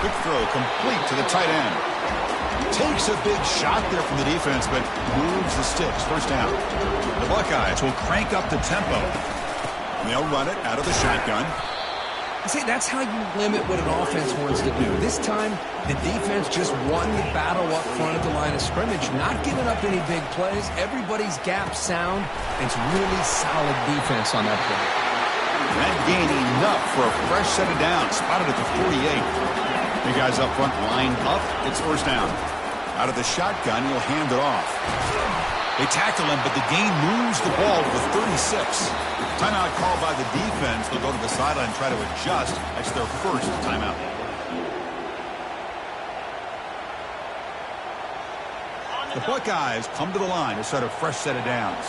Quick throw complete to the tight end. Takes a big shot there from the defense, but moves the sticks. First down. The Buckeyes will crank up the tempo. They'll run it out of the shotgun. See, that's how you limit what an offense wants to do. This time, the defense just won the battle up front at the line of scrimmage, not giving up any big plays. Everybody's gap sound. It's really solid defense on that play. That gain enough for a fresh set of downs. Spotted at the 48. The guys up front line up. It's first down. Out of the shotgun, he'll hand it off. They tackle him, but the gain moves the ball to the 36. Timeout called by the defense. They'll go to the sideline and try to adjust. That's their first timeout. The Buckeyes come to the line to start a fresh set of downs.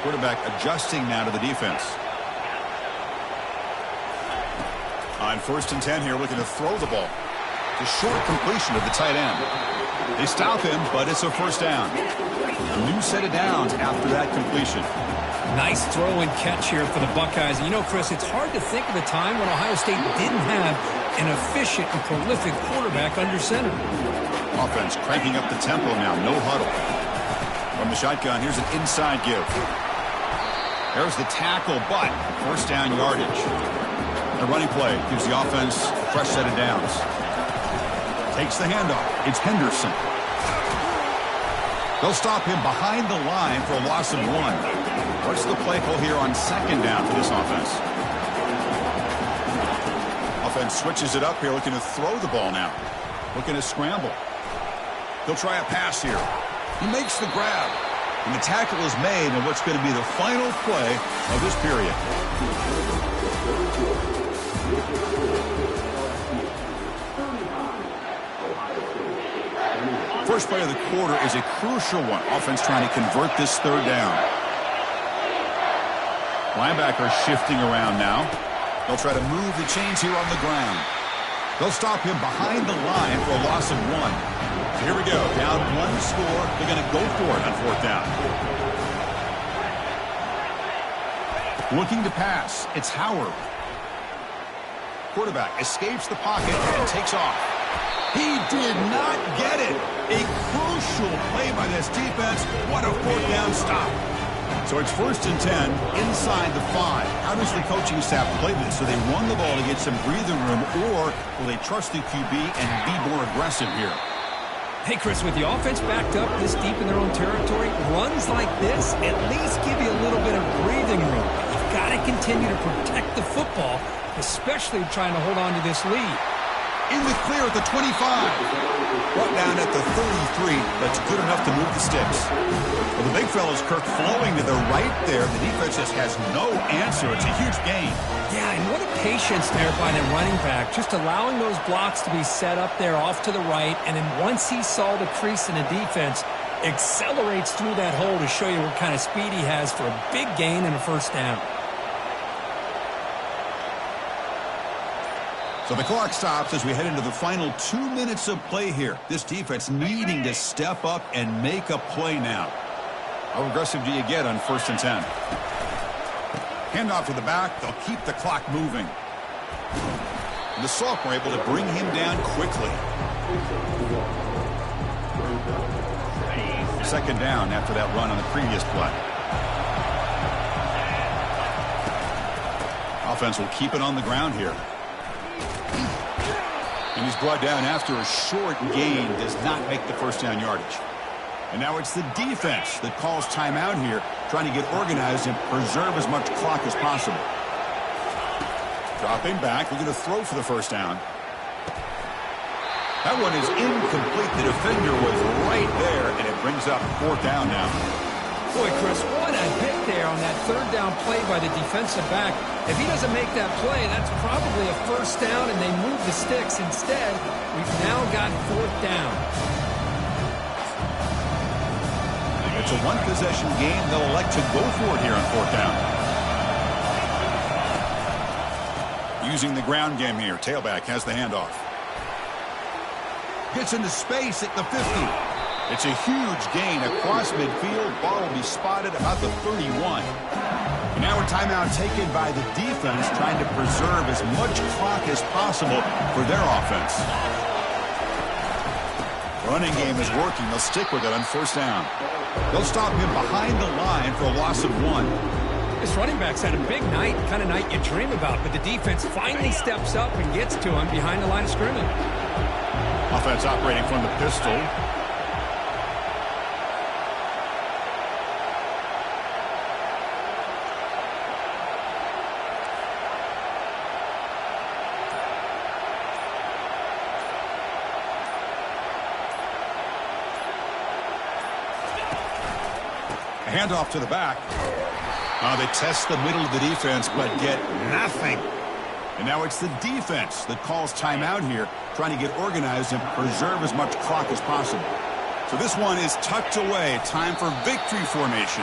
Quarterback adjusting now to the defense. On 1st and 10 here, looking to throw the ball. The short completion of the tight end. They stop him, but it's a first down. A new set of downs after that completion. Nice throw and catch here for the Buckeyes. You know, Chris, it's hard to think of a time when Ohio State didn't have an efficient and prolific quarterback under center. Offense cranking up the tempo now. No huddle. From the shotgun, here's an inside give. There's the tackle, but first down yardage. The running play gives the offense a fresh set of downs. Takes the handoff. It's Henderson. They'll stop him behind the line for a loss of 1. What's the play call here on 2nd down for this offense? Offense switches it up here, looking to throw the ball now. Looking to scramble. He'll try a pass here. He makes the grab. And the tackle is made on what's going to be the final play of this period. First play of the quarter is a crucial one. Offense trying to convert this 3rd down. Linebacker shifting around now. They'll try to move the chains here on the ground. They'll stop him behind the line for a loss of 1. So here we go. Down 1 score. They're going to go for it on 4th down. Looking to pass. It's Howard. Quarterback escapes the pocket and takes off. He did not get it. A crucial play by this defense. What a 4th down stop. So it's 1st and 10 inside the 5. How does the coaching staff play this? So they run the ball to get some breathing room, or will they trust the QB and be more aggressive here? Hey, Chris, with the offense backed up this deep in their own territory, runs like this at least give you a little bit of breathing room. You've got to continue to protect the football, especially trying to hold on to this lead. In the clear at the 25. Brought down at the 33. That's good enough to move the sticks. Well, the big fella's Kirk flowing to the right there. The defense just has no answer. It's a huge gain. Yeah, and what a patience there by the running back. Just allowing those blocks to be set up there off to the right. And then once he saw the crease in the defense, accelerates through that hole to show you what kind of speed he has for a big gain and a first down. So the clock stops as we head into the final 2 minutes of play here. This defense needing to step up and make a play now. How aggressive do you get on 1st and 10? Handoff to the back. They'll keep the clock moving. And the sophomore able to bring him down quickly. 2nd down after that run on the previous play. Offense will keep it on the ground here. And he's brought down after a short gain. Does not make the first down yardage. And now it's the defense that calls timeout here, trying to get organized and preserve as much clock as possible. Dropping back, looking to throw for the first down. That one is incomplete. The defender was right there, and it brings up 4th down now. Boy, Chris, what a hit there on that 3rd down play by the defensive back. If he doesn't make that play, that's probably a first down, and they move the sticks. Instead, we've now got 4th down. It's a one-possession game. They'll elect to go for it here on fourth down. Using the ground game here. Tailback has the handoff. Gets into space at the 50. It's a huge gain across midfield. Ball will be spotted about the 31. And now a timeout taken by the defense, trying to preserve as much clock as possible for their offense. Running game is working. They'll stick with it on first down. They'll stop him behind the line for a loss of 1. This running back's had a big night, kind of night you dream about, but the defense finally steps up and gets to him behind the line of scrimmage. Offense operating from the pistol. A handoff to the back. They test the middle of the defense, but get nothing. And now it's the defense that calls timeout here, trying to get organized and preserve as much clock as possible. So this one is tucked away. Time for victory formation.